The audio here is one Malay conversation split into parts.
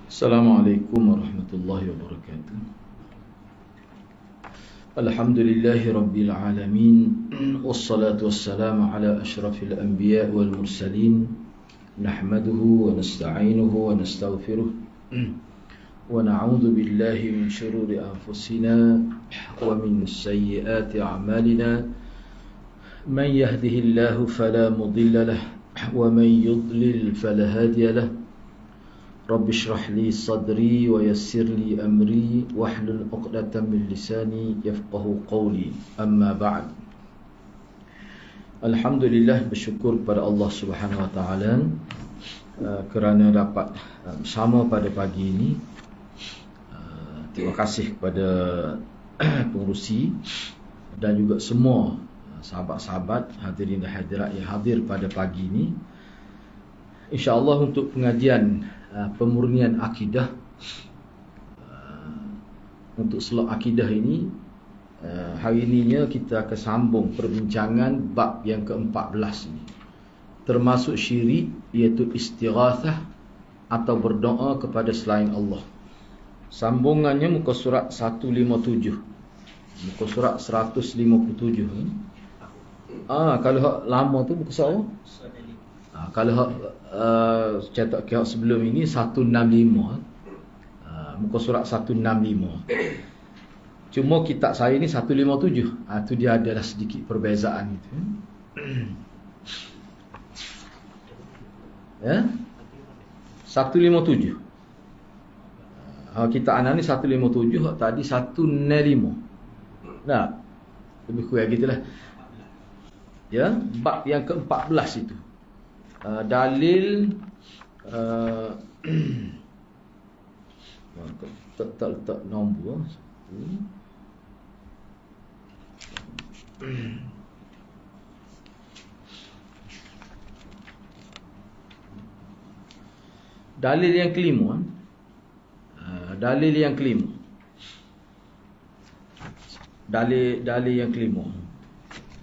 Assalamualaikum warahmatullahi wabarakatuh. Alhamdulillahi rabbil alamin. Wassalatu wassalamu ala ashrafil anbiya wal mursalin. Nahmaduhu wa nasta'inuhu wa nastaghfiruh. Wa na'udzu billahi min shururi anfusina wa min sayyiati a'malina. Man yahdihillahu fala mudilla lahu wa man yudlil fala hadiya lahu. Rabbi shrah li sadri wa yassir li amri wahlul 'uqdatam min lisani yafqahu qawli. Amma ba'd. Alhamdulillah, bersyukur kepada Allah Subhanahu wa taala kerana dapat bersama pada pagi ini. Terima kasih kepada pengurusi dan juga semua sahabat-sahabat hadirin dan hadirat yang hadir pada pagi ini. InsyaAllah untuk pengajian pemurnian akidah, untuk slot akidah ini, hari ininya kita akan sambung perbincangan bab yang ke-14 ini, termasuk syirik, iaitu istighathah atau berdoa kepada selain Allah. Sambungannya muka surat 157, muka surat 157. Kalau lama tu muka surat apa? Kalau cetak kitab sebelum ini 165, muka surat 165. Cuma kitab saya ni 157. Tu dia adalah sedikit perbezaan itu. Ya? 157. Kitab anak ni 157, tadi 165. Nah, lebih kurang gitulah. Ya, bab yang ke-14 itu. Dalil tak letak nombor. Dalil yang kelima. Dalil yang kelima. Dalil yang kelima,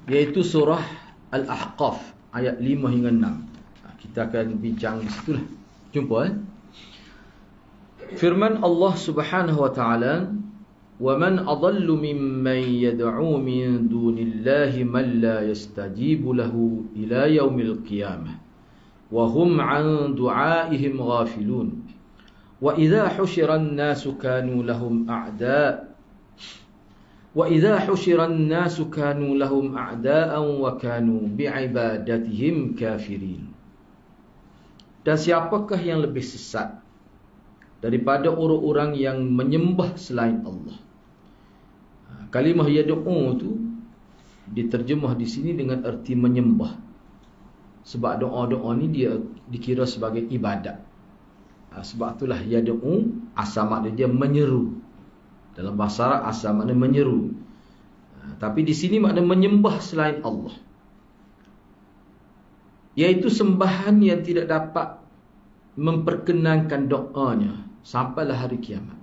iaitu surah Al-Ahqaf ayat 5 hingga 6. Kita akan bincang di situlah. Jumpa firman Allah Subhanahu wa taala, "Wa man adallu mimman yad'u min dunillahi man la yastajibu lahu ila yaumil qiyamah wa hum 'an du'aihim ghafilun wa idza hushira an-nasu kanu lahum a'da' wa idza hushira an-nasu kanu lahum a'da'an wa kanu bi'ibadatihim kafirin." Dan siapakah yang lebih sesat daripada orang-orang yang menyembah selain Allah? Kalimah yad'u tu diterjemah di sini dengan erti menyembah. Sebab doa-doa ni dia dikira sebagai ibadat. Sebab itulah yad'u asal makna dia menyeru. Dalam bahasa Arab asal makna menyeru. Tapi di sini makna menyembah selain Allah, iaitu sembahan yang tidak dapat memperkenankan doanya sampailah hari kiamat.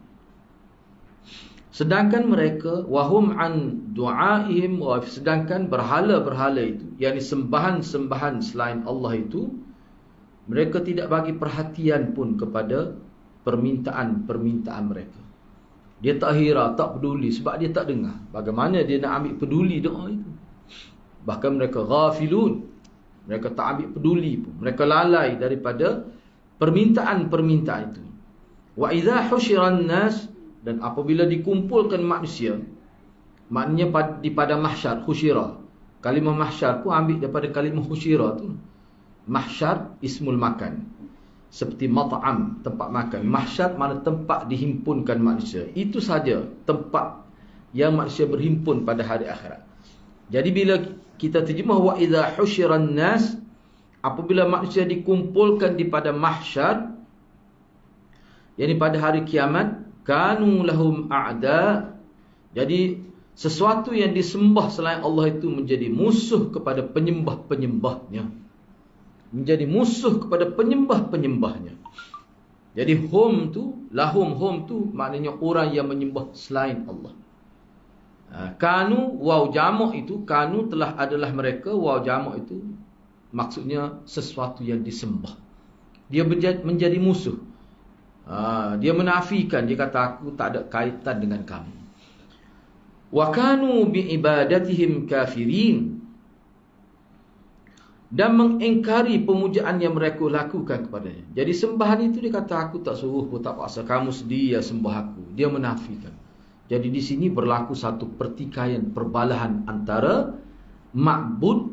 Sedangkan mereka wahum an du'aihim, sedangkan berhala-berhala itu, yakni sembahan-sembahan selain Allah itu, mereka tidak bagi perhatian pun kepada permintaan-permintaan mereka. Dia tak hira, tak peduli, sebab dia tak dengar. Bagaimana dia nak ambil peduli doa itu? Bahkan mereka ghafilun, mereka tak ambil peduli pun. Mereka lalai daripada permintaan-permintaan itu. Wa idza husyiran nas, dan apabila dikumpulkan manusia, maknanya di pada mahsyar, husyira. Kalimah mahsyar pun ambil daripada kalimah husyira tu. Mahsyar ismul makan. Seperti mat'am, tempat makan. Mahsyar mana tempat dihimpunkan manusia. Itu saja tempat yang manusia berhimpun pada hari akhirat. Jadi bila kita terjemah wa idza husyiran nas, apabila manusia dikumpulkan di pada mahsyar, yakni pada hari kiamat, kanu lahum a'da. Jadi sesuatu yang disembah selain Allah itu menjadi musuh kepada penyembah-penyembahnya. Menjadi musuh kepada penyembah-penyembahnya. Jadi hum tu, lahum hum tu maknanya orang yang menyembah selain Allah. Kanu, waw jamak itu, kanu telah adalah mereka, waw jamak itu maksudnya sesuatu yang disembah. Dia menjadi musuh. Dia menafikan, dia kata aku tak ada kaitan dengan kamu. Wa kanu bi ibadatihim kafirin, dan mengingkari pemujaan yang mereka lakukan kepadanya. Jadi sembahan itu dia kata aku tak suruh pun tak paksa, kamu sendiri yang sembah aku. Dia menafikan. Jadi di sini berlaku satu pertikaian, perbalahan antara ma'bud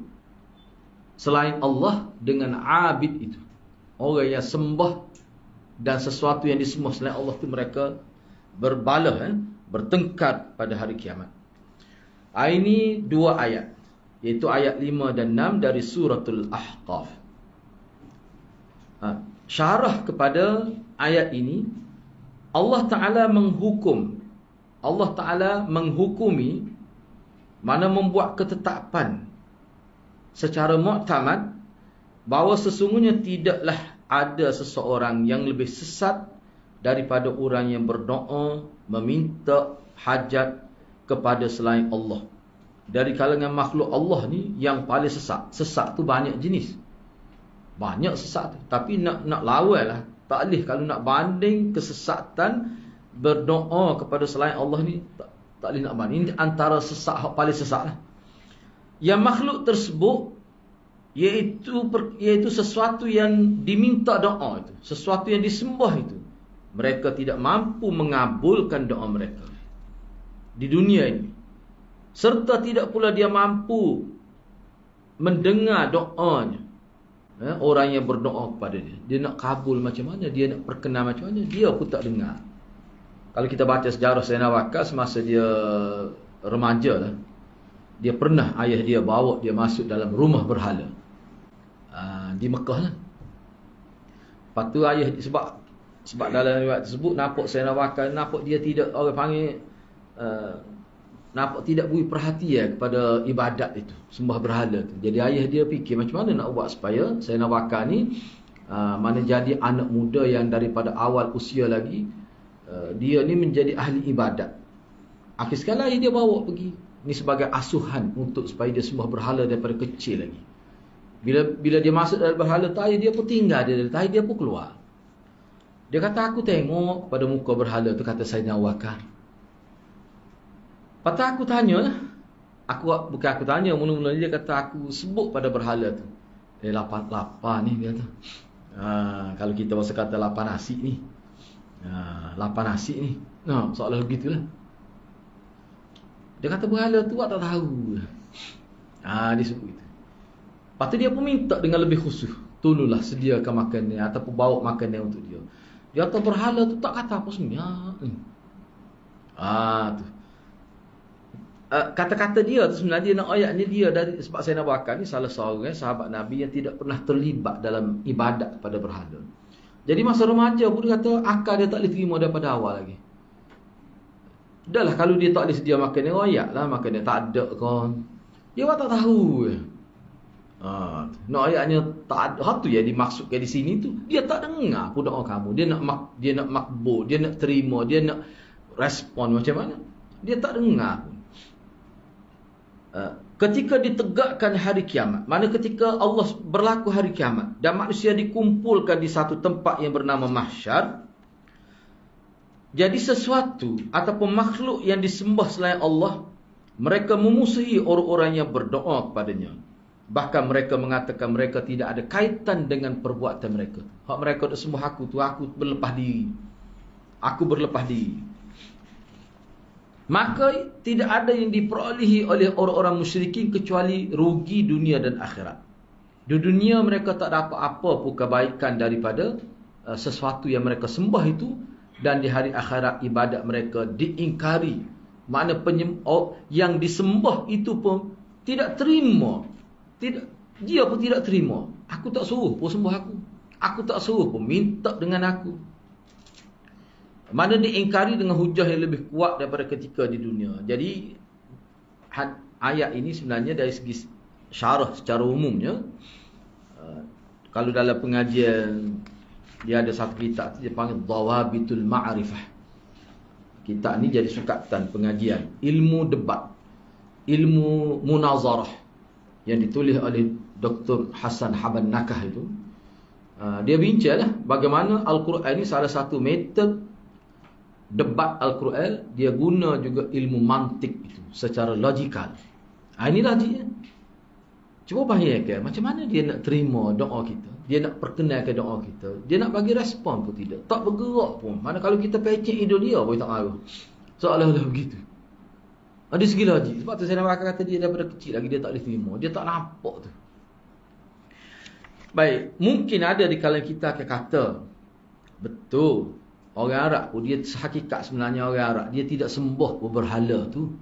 selain Allah dengan abid itu. Orang yang sembah dan sesuatu yang disembah selain Allah itu mereka berbalah, bertengkar pada hari kiamat. Ini dua ayat, iaitu ayat 5 dan 6 dari suratul Ahqaf. Syarah kepada ayat ini, Allah Ta'ala menghukumi, mana membuat ketetapan secara mu'tamad bahawa sesungguhnya tidaklah ada seseorang yang lebih sesat daripada orang yang berdoa meminta hajat kepada selain Allah. Dari kalangan makhluk Allah ni yang paling sesat. Sesat tu banyak jenis. Banyak sesat tu. Tapi nak lawan lah. Tak boleh kalau nak banding kesesatan berdoa kepada selain Allah ni, tak boleh nak banding. Ini antara sesat paling sesat lah. Yang makhluk tersebut iaitu sesuatu yang diminta doa itu, sesuatu yang disembah itu, mereka tidak mampu mengabulkan doa mereka di dunia ini, serta tidak pula dia mampu mendengar doanya. Orang yang berdoa kepada dia nak kabul macam mana, dia nak perkenan macam mana, dia pun tak dengar. Kalau kita baca sejarah Sayyidina Bakar semasa dia remaja lah, dia pernah ayah dia bawa dia masuk dalam rumah berhala di Mekah lah. Lepas tu ayah, sebab dalam riwayat tersebut nampak Sayyidina Bakar, nampak dia tidak, orang panggil nampak tidak beri perhatian kepada ibadat itu, sembah berhala tu. Jadi ayah dia fikir macam mana nak buat supaya Sayyidina Bakar ni mana jadi anak muda yang daripada awal usia lagi, dia ni menjadi ahli ibadat. Akhir sekali ayah dia bawa pergi ni sebagai asuhan untuk supaya dia sembah berhala daripada kecil lagi. Bila dia masuk dalam berhala tu, ayah dia pun tinggal dia, ayah dia pun keluar. Dia kata aku tengok pada muka berhala tu, kata Sayyidina Bakar. Patah aku tanya, bukan aku tanya, mula-mula dia kata aku sebut pada berhala tu. Lapar ni dia kata. Kalau kita bahasa kata lapar nasi ni. Lapar nasi ni. Soalan begitulah. Dia kata berhala tu tak tahu. Dia sebut gitu. Lepas tu dia pun minta dengan lebih khusus, tolonglah sediakan makan dia ataupun bawa makan dia untuk dia. Dia kata berhala tu tak kata apa sebenarnya. Tu. Kata-kata dia tu sebenarnya, dia nak ayat ni dia dari, sebab Sayyidina Bakar ni salah seorang sahabat Nabi yang tidak pernah terlibat dalam ibadat pada berhala. Jadi masa remaja pun dia kata akal dia tak boleh terima daripada awal lagi. Dah lah kalau dia tak boleh sedia makan dia, ayat lah makan dia tak ada kan. Dia tak tahu. Ayatnya tak ada. Hatu yang dimaksudkan di sini tu, dia tak dengar pun doa kamu. Dia nak makbul, dia nak terima, dia nak respon macam mana. Dia tak dengar pun. Ketika ditegakkan hari kiamat, mana ketika Allah berlaku hari kiamat dan manusia dikumpulkan di satu tempat yang bernama mahsyar, jadi sesuatu ataupun makhluk yang disembah selain Allah, mereka memusuhi orang-orang yang berdoa kepadanya. Bahkan mereka mengatakan mereka tidak ada kaitan dengan perbuatan mereka. Hak mereka dah sembah aku tu, aku berlepas diri. Aku berlepas diri. Maka tidak ada yang diperolehi oleh orang-orang musyrikin kecuali rugi dunia dan akhirat. Di dunia mereka tak dapat apa pun kebaikan daripada sesuatu yang mereka sembah itu, dan di hari akhirat ibadat mereka diingkari. Makna yang disembah itu pun tidak terima. Dia pun tidak terima. Aku tak suruh pun sembah aku. Aku tak suruh pun minta dengan aku. Mana diingkari dengan hujah yang lebih kuat daripada ketika di dunia. Jadi ayat ini sebenarnya dari segi syarah secara umumnya, kalau dalam pengajian dia ada satu kitab dia panggil Dhawabitul Ma'rifah. Kitab ni jadi sukatan pengajian ilmu debat, ilmu munazarah, yang ditulis oleh Dr. Hasan Haban Nakah itu. Dia bincanglah bagaimana Al-Quran ni salah satu metod debat Al-Quran, dia guna juga ilmu mantik itu secara logikal. Ini logiknya. Cuba bayangkan macam mana dia nak terima doa kita, dia nak perkenalkan doa kita, dia nak bagi respon pun tidak, tak bergerak pun. Mana kalau kita pecek hidung dia pun tak marah, seolah-olah begitu. Ada segi logik. Sebab tu saya nak kata dia daripada kecil lagi dia tak boleh terima, dia tak nampak tu. Baik, mungkin ada di kalangan kita akan kata, betul, orang Arab pun dia hakikat sebenarnya orang Arab dia tidak sembah berhala tu.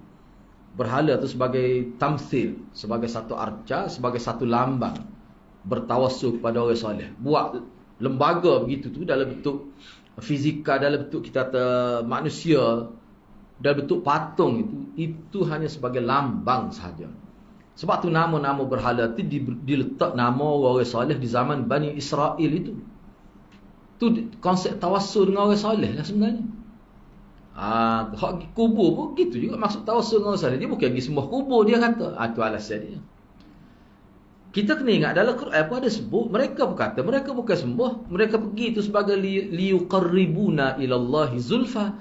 Berhala tu sebagai tamsil, sebagai satu arca, sebagai satu lambang bertawassul kepada orang soleh. Buat lembaga begitu tu dalam bentuk fizikal, dalam bentuk kita kata manusia, dalam bentuk patung itu hanya sebagai lambang sahaja. Sebab tu nama-nama berhala tu diletak nama orang soleh di zaman Bani Israel itu. Tu konsep tawassul dengan orang soleh lah sebenarnya. Hak kubur pun gitu juga maksud tawassul dengan orang soleh. Dia bukan pergi sembah kubur, dia kata. Itu alasan dia. Kita kena ingat dalam Quran pun ada sebut, mereka berkata mereka bukan sembah, mereka pergi itu sebagai liyuqarribuna ilallahi zulfa.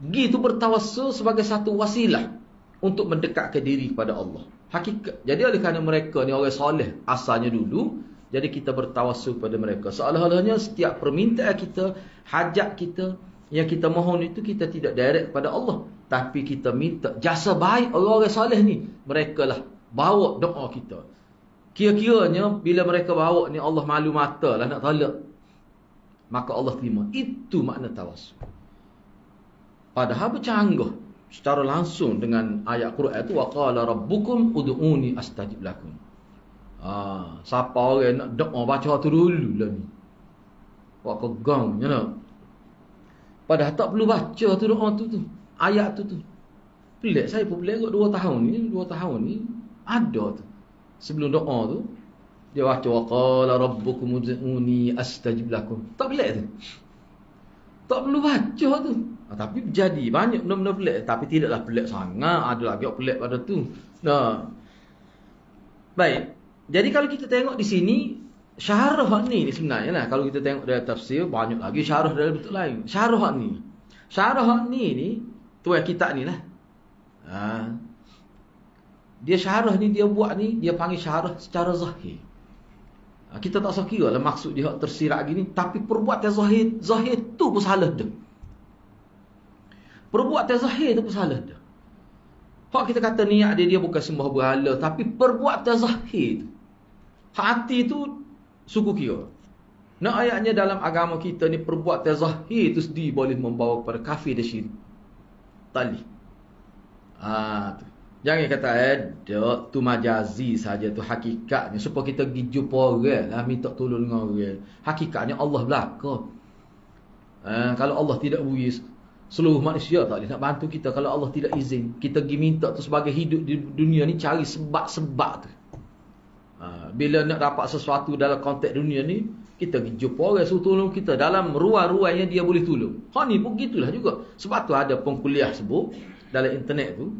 Pergi itu bertawassul sebagai satu wasilah untuk mendekatkan diri kepada Allah. Hakikat. Jadi oleh kerana mereka ni orang soleh asalnya dulu, jadi kita bertawassul kepada mereka. Seolah-olahnya setiap permintaan kita, hajat kita, yang kita mohon itu kita tidak direct kepada Allah, tapi kita minta jasa baik orang-orang soleh ni. Mereka lah bawa doa kita. Kira-kiranya bila mereka bawa ni Allah malu mata lah nak tolak, maka Allah terima. Itu makna tawassul. Padahal bercanggah secara langsung dengan ayat Quran itu, wa qala rabbukum ud'uni astajib lakum. Siapa orang nak doa baca tu dulu lah ni. Wak pegang je nak. Padahal tak perlu baca tu doa tu. Ayat tu. Pelik, saya pun pelik kot 2 tahun ni ada tu. Sebelum doa tu dia baca wa qala rabbukum ud'uni astajib lakum. Tak pelik tu. Tak perlu baca tu. Tapi jadi banyak benda-benda pelik. Tapi tidaklah pelik sangat. Ada lagi pelik pada tu. Baik. Jadi kalau kita tengok di sini, syarah ni sebenarnya lah. Kalau kita tengok dari tafsir, banyak lagi syarah dalam bentuk lain. Syarah ni tu yang kitab ni lah. Dia syarah ni, dia buat ni, dia panggil syarah secara zahir. Kita tak usah kira lah maksud dia tersirat gini, tapi perbuatan zahir tu pun salah dah. Perbuatan zahir tu pun salah dah. Hak kita kata niat dia bukan sembah berhala, tapi perbuatan zahir tu. Hati tu suku kira. Nak ayatnya dalam agama kita ni, perbuatan zahir tu sendiri boleh membawa kepada kafir dan syirik. Tali. Tu. Jangan kata tu majazi saja, tu hakikatnya supaya kita pergi jumpa orang lah, minta tolong dengan orang. Hakikatnya Allah belaka. Kalau Allah tidak beri, seluruh manusia tak boleh nak bantu kita. Kalau Allah tidak izin, kita pergi minta tu sebagai hidup di dunia ni, cari sebab-sebab tu. Bila nak dapat sesuatu dalam konteks dunia ni, kita pergi jumpa orang suruh tolong kita dalam ruang-ruang yang dia boleh tolong. Hak ni pun gitulah juga. Sebab tu ada pengkuliah sebut dalam internet tu,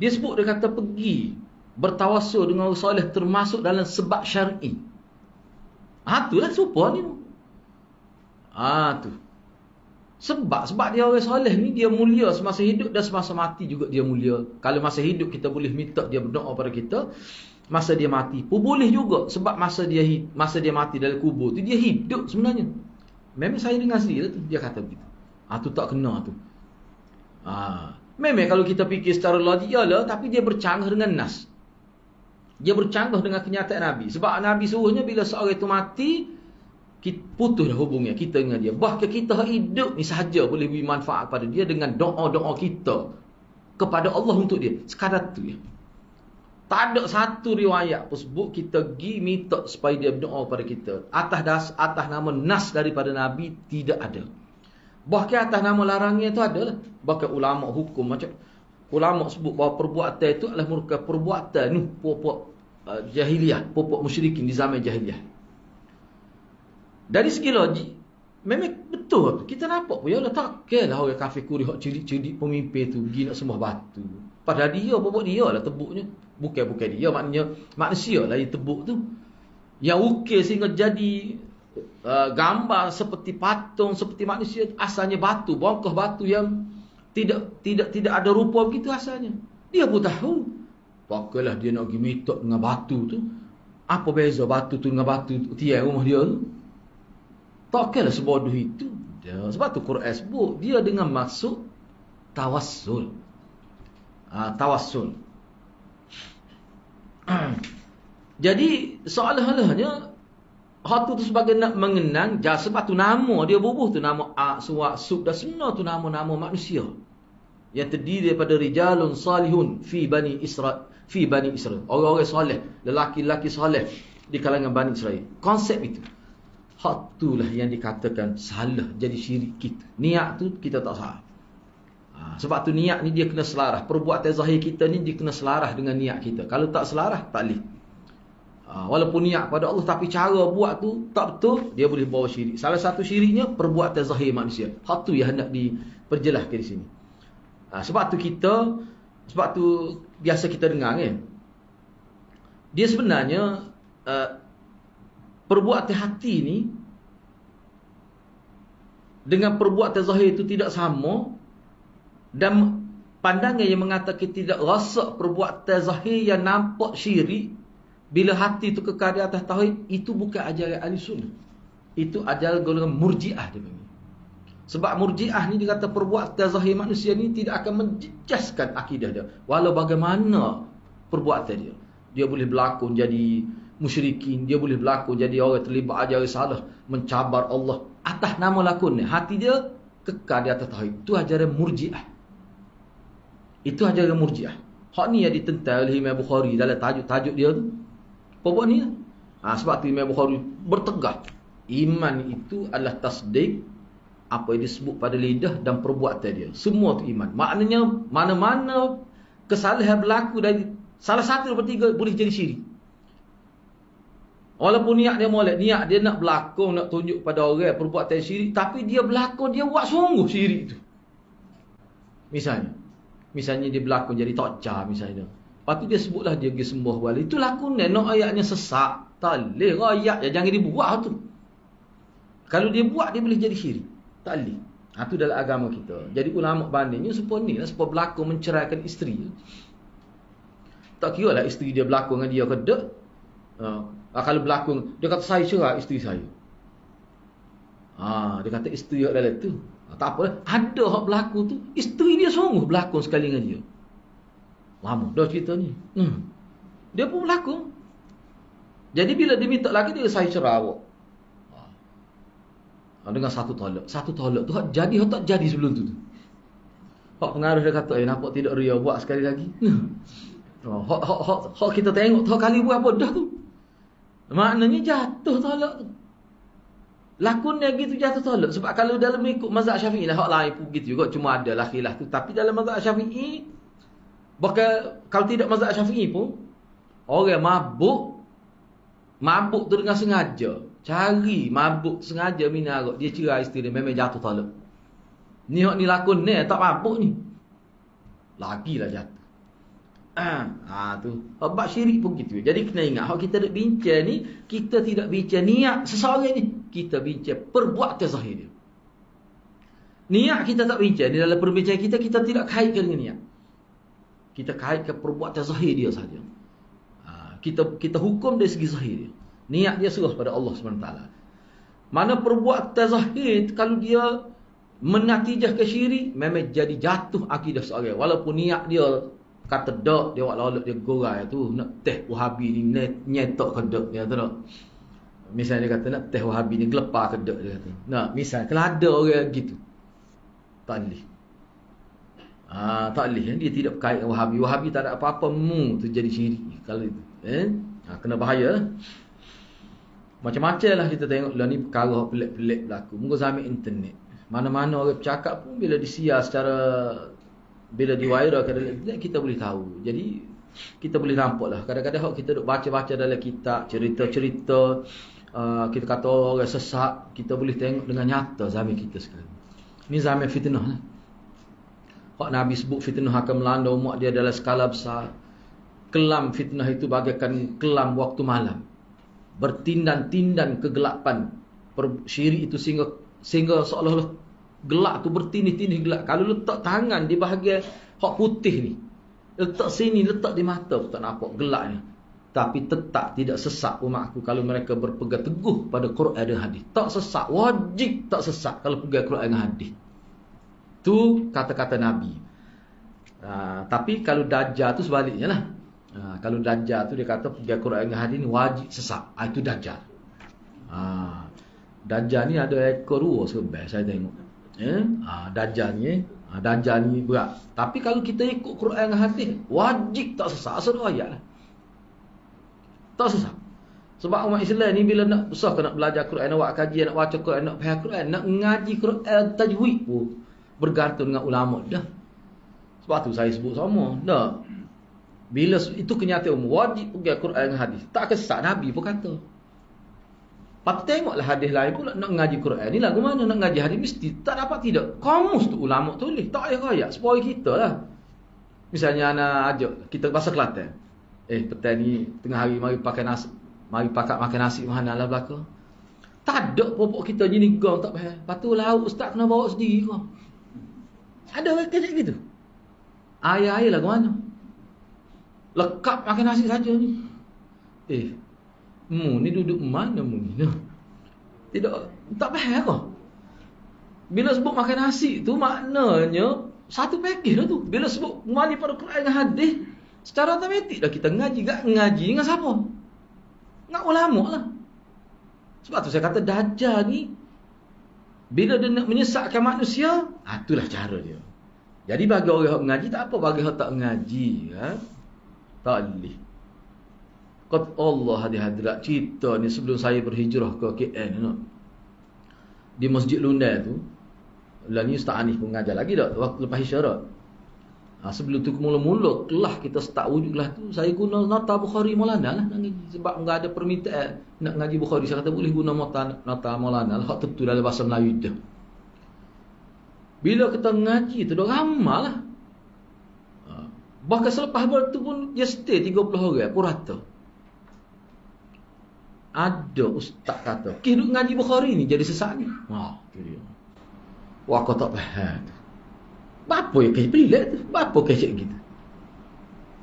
dia sebut, dia kata pergi bertawassul dengan orang soleh termasuk dalam sebab syar'i. Itulah serupa ni. Tu. Sebab dia orang soleh ni, dia mulia semasa hidup dan semasa mati juga dia mulia. Kalau masa hidup kita boleh minta dia berdoa pada kita, masa dia mati pun boleh juga. Sebab masa dia mati dalam kubur tu, dia hidup sebenarnya. Memang saya dengar sendiri tu, dia kata begitu. Tu tak kena tu. Memang kalau kita fikir secara logik, yalah, tapi dia bercanggah dengan nas. Dia bercanggah dengan kenyataan Nabi. Sebab Nabi suruhnya bila seorang itu mati, putuslah hubungnya kita dengan dia. Bahkan kita hidup ni sahaja boleh beri manfaat pada dia dengan doa-doa kita kepada Allah untuk dia. Sekadar tu ya. Tak ada satu riwayat pun sebut kita pergi minta supaya dia berdoa pada kita. Atas nama nas daripada Nabi tidak ada. Bahkan atas nama larangnya itu adalah. Bahkan ulama hukum macam ulama sebut bahawa perbuatan itu adalah merupakan perbuatan puak-puak jahiliah, puak-puak musyrikin di zaman jahiliah. Dari segi logik memang betul. Kita nampak pun yalah, takkanlah orang kafir kuri hak cerdik-cerdik pemimpin tu pergi nak sembah batu. Padahal dia buat dia lah tebuknya. Bukan dia, maknanya manusia lah yang tebuk tu. Yang ukir sehingga jadi gambar seperti patung, seperti manusia, asalnya batu, bongkah batu yang tidak ada rupa begitu asalnya. Dia pun tahu. Pakailah dia nak pergi mitok dengan batu tu. Apa beza batu tu dengan batu tiang rumah dia tu? Takkanlah sebodoh itu. Sebab tu Quran sebut dia dengan maksud tawassul. Tawassul. Jadi seolah-olahnya hatu tu sebagai nak mengenang, sebab tu nama dia bubuh tu nama Suwak, Sub dan semua tu nama-nama manusia yang terdiri daripada rijalun salihun fi bani Israel. Orang-orang soleh, lelaki-lelaki soleh di kalangan Bani Israel. Konsep itu. Hak itulah yang dikatakan salah jadi syirik kita. Niat tu kita tak salah. Sebab tu niat ni dia kena selarah. Perbuatan zahir kita ni dia kena selarah dengan niat kita. Kalau tak selarah, tak boleh. Walaupun niat pada Allah tapi cara buat tu tak betul, dia boleh bawa syirik. Salah satu syiriknya perbuatan zahir manusia. Hak tu yang hendak diperjelaskan di sini. Sebab tu biasa kita dengar kan. Dia sebenarnya perbuatan hati ni dengan perbuatan zahir itu tidak sama, dan pandangan yang mengatakan tidak rasa perbuatan zahir yang nampak syirik bila hati itu kekal di atas tauhid, itu bukan ajaran ahli sunnah. Itu ajaran golongan murjiah dia panggil. Sebab murjiah ni dia kata perbuatan zahir manusia ni tidak akan menjejaskan akidah dia. Walau bagaimana perbuatan dia. Dia boleh berlakon jadi musyrikin, dia boleh berlakon jadi orang terlibat ajaran salah, mencabar Allah atas nama lakonnya. Hati dia kekal di atas tauhid. Itu ajaran murjiah. Itu ajaran murjiah. Hak ni yang ditentang oleh Imam Bukhari dalam tajuk-tajuk dia tu. Apa ni? Sebab tu Imam Bukhari bertegak. Iman itu adalah tasdik apa yang disebut pada lidah dan perbuatan dia. Semua tu iman. Maknanya mana-mana kesalahan berlaku dari salah satu daripada tiga boleh jadi syirik. Walaupun niat dia molek, niat dia nak berlakon, nak tunjuk pada orang perbuatan syirik, tapi dia berlakon, dia buat sungguh syirik tu. Misalnya dia berlakon jadi tokca misalnya. Lepas tu dia sebutlah dia pergi sembah wali. Itu lakonnya, nak ayatnya sesak. Tak boleh ayat, jangan dibuat tu. Kalau dia buat, dia boleh jadi syirik. Tak boleh. Itu dalam agama kita. Jadi ulama bandingnya supaya ni lah, supaya berlakon menceraikan isteri. Tak kira lah isteri dia berlakon dengan dia ke tak. Kalau berlakon, dia kata saya cerai isteri saya. Dia kata isteri yang dalam tu. Tak apa, ada hak berlaku tu, isteri dia sungguh berlakon sekali dengan dia. Lama dah cerita ni. Dia pun berlakon. Jadi bila dia minta lagi, dia saya cerai awak. Dengan satu tolak tu hak jadi, hak tak jadi sebelum tu. Hak pengaruh dia kata, nampak tidak ria buat sekali lagi. Hak kita tengok tu kali buat apa dah tu. Maknanya jatuh tolak tu. Lakonnya gitu jatuh tolak. Sebab kalau dalam ikut mazhab Syafi'i lah, hak lain pun gitu juga, cuma ada lah khilaf tu. Tapi dalam mazhab Syafi'i, bahkan kalau tidak mazhab Syafi'i pun, orang mabuk tu dengan sengaja. Cari mabuk sengaja minum arak, dia cerai isteri dia, memang jatuh talak. Ni hak ni lakon ni tak mabuk ni. Lagilah jatuh. Tu. Sebab syirik pun gitu. Jadi kena ingat, hak kita nak bincang ni, kita tidak bincang niat seseorang ni, kita bincang perbuatan zahir dia. Niat kita tak bincang. Di dalam perbincangan kita tidak kaitkan dengan niat. Kita kaitkan perbuatan zahir dia saja. Kita hukum dari segi zahir dia. Niat dia serah pada Allah SWT. Mana perbuatan zahir, kalau dia menatijahkan syirik, memang jadi jatuh akidah seorang. Walaupun niat dia kata dak, dia buat lalat, dia gorai tu, nak teh Wahabi ni nyetok ke dak, dia tahu tak? Misalnya dia kata nak teh Wahabi ni gelepar ke dak, dia kata. Nah, misal kalau ada orang gitu, tak boleh. Tak boleh. Dia tidak berkait dengan Wahabi. Wahabi tak ada apa-apa tu jadi syirik kalau itu. Kena bahaya. Macam-macam lah kita tengok lah ni perkara pelik-pelik berlaku. Muka zaman internet. Mana-mana orang bercakap pun bila disiar secara, bila diwairalkan dalam internet, kita boleh tahu. Jadi kita boleh nampak lah. Kadang-kadang kita duk baca-baca dalam kitab, cerita-cerita, kita kata orang sesat, kita boleh tengok dengan nyata zaman kita sekarang. Ni zaman fitnah lah. Hak Nabi sebut fitnah akan melanda umat dia dalam skala besar. Kelam fitnah itu bagaikan kelam waktu malam. bertindan-tindan kegelapan syirik itu sehingga seolah-olah gelap tu bertindih-tindih gelap. Kalau letak tangan di bahagian hak putih ni, letak sini, letak di mata pun tak nampak gelapnya. Tapi tetap tidak sesat umat aku kalau mereka berpegang teguh pada Quran dan hadis. Tak sesat, wajib tak sesat kalau pegang Quran dan hadis. Tu kata-kata Nabi. Tapi kalau Dajjal tu sebaliknya lah. Kalau Dajjal tu dia kata pegang Quran dan hadis ni wajib sesat. Itu Dajjal. Dajjal ni ada ekor dua sebab saya tengok. Dajjal ni berat. Tapi kalau kita ikut Quran dan hadis, wajib tak sesat. Asal ayat lah. Tak sesat. Sebab umat Islam ni bila nak besar nak belajar Quran, nak buat kajian, nak baca Quran, nak faham Quran, nak ngaji Quran tajwid pun bergantung dengan ulama dah. Sebab tu saya sebut sama. Dah. Bila itu kenyataan wajib pegang Quran dan hadis. Tak kesat Nabi pun kata. Lepas tengoklah hadis lain pula nak ngaji Quran ni lagu mana nak ngaji hadis mesti tak dapat tidak. Kamus tu ulama tulis. Tak payah royak. Sepoi kita lah. Misalnya anak ajak kita bahasa Kelantan. Petang ni tengah hari mari pakai nasi. Mari pakat makan nasi mana lah belaka. Tak ada popok kita jenis gong tak payah. Lepas tu lauk ustaz kena bawa sendiri kau. Ada kecik gitu. Ayah-ayah lagu mana? Lekap makan nasi saja ni. Mu ni duduk mana mu ni? Tidak, tak payah kau. Bila sebut makan nasi tu maknanya satu package dah tu. Bila sebut mali pada Quran dan hadis, secara automatik dah kita ngaji. Ngaji dengan siapa? Dengan ulama lah. Sebab tu saya kata Dajjal ni bila dia nak menyesatkan manusia, itulah cara dia. Jadi bagi orang yang mengaji tak apa, bagi orang tak mengaji, tak boleh. Kata Allah hadirat cerita ni sebelum saya berhijrah ke KL ni, di Masjid Lundai tu. Lah ni Ustaz Anif pun mengajar lagi dah waktu lepas isyarat. Sebelum tu mula-mula kelas kita start wujud kelas tu, saya guna nota Bukhari Maulana lah nak ngaji. Sebab enggak ada permintaan nak ngaji Bukhari, saya kata boleh guna nota Maulana lah, hak tentu dalam bahasa Melayu tu. Bila kita ngaji tu dah ramal lah. Bahkan selepas tu pun dia stay 30 orang purata. Ada ustaz kata, "Ki duk ngaji Bukhari ni jadi sesat ni." Tu dia. Wah, kau tak faham. Apa yang kecik pelik tu? Apa kecik gitu?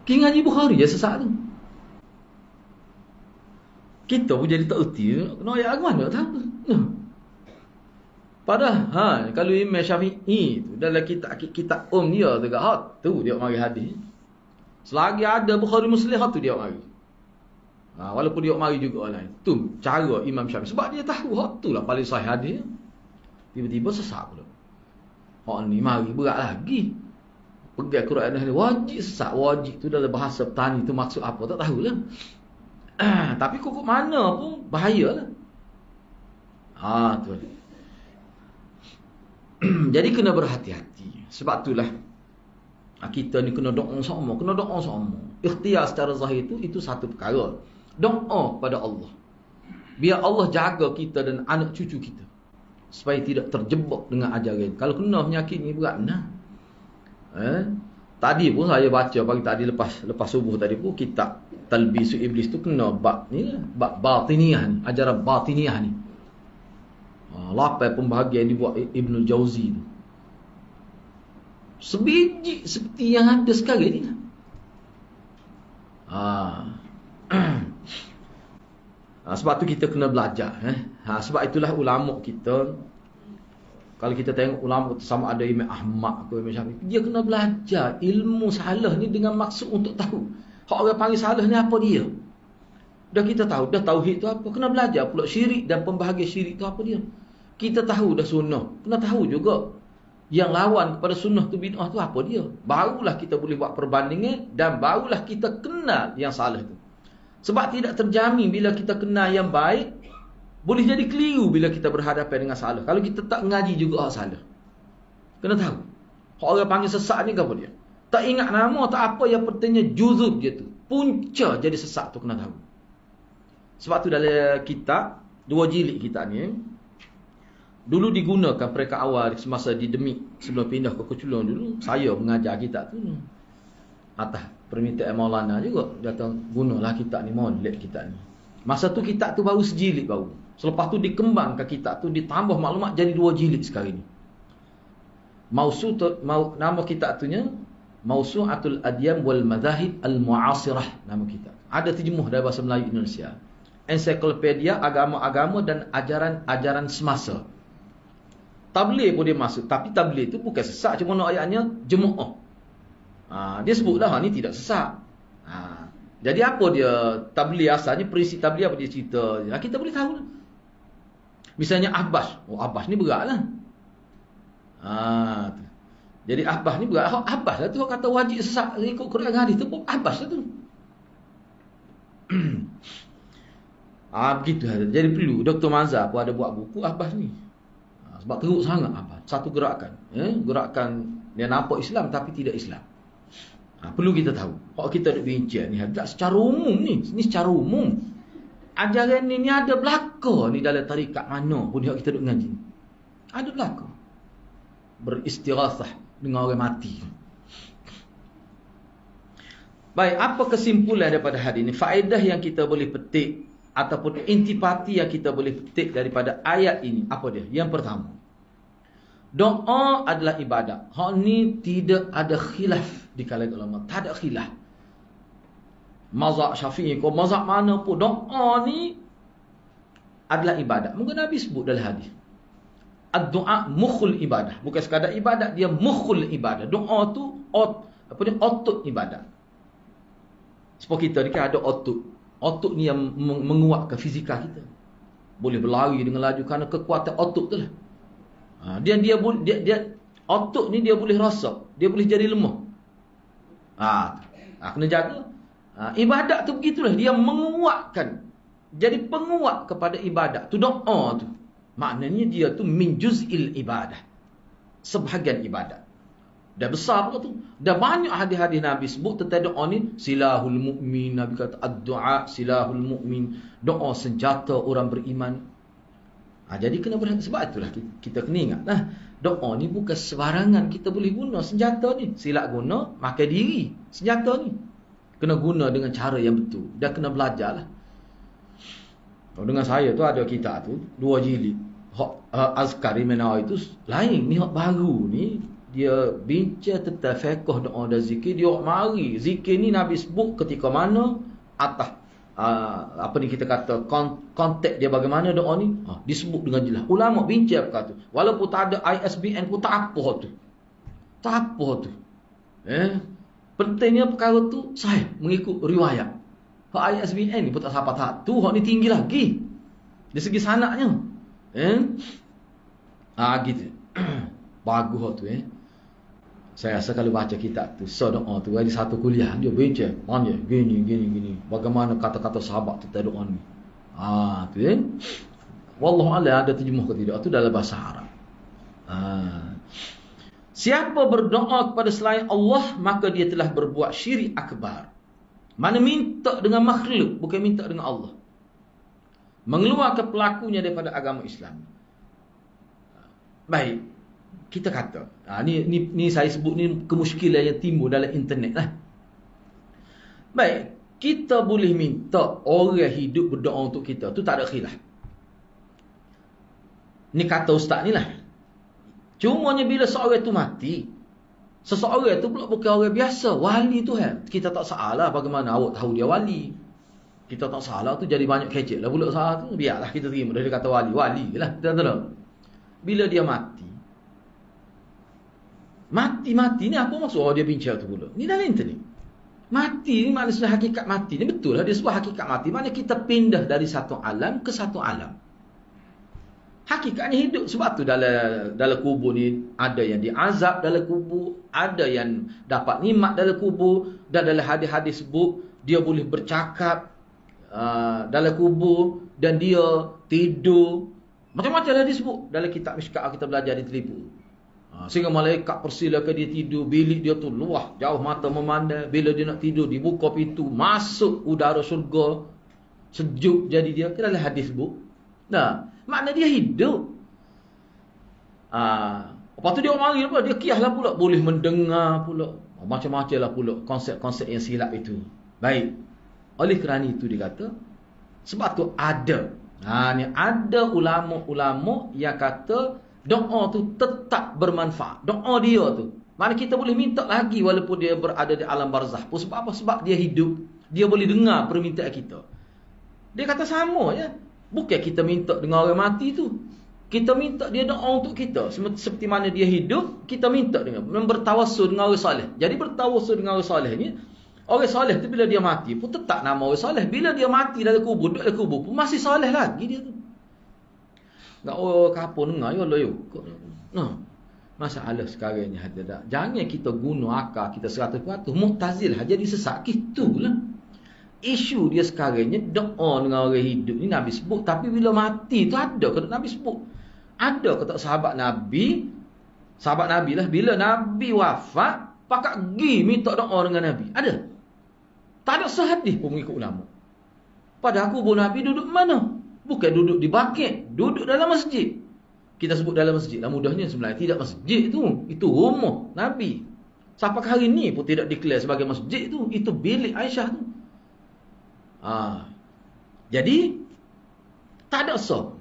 Ki ngaji Bukhari je sesat tu. Kita pun jadi tak erti. Kena ayat mana tak tahu. Padahal kalau Imam Syafi'i tu dalam kitab dia tu dia mari hadis. Selagi ada Bukhari Muslim tu dia mari. Walaupun dia mari juga lain. Tu cara Imam Syafi'i. Sebab dia tahu hak tu lah paling sahih hadis. Tiba-tiba sesat pula. Hak ni mari berat lagi. Pegang Quran dan hadis wajib sesat. Wajib tu dalam bahasa petani tu maksud apa tak tahulah. Tapi kok mana pun bahayalah. Tu. Jadi kena berhati-hati. Sebab itulah kita ni kena doa sama, Ikhtiar secara zahir itu satu perkara. Doa pada Allah. Biar Allah jaga kita dan anak cucu kita supaya tidak terjebak dengan ajaran. Kalau kena penyakit ni berat nah. Tadi pun saya baca pagi tadi lepas subuh tadi pun kitab Talbisu Iblis tu kena bab ni lah, bab batiniyah ni, ajaran batiniyah ni. 8 pembahagian dibuat Ibnul Jauzi tu. Sebiji seperti yang ada sekarang ni. Sebab tu kita kena belajar. Sebab itulah ulama kita, kalau kita tengok ulama sama ada Imam Ahmad ke Imam Syafi'i, dia kena belajar ilmu salah ni dengan maksud untuk tahu. Hak orang panggil salah ni apa dia. Dah kita tahu, dah tauhid tu apa, kena belajar pula syirik dan pembahagian syirik tu apa dia. Kita tahu dah sunnah, kena tahu juga yang lawan kepada sunnah tu bid'ah tu apa dia. Barulah kita boleh buat perbandingan dan barulah kita kenal yang salah tu. Sebab tidak terjamin bila kita kenal yang baik, boleh jadi keliru bila kita berhadapan dengan salah. Kalau kita tak ngaji juga salah. Kena tahu. Kalau orang panggil sesat ni apa dia? Tak ingat nama tak apa, yang pentingnya juzub je tu. Punca jadi sesat tu kena tahu. Sebab tu dalam kitab 2 jilid kitab ni dulu digunakan mereka awal semasa di Demik sebelum pindah ke Keculung dulu, saya mengajar kitab tu. Atas permintaan Maulana juga datang gunalah kitab ni, molek kitab ni. Masa tu kitab tu baru sejilid baru. Selepas tu dikembangkan kitab tu, ditambah maklumat jadi 2 jilid sekarang ni. Nama kitab tu nya Mawsu'atul Adyan wal Madhahib Al-Mu'asirah, nama kitab. Ada terjemuh dalam bahasa Melayu Indonesia. Ensiklopedia agama-agama dan ajaran-ajaran semasa. Tabligh pun dia masuk, tapi tabligh tu bukan sesat, cuma nak ayatnya jemaah. Dia sebutlah ni tidak sesat. Jadi apa dia tabligh asalnya, prinsip tabligh apa dia cerita. Kita boleh tahu lah. Misalnya Abbas. Abbas ni beratlah. Jadi Abbas ni berat. Abbas lah tu orang kata wajib sesat ikut Quran hadis tu, Abbas lah tu. Begitu. Jadi perlu Dr. Mazhar pun ada buat buku Abbas ni. Sebab teruk sangat Abbas. Satu gerakan. Gerakan dia nampak Islam tapi tidak Islam. Perlu kita tahu. Kalau kita nak bincang ni hadap secara umum ni. Ni secara umum. Ajaran ni ada belaka ni dalam tarikat mana pun kita duk ngaji. Ada belaka. Beristirasah dengan orang mati. Baik, apa kesimpulan daripada hadis ini? Faedah yang kita boleh petik ataupun intipati yang kita boleh petik daripada ayat ini, apa dia? Yang pertama, doa adalah ibadat. Hak ni tidak ada khilaf di kalangan ulama. Tak ada khilaf. Mazhab Syafi'i kau mazhab mana pun, doa ni adalah ibadat. Mungkin Nabi sebut dalam hadis. Ad-du'a mukhul ibadah. Bukan sekadar ibadat, dia mukhul ibadah. Doa tu otot ibadat. Sebab kita ni kan ada otot. Otot ni yang menguatkan fizikal kita. Boleh berlari dengan laju kerana kekuatan otot tu lah. Dia otot ni dia boleh rosak, dia boleh jadi lemah. Kena jaga. Ibadat tu begitulah, dia menguatkan. Jadi penguat kepada ibadat tu doa tu. Maknanya dia tu min juz'il ibadah. Sebahagian ibadat. Dah besar pula tu. Dah banyak hadis-hadis Nabi sebut tentang doa ni. Silahul mu'min. Nabi kata ad-du'a silahul mu'min. Doa senjata orang beriman. Jadi kena berhati. Sebab itulah kita kena ingat. Doa ni bukan sebarangan kita boleh guna senjata ni. Silap guna, makan diri senjata ni. Kena guna dengan cara yang betul. Dan kena belajar lah. Dengan saya tu ada kitab tu 2 jilid. Azkar Imanawai itu lain. Ni hak baru ni, dia bincang tentang fiqh doa dan zikir. Dia mari zikir ni Nabi sebut ketika mana, atas apa ni kita kata konteks dia bagaimana doa ni, disebut dengan jelas. Ulama bincang perkara tu. Walaupun tak ada ISBN pun tak apa tu. Tak apa tu. Pentingnya perkara tu saya mengikut riwayat. Hak ISBN ni pun tak siapa tak tu, hak ni tinggi lagi dari segi sanadnya. Gitu. Bagus hak tu. Saya rasa kalau baca kitab tu, doa tu ada satu kuliah dia bincang, mana gini. Bagaimana kata-kata sahabat tu doa ni. Tu wallahu a'lam ada terjemah ke tidak tu dalam bahasa Arab. Siapa berdoa kepada selain Allah, maka dia telah berbuat syirik akbar. Mana minta dengan makhluk, bukan minta dengan Allah. Mengeluarkan pelakunya daripada agama Islam. Baik, kita kata, ni saya sebut ni kemusykilan yang timbul dalam internet lah. Baik, kita boleh minta orang hidup berdoa untuk kita, tu tak ada khilaf. Ni kata ustaz ni lah. Cumanya bila seorang tu mati, seseorang tu pula bukan orang biasa, wali Tuhan. Kita tak salah bagaimana awak tahu dia wali. Kita tak salah tu jadi banyak kecek lah pula salah tu. Biarlah kita terima dia kata wali lah. Tahu. Bila dia mati ni apa maksud dia bincang tu pula? Ni dalam internet. Mati ni maksudnya hakikat mati ni betul lah. Dia sebut hakikat mati. Maknanya kita pindah dari satu alam ke satu alam. Hakikatnya hidup. Sebab tu dalam kubur ni ada yang diazab dalam kubur, ada yang dapat nikmat dalam kubur, dan dalam hadis-hadis sebut dia boleh bercakap dalam kubur dan dia tidur. Macam-macam dah disebut dalam kitab Mishkat kita belajar di Telipu. Sehingga malaikat persilakan dia tidur, bilik dia tu luah, jauh mata memandang. Bila dia nak tidur dibuka pintu, masuk udara syurga, sejuk jadi dia. Dalam hadis sebut. Makna dia hidup. Lepas tu dia mari pula, dia kias lah pula, boleh mendengar pula. Macam-macam lah pula konsep-konsep yang silap itu. Baik. Oleh kerana itu dia kata, Sebab tu ada. Ni ada ulama-ulama yang kata doa tu tetap bermanfaat. Doa dia tu. Mana kita boleh minta lagi walaupun dia berada di alam barzah. Sebab apa? Sebab dia hidup. Dia boleh dengar permintaan kita. Dia kata sama ya. Bukan kita minta dengan orang mati tu. Kita minta dia doa untuk kita. Seperti mana dia hidup, kita minta dengan. Bertawassul dengan orang soleh. Jadi bertawassul dengan orang soleh ni, orang soleh tu bila dia mati pun tetap nama orang soleh. Bila dia mati dalam kubur, duduk dalam kubur pun masih soleh lagi dia tu. Tak kapur dengar ya Allah yuk. Masalah sekarang ni ada tak. Jangan kita guna akal kita 100%. Mu'tazilah jadi sesat. Itulah. Isu dia sekarang ni doa dengan orang hidup ni Nabi sebut. Tapi bila mati tu ada ke Nabi sebut? Ada ke tak sahabat Nabi? Sahabat Nabi lah. Bila Nabi wafat, pakat pergi minta doa dengan Nabi. Ada? Tak ada sehadis pun mengikut ulama. Padahal kubur Nabi duduk mana? Bukan duduk di bakit. Duduk dalam masjid. Kita sebut dalam masjid lah mudahnya, sebenarnya tidak masjid tu. Itu rumah Nabi. Sampai hari ni pun tidak declare sebagai masjid tu. Itu bilik Aisyah tu. Jadi tak ada sah.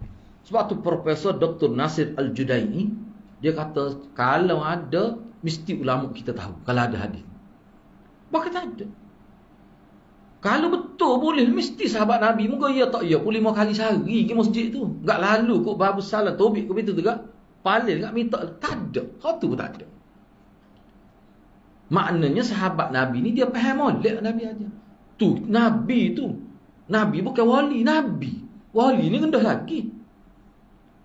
Sebab tu Profesor Dr. Nasir Al-Judaini dia kata kalau ada mesti ulama kita tahu kalau ada hadis. Bahkan tak ada. Kalau betul boleh mesti sahabat Nabi muka ya tak ya pun 5 kali sehari ke masjid tu. Enggak lalu kok babus salam tobik ke begitu juga. Paling enggak minta tak ada. Kau tu pun tak ada. Maknanya sahabat Nabi ni dia faham molek Nabi aja. Tu Nabi tu. Nabi bukan wali, Nabi. Wali ni rendah lagi.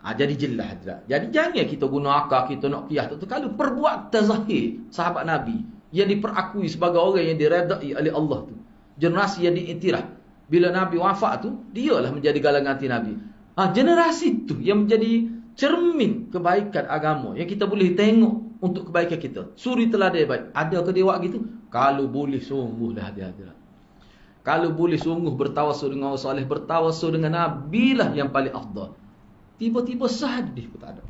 Jadi jelas tak? Jadi jangan kita guna akal kita nak qiyas tu. Kalau perbuatan zahir sahabat Nabi yang diperakui sebagai orang yang diredai oleh Allah tu. Generasi yang diiktiraf. Bila Nabi wafat tu, dialah menjadi galangan anti Nabi. Generasi tu yang menjadi cermin kebaikan agama yang kita boleh tengok untuk kebaikan kita. Suri teladan baik. Ada ke dia buat gitu? Kalau boleh sungguhlah hati-hati. Kalau boleh sungguh bertawassul dengan orang soleh, bertawassul dengan Nabi lah yang paling afdal. Tiba-tiba sahadis pun tak ada.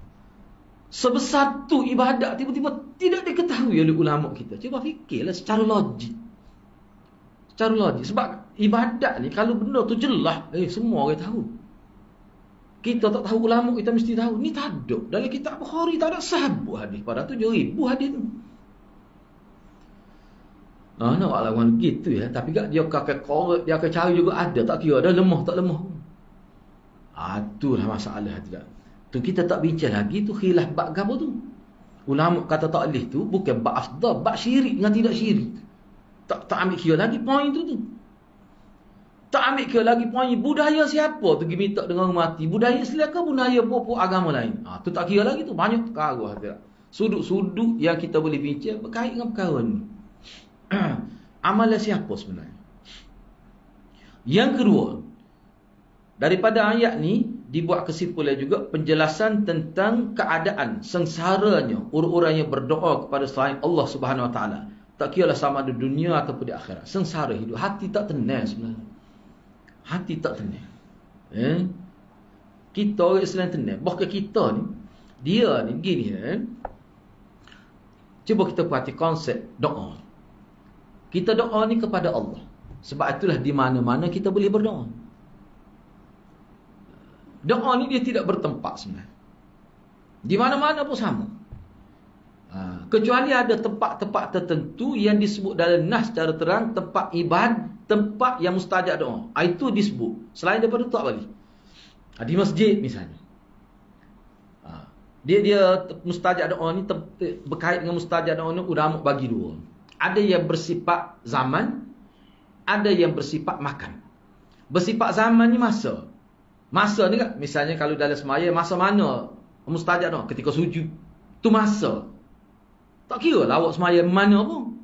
Sebesar tu ibadat tiba-tiba tidak diketahui oleh ulama kita. Cuba fikirlah secara logik. Secara logik. Sebab ibadat ni kalau benda tu jelas, semua orang tahu. Kita tak tahu, ulama kita mesti tahu. Ni tak ada. Dalam kitab Bukhari tak ada sahabat hadis. Padahal 7,000 hadis tu. Nak lawan gitu ya. Tapi tak dia akan korek, dia akan cari juga ada. Tak kira ada lemah tak lemah. Itulah masalah tidak. Tu kita tak bincang lagi tu khilaf bab gapo tu. Ulama kata taklif tu bukan bab afdal, bab syirik dengan tidak syirik. Tak ambil kira lagi poin tu. Tak ambil kira lagi poin budaya siapa tu pergi minta dengan orang mati. Budaya Islam ke budaya apa agama lain. Tu tak kira lagi tu. Banyak perkara tidak. Sudut-sudut yang kita boleh bincang berkait dengan perkara ni. Amalan siapa sebenarnya? Yang kedua, daripada ayat ni dibuat kesimpulan juga penjelasan tentang keadaan sengsaranya orang-orang yang berdoa kepada selain Allah Subhanahu Wa Taala. Tak kiralah sama ada dunia ataupun di akhirat. Sengsara hidup, hati tak tenang sebenarnya. Hati tak tenang. Kita orang Islam tenang. Bahkan kita ni, dia ni begini cuba kita perhati konsep doa. Kita doa ni kepada Allah. Sebab itulah di mana-mana kita boleh berdoa. Doa ni dia tidak bertempat sebenarnya. Di mana-mana pun sama. Kecuali ada tempat-tempat tertentu yang disebut dalam nas secara terang tempat ibadah, tempat yang mustajab doa. Itu disebut. Selain daripada tu tak boleh. Di masjid misalnya. Dia mustajab doa ni berkait dengan mustajab doa ni ulama bagi dua. Ada yang bersifat zaman, ada yang bersifat makan. Bersifat zaman ni masa. Masa ni kan, misalnya kalau dalam semaya, masa mana mustajab doa? Ketika sujud. Tu masa. Tak kira lah awak semaya mana pun.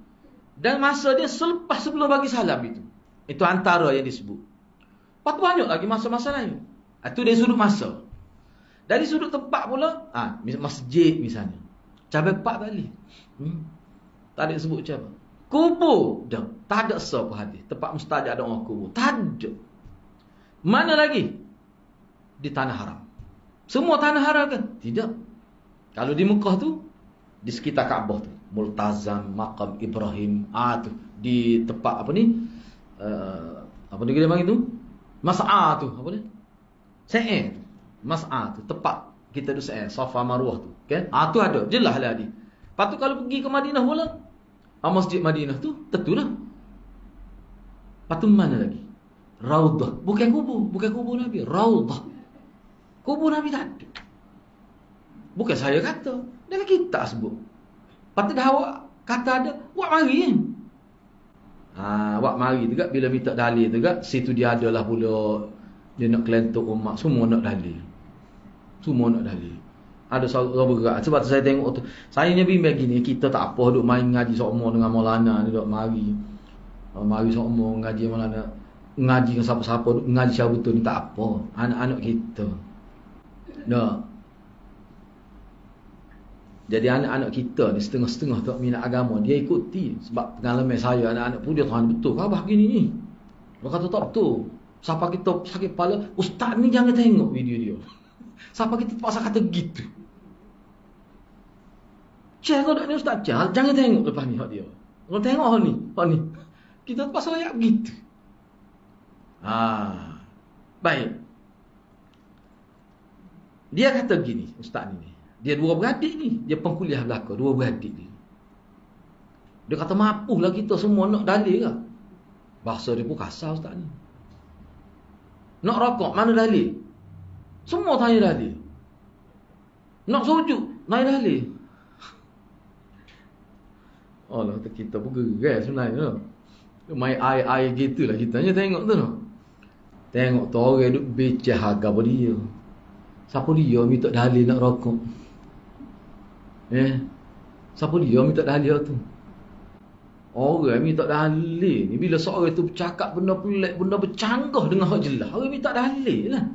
Dan masa dia selepas sebelum bagi salam itu. Itu antara yang disebut. Lepas tu banyak lagi masa-masa lain. Itu dari sudut masa. Dari sudut tempat pula, masjid misalnya. Cabai 4 balik. Tak ada sebut macam apa. Kubur. Dah. Tak ada sah hadis. Tempat mustajab doa kubur. Tak ada. Mana lagi? Di tanah haram. Semua tanah haram kan? Tidak. Kalau di Mekah tu, di sekitar Kaabah tu. Multazam, Maqam Ibrahim. Tu. Di tempat apa ni? Apa negeri dia panggil tu? Mas'a tu, apa dia? Sa'i. Mas'a tu, tepat kita tu Sa'i, Safa Marwah tu, kan? Tu ada, jelas lah dia. Lepas tu kalau pergi ke Madinah pula, Masjid Madinah tu, tentulah. Lepas tu mana lagi? Raudah, bukan kubur Nabi, Raudah. Kubur Nabi tak ada. Bukan saya kata, dalam kitab sebut. Lepas tu dah awak kata ada, buat mari kan? Buat mari tu kan, bila minta dalil tu kan, situ dia adalah pula dia nak kelentuk umat, semua nak dalil. Semua nak dalil. Ada soal berat. Sebab tu saya tengok tu, saya ni bimbang gini, kita tak apa duk main ngaji sokmo dengan Maulana ni, duk mari sokmo ngaji Maulana, ngaji dengan siapa-siapa, duk ngaji siapa betul ni tak apa. Anak-anak kita. Dah. Jadi anak-anak kita ni setengah-setengah tak minat agama, dia ikuti. Sebab pengalaman saya, anak-anak pun dia tahu betul ke abah gini ni. Dia kata tak betul. Siapa kita sakit kepala, ustaz ni jangan tengok video dia. Siapa kita terpaksa kata gitu. Cik kau tak ni ustaz Cik, jangan tengok lepas ni hak dia. Kalau tengok hak ni. Kita terpaksa ayat gitu. Baik. Dia kata gini, ustaz ni. Dia dua beradik ni, dia pengkuliah belaka, dua beradik ni. Dia kata mapulah kita semua nak dalil ke? Bahasa dia pun kasar ustaz ni. Nak rokok, mana dalil? Semua tanya dalil. Nak sujud, tanya dalil. Allah, kita pun gerai sebenarnya. Main air-air gitulah kita hanya tengok tu. Tengok tu orang duk becah harga pada dia. Siapa dia minta dalil nak rokok? Siapa dia minta dalil tu? Orang minta dalil ni bila seorang tu bercakap benda pelik, benda bercanggah dengan hak jelas, orang minta dalil lah.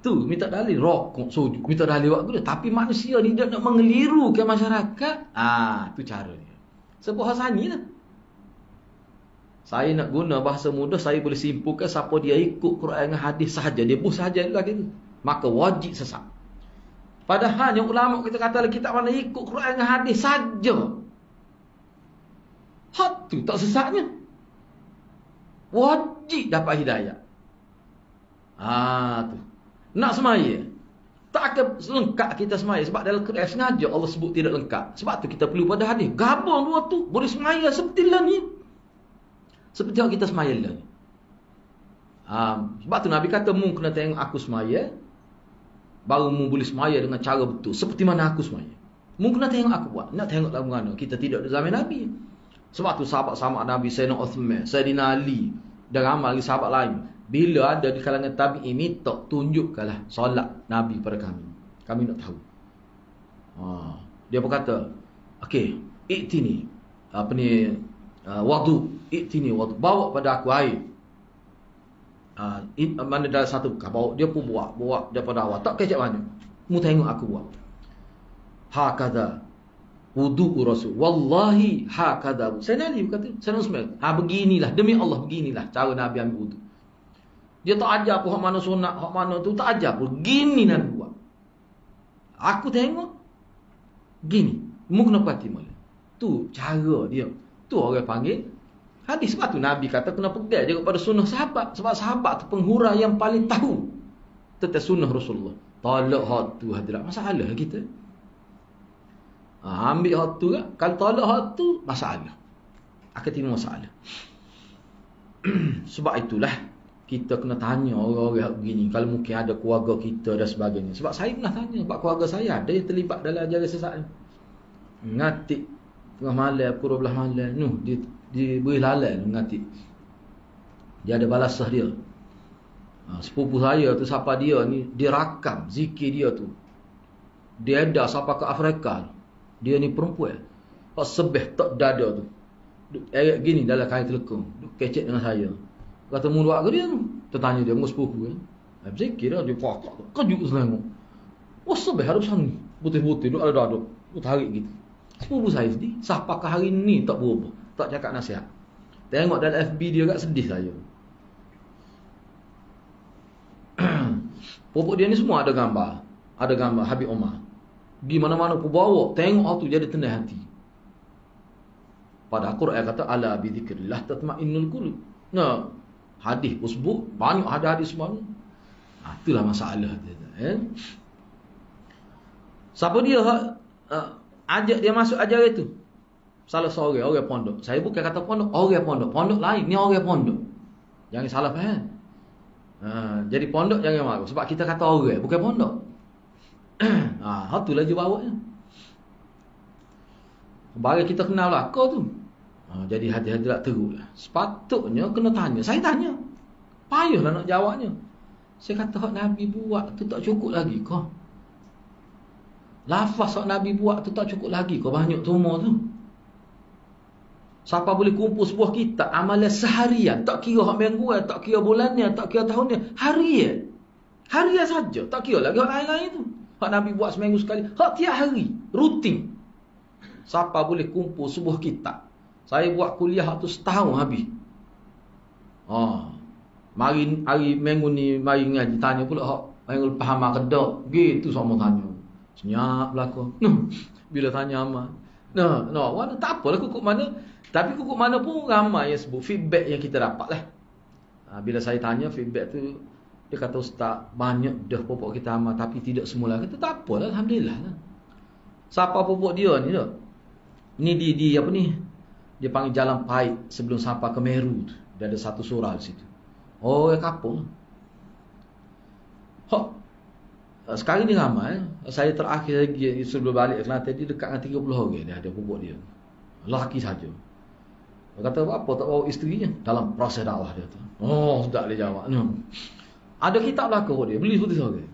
Tu minta dalil rokok, sujud, minta dalil waktu dia. Tapi manusia ni dia nak mengelirukan masyarakat. Tu cara dia. Sebab bahasa ni lah. Saya nak guna bahasa mudah, saya boleh simpulkan siapa dia ikut Quran dan hadis sahaja, dia pun sahaja lagi tu, maka wajib sesat. Padahal yang ulama kita kata kita mana ikut Quran dan hadis saja, hak tu tak sesatnya, wajib dapat hidayah. Tu nak semaya tak akan lengkap kita semaya. Sebab dalam Quran sengaja Allah sebut tidak lengkap. Sebab tu kita perlu pada hadis. Gabung dua tu boleh semaya seperti lah ni, seperti yang kita semaya lah ni. Sebab tu Nabi kata mu kena tengok aku semaya, baru mu boleh semaya dengan cara betul, seperti mana aku semaya. Mu kena tengok aku buat. Nak tengok lagu mana, kita tidak ada zaman Nabi. Sebab tu sahabat-sahabat Nabi, Sayyidina Uthman, Sayyidina Ali dan ramai lagi sahabat lain, bila ada di kalangan tabi'in minta tunjukkanlah solat Nabi pada kami, kami nak tahu. Dia berkata, okey, iktini wudu, iktini wudu, bawa pada aku air. Mana dalam satu bekah, bawa, dia pun bawa daripada awal, tak kecek banyak. Mu tengok aku buat. Hakadha wudu Rasul, wallahi hakadha. Saya Nabi berkata, saya Usman, beginilah, demi Allah beginilah cara Nabi ambil wudu. Dia tak ajar pun hak mana sunat, hak mana tu tak ajar pun. Gini Nabi buat. Aku tengok gini. Mu kena perhati mula. Tu cara dia. Tu orang panggil hadis. Sebab tu Nabi kata kena pegang je kepada sunnah sahabat. Sebab sahabat tu penghura yang paling tahu tentang sunnah Rasulullah. Tolak hak tu hadirat, masalah kita. Ambil hak tu kan. Kalau tolak hak tu, masalah. Akan timbul masalah. Sebab itulah kita kena tanya orang-orang begini. Kalau mungkin ada keluarga kita dan sebagainya. Sebab saya pernah tanya, sebab keluarga saya ada yang terlibat dalam ajaran sesat ni. Ngatik tengah malam, pukul 12 malam, dia beri lalai ngatik. Dia ada balasah dia. Sepupu saya tu, siapa dia ni, dia rakam zikir dia tu. Dia ada siapa ke Afrika. Dia ni perempuan. Pak sebeh tak dada tu. Ayat gini dalam kain telekung. Kecek dengan saya. Kata mu buat ke dia tu? Tertanya dia, mu sepupu kan. Zikir dia pakak. Kejut selengok. Wah sebeh harus sana. Putih-putih duk ada dada. Tarik gitu. Sepupu saya sedih. Siapakah hari ni tak berubah, tak cakap nasihat. Tengok dalam FB dia kat sedih saya. Pupuk dia ni semua ada gambar. Ada gambar Habib Omar. Di mana-mana pun bawa. Tengok tu jadi tenang hati. Pada Quran kata ala bi dzikrillah tatma'innul qulub. Nah, Hadis pun sebut, banyak ada hadis semua. Itulah masalah dia. Siapa dia ajak dia masuk ajaran itu? Salah seorang orang pondok. Saya bukan kata pondok, orang pondok. Pondok lain, ni orang pondok. Jangan salah faham. Jadi pondok jangan marah. Sebab kita kata orang, bukan pondok. Itulah je bawa. Bagi kita kenal lah kau tu. Jadi hati-hati tak teruk lah. Sepatutnya kena tanya. Saya tanya. Payahlah nak jawabnya. Saya kata hak Nabi buat tu tak cukup lagi kau. Lafaz hak Nabi buat tu tak cukup lagi kau. Banyak semua tu. Siapa boleh kumpul sebuah kitab amalan seharian, tak kira hak mingguan, tak kira bulannya, tak kira tahunnya, harian. Harian saja, tak kira lagi hak lain-lain tu. Hak Nabi buat seminggu sekali, hak tiap hari, rutin. Siapa boleh kumpul sebuah kitab? Saya buat kuliah tu setahun habis. Mari hari minggu ni mari ngaji, tanya pula hak minggu lepas amal ke tak? Gitu sama tanya. Senyap belaka. Bila tanya amal. Mana tak apalah kukuk mana. Tapi kukuk mana pun ramai yang sebut feedback yang kita dapat lah. Bila saya tanya feedback tu, dia kata ustaz banyak dah pokok kita amal tapi tidak semula. Kata tak apalah, alhamdulillah lah. Siapa pokok dia ni tak? Ni di apa ni? Dia panggil Jalan Pahit sebelum sampai ke Meru tu. Dia ada satu surau di situ. Yang kapung. Sekarang ni ramai. Saya terakhir lagi sebelum balik ke Kelantan, dia dekat dengan 30 orang dia ada pokok dia. Lelaki saja. Dia kata apa tak bawa isterinya dalam proses dakwah dia tu. Sudah dia jawab. Ada kitab belakang dia, beli putih seorang.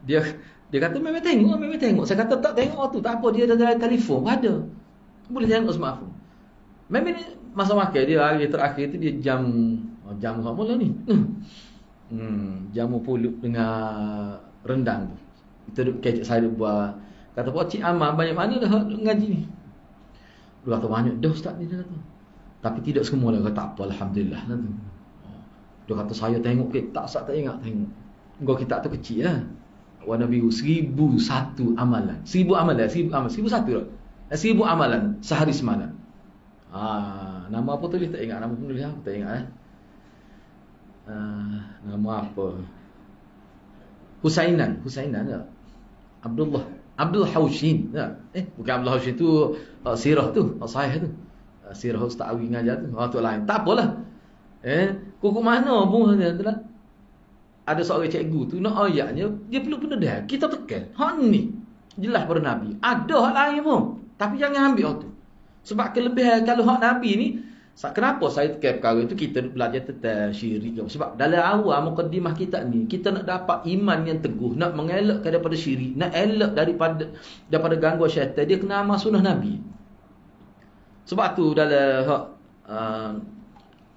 Dia kata memang tengok. Saya kata tak tengok tu, tak apa, dia ada telefon, ada. Boleh tengok smartphone. Memang ni masa makan dia hari terakhir tu dia jam mula ni. Jamu pulut dengan rendang tu. Kita duk kecek saya buat. Kata pak cik amal banyak mana dah ngaji ni. Dia kata banyak dah ustaz ni dia kata. Tapi tidak semua lah. Kata tak apa alhamdulillah lah tu. Dia kata saya tengok kitab tak ingat tengok. Engkau kitab tu kecil lah. Warna biru 1001 amalan. 1000 amalan, 1001 lah. 1000 amalan sehari semalam. Nama apa tulis tak ingat, nama penulis apa tak ingat nama apa? Husainan tak? Abdul Haushin tak? Bukan Abdul Haushin tu sirah tu, sahih tu. Sirah Ustaz Awi ngajar tu. Tu lain. Tak apalah. Kukuk mana pun adalah ada seorang cikgu tu nak ayatnya dia perlu dah. Kita tekan. Hak ni jelas pada Nabi. Ada hak lain pun. Tapi jangan ambil hak tu. Sebab kelebihan kalau hak Nabi ni, kenapa saya tekan perkara itu kita belajar tentang syirik. Sebab dalam awal mukadimah kita ni, kita nak dapat iman yang teguh, nak mengelak daripada syirik, nak elak daripada gangguan syaitan, dia kena amal sunnah Nabi. Sebab tu dalam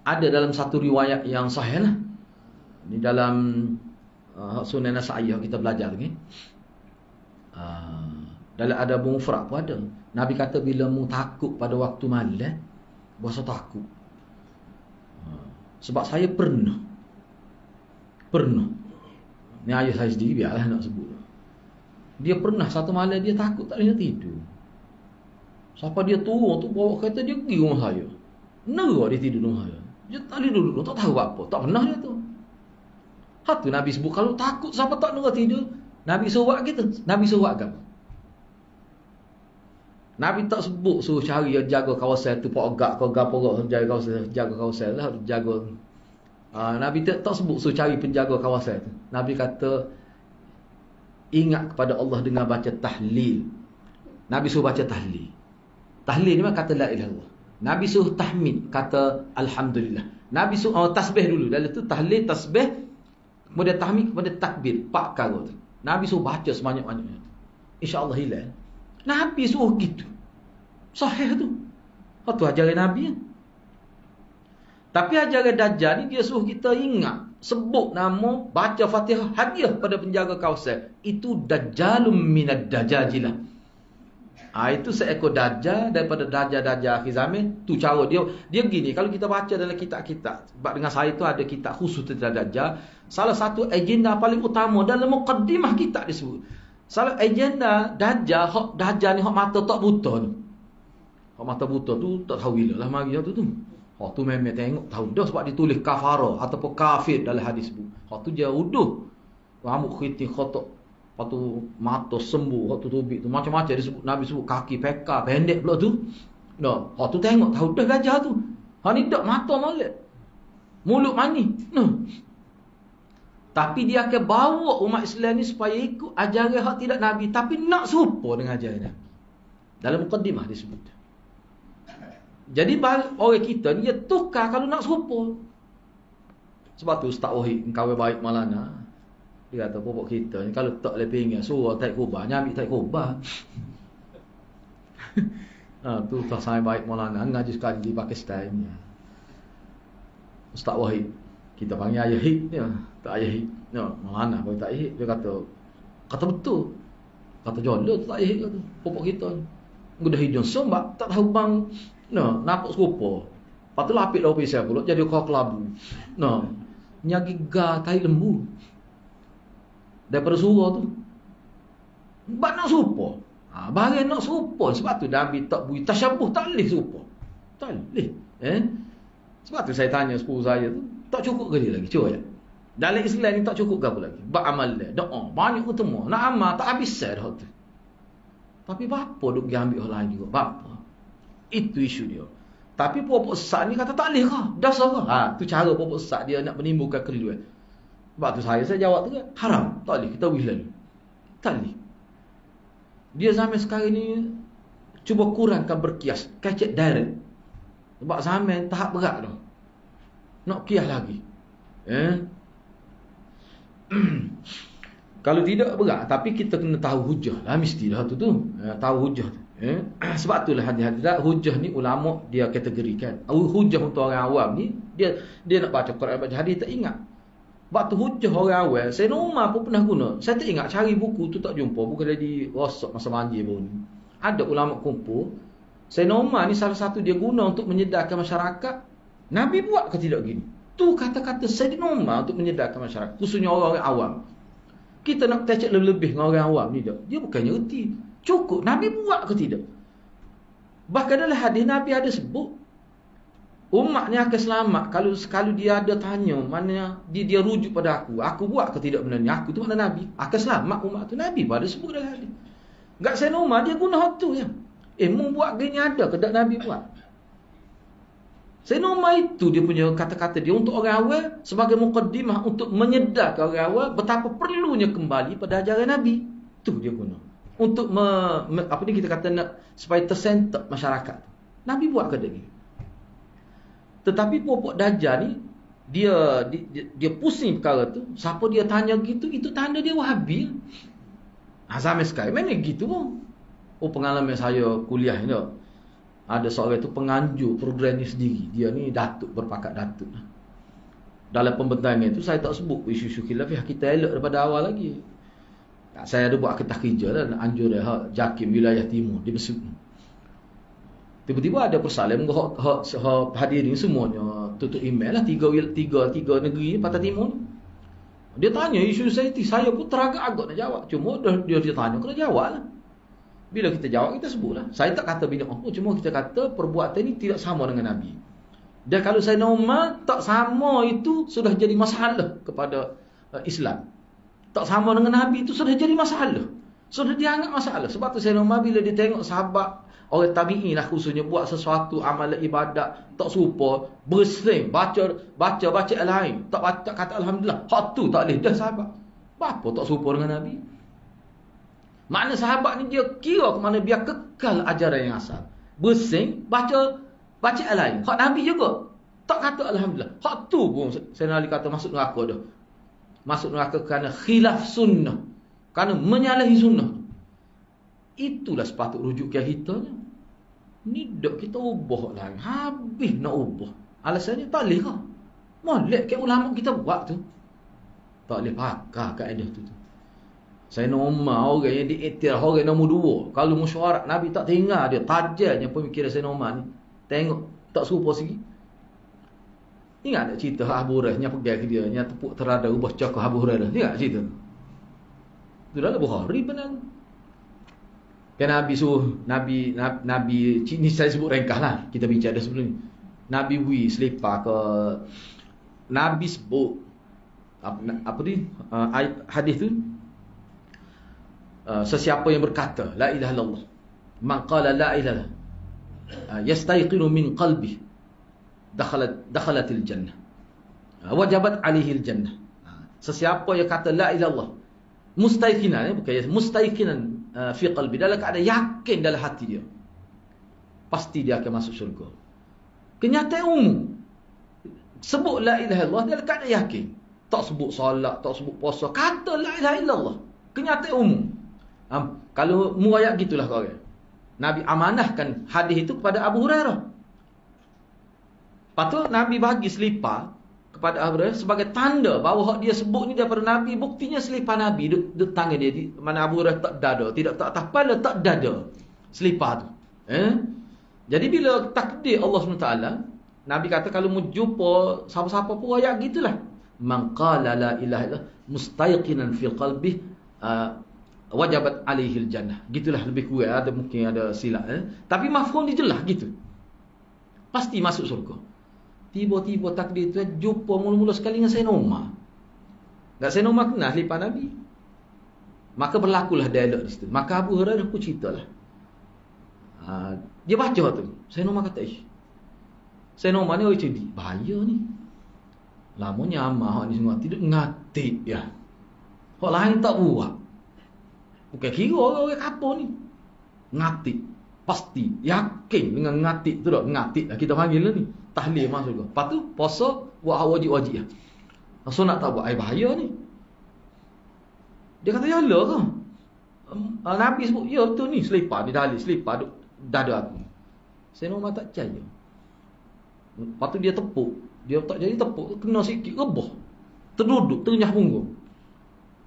ada dalam satu riwayat yang sahih lah. Ni dalam Sunan Nasa'i kita belajar ni. Dalam ada mufrad pun ada. Nabi kata bila mu takut pada waktu malam, berasa takut. Sebab saya pernah. Ni ayah saya sendiri biarlah nak sebut. Dia pernah satu malam dia takut tak boleh tidur. Siapa dia turun tu bawa kereta dia pergi rumah saya. Nerah dia tidur rumah saya. Dia tak boleh duduk, tak tahu apa. Tak pernah dia tu. Tu Nabi sebut kalau takut siapa tak nerah tidur, Nabi suruh buat kita. Nabi suruh buat apa? Nabi tak sebut suruh cari jaga kawasan tu, pak agak kau gapo jaga kawasan lah, jaga. Nabi tak sebut suruh cari penjaga kawasan tu. Nabi kata ingat kepada Allah dengan baca tahlil. Nabi suruh baca tahlil. Tahlil ni kata la ilaha illallah. Nabi suruh tahmid, kata alhamdulillah. Nabi suruh tasbih dulu. Dalam tu tahlil, tasbih, kemudian tahmid, kemudian takbir. 4 perkara tu. Nabi suruh baca sebanyak-banyaknya. InsyaAllah hilang. Nabi suruh gitu. Sahih tu. Tu ajaran Nabi. Tapi ajaran Dajjal ni dia suruh kita ingat. Sebut nama, baca Fatihah, hadiah pada penjaga kawasan. Itu Dajjalum minad Dajajilah. Itu seekor Dajjal daripada Dajjal akhir zaman. Tu cara dia. Dia gini, kalau kita baca dalam kitab-kitab. Sebab dengan saya tu ada kitab khusus tentang Dajjal. Salah satu agenda paling utama dalam mukaddimah kitab disebut. Salah agenda Dajjal ni hak mata tak buta ni. Hak mata buta tu tak tahu bila lah mari tu. Hak tu memang tengok tahu dah sebab ditulis kafara ataupun kafir dalam hadis tu. Hak tu dia uduh. Rambut khiting khotok. Lepas tu mata sembuh, hak tu tubik tu macam-macam disebut Nabi sebut kaki peka pendek pula tu. Nah, hak tu tengok tahu dah gajah tu. Hak ni dak mata molek. Mulut mani. Nah. Tapi dia akan bawa umat Islam ni supaya ikut ajaran hak tidak Nabi, tapi nak serupa dengan ajaran Nabi. Dalam mukadimah disebut. Jadi orang kita ni dia tukar kalau nak serupa. Sebab tu Ustaz Wahid kawan baik Malana. Dia kata popok kita ni kalau tak boleh pinggan suruh taik kubah, nyambil taik kubah. Tu Ustaz saya baik Malana ngaji sekali di Pakistan ni. Ustaz Wahid kita panggil ayah hid dia, tak ayah hid. No, Malana kalau tak ayah hid dia kata betul. Kata jodoh tak ayah hid kata popok kita ni. Udah hidung sombak tak tahu bang. No, nampak serupa. Lepas tu lapik lau pisau pula jadi kau kelabu. No, nyagi ga tai lembu. Daripada surah tu. Bak nak serupa. Barang nak serupa. Sebab tu Nabi tak bui tasyabuh, tak boleh serupa. Tak boleh. Sebab tu saya tanya sepupu saya tu, tak cukup ke dia lagi? Cuba ya. Dalam Islam ni tak cukup ke apa lagi? Bak amal dia. Doa. Banyak ketemu. Nak amal tak habis saya dah tu. Tapi bapa duk pergi ambil orang lain juga. Bapa. Itu isu dia. Tapi popok sesat ni kata tak boleh kah? Dasar kah? Tu cara popok sesat dia nak menimbulkan keliruan. Sebab tu saya jawab tu kan, haram. Tak boleh. Kita wih lalu. Tak boleh. Dia zaman sekarang ni cuba kurangkan berkias. Kacet direct. Sebab zaman tahap berat dah. Nak kias lagi. Kalau tidak berat, tapi kita kena tahu hujah lah. Mestilah tu. Tahu hujah tu. Sebab itulah hadirat hujah ni ulama dia kategorikan. Hujah untuk orang awam ni, dia nak baca Quran, baca hadis tak ingat. Sebab tu hujah orang awam, saya Umar pun pernah guna. Saya tak ingat cari buku tu tak jumpa. Bukan di rosak masa banjir pun. Ada ulama kumpul. Saya Umar ni salah satu dia guna untuk menyedarkan masyarakat. Nabi buat ke tidak gini? Tu kata-kata Sayyidina Umar untuk menyedarkan masyarakat. Khususnya orang-orang awam. Kita nak tecek lebih-lebih dengan orang awam ni tak. Dia bukannya erti. Cukup. Nabi buat ke tidak? Bahkan dalam hadis Nabi ada sebut. Umat ni akan selamat. Kalau dia ada tanya. Mana dia rujuk pada aku. Aku buat ke tidak benda ni? Aku tu mana Nabi. Akan selamat umat tu. Nabi pun ada sebut dalam hadis. Gak Sayyidina Umar dia guna hak tu je. Mu buat gini ada ke tak Nabi buat? Sayyidina Umar itu dia punya kata-kata dia untuk orang awal sebagai muqaddimah untuk menyedarkan orang awal betapa perlunya kembali pada ajaran Nabi. Tu dia guna. Untuk apa ni kita kata nak supaya tersentak masyarakat. Nabi buat ke dia? Tetapi popok Dajjal ni dia pusing perkara tu. Siapa dia tanya gitu, itu tanda dia Wahabi. Zaman sekarang mana gitu pun. Pengalaman saya kuliah ni. Ada seorang tu penganjur program ni sendiri. Dia ni datuk, berpakat datuk. Dalam pembentangan tu saya tak sebut isu-isu khilafiyah. Kita elok daripada awal lagi. Saya ada buat ketah kerja lah. Anjur dia JAKIM wilayah timur di Mesir. Tiba-tiba ada persalahan. Hadirin semuanya tutup email lah. Tiga negeri ni Pantai Timur ni. Dia tanya isu saya pun teragak-agak nak jawab. Cuma dia tanya, kena jawab lah. Bila kita jawab, kita sebutlah. Saya tak kata bid'ah. Cuma kita kata perbuatan ini tidak sama dengan Nabi. Dan kalau saya normal, tak sama itu sudah jadi masalah kepada Islam. Tak sama dengan Nabi itu sudah jadi masalah. Sudah dianggap masalah. Sebab tu saya normal bila dia tengok sahabat, orang tabi'in lah khususnya buat sesuatu amalan ibadat tak serupa, bersing, baca lain. Tak kata Alhamdulillah. Hak tu tak boleh dah sahabat. Apa tak serupa dengan Nabi? Makna sahabat ni dia kira ke mana biar kekal ajaran yang asal. Bersing, baca lain. Hak Nabi juga. Tak kata Alhamdulillah. Hak tu pun saya nak kata masuk neraka dah. Masuk neraka kerana khilaf sunnah. Kerana menyalahi sunnah. Itulah sepatut rujuk kita ni. Ni dak kita ubah lain. Habis nak ubah. Alasannya tak boleh kah? Molek ke ulama kita buat tu. Tak boleh pakai kaedah tu. Saya Umar orang yang diiktiraf orang nombor 2. Kalau mesyuarat Nabi tak tinggal dia. Tajalnya pemikiran saya Umar ni. Tengok tak serupa sikit. Ingat tak cerita Abu Hurairah yang pergi ke dia, yang tepuk terada ubah cakap Abu Hurairah. Ingat cerita tu? Itu dalam Bukhari benar. Kan Nabi suruh Nabi ni saya sebut ringkas lah. Kita bincang dah sebelum ni. Nabi selipar ke, Nabi sebut apa ni hadis tu, sesiapa yang berkata la ilaha illallah, man qala la ilaha yastayqinu min qalbi dakhalatil jannah, wajabat alaihi jannah. Sesiapa yang kata la ilaha illallah mustayqinan, bukan mustayqinan fi qalbi, dalam keadaan yakin dalam hati dia, pasti dia akan masuk syurga. Kenyataan umum. Sebut la ilaha illallah dalam keadaan yakin. Tak sebut solat, tak sebut puasa, kata la ilaha illallah. Kenyataan umum. Kalau murayat gitulah korang. Nabi amanahkan hadis itu kepada Abu Hurairah. Lepas tu Nabi bagi selipar kepada Abu Hurairah sebagai tanda bahawa dia sebut ni daripada Nabi. Buktinya selipar Nabi duduk tangan dia, di mana Abu Hurairah tak dada, tidak tak atas kepala, tak dada selipar tu. Jadi bila takdir Allah SWT, Nabi kata kalau mu jumpa siapa-siapa pun ayat gitulah. Man qala la ilaha illallah mustayqinan fi qalbi wajabat alaihi jannah. Gitulah lebih kurang, ada mungkin ada silap. Tapi mafhum dia jelas gitu. Pasti masuk surga. Tiba-tiba takdir tu jumpa mula-mula sekali dengan Sayyidina Umar. Tak Sayyidina Umar kenal selipar Nabi. Maka berlakulah dialog di situ. Maka Abu Hurairah pun ceritalah. Dia baca tu. Sayyidina Umar kata, Sayyidina Umar ni orang cerdik. Bahaya ni. Lamanya amal hak ni semua tidak ngatik ya. Hak lain tak buat. Bukan kira orang kapal ni. Ngatik. Pasti. Yakin dengan ngatik tu tak. Ngatik lah kita panggil lah ni. Tahlil masuk ke. Lepas tu puasa buat wajib-wajib lah. Sunat tak buat. Bahaya ni. Dia kata ya Allah ke. Nabi sebut ya betul ni. Selipar. Dia dalil selipar dada aku. Sayyidina Umar tak percaya. Lepas tu dia tepuk. Dia tak jadi tepuk, kena sikit, rebah. Terduduk, ternyah punggung.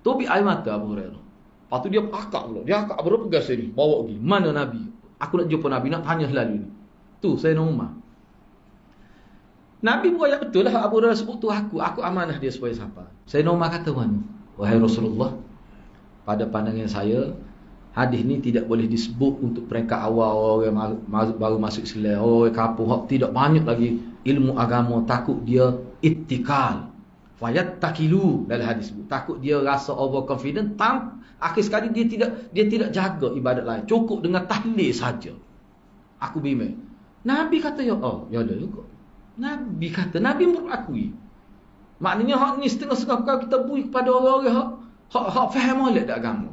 Tobik air mata Abu Hurairah. Lepas tu dia akak pula. Dia akak berapa gas ni? Bawa pergi. Mana Nabi? Aku nak jumpa Nabi, nak tanya selalu ni. Tu Sayyidina Umar. Nabi buat yang betul lah. Abu Hurairah sebut tu aku amanah dia supaya siapa. Sayyidina Umar kata mana? Wahai Rasulullah, pada pandangan saya, hadis ni tidak boleh disebut untuk peringkat awal orang baru masuk Islam, orang kapung tidak banyak lagi ilmu agama, takut dia ittikal, fayattakilu dalam hadis sebut, takut dia rasa overconfident, akhir sekali dia tidak jaga ibadat lain, cukup dengan tahlil saja. Aku bimbang. Nabi kata ya ya ada juga. Nabi kata, Nabi berakui. Maknanya hak ni setengah-setengah perkara kita bui kepada orang-orang hak faham oleh agama.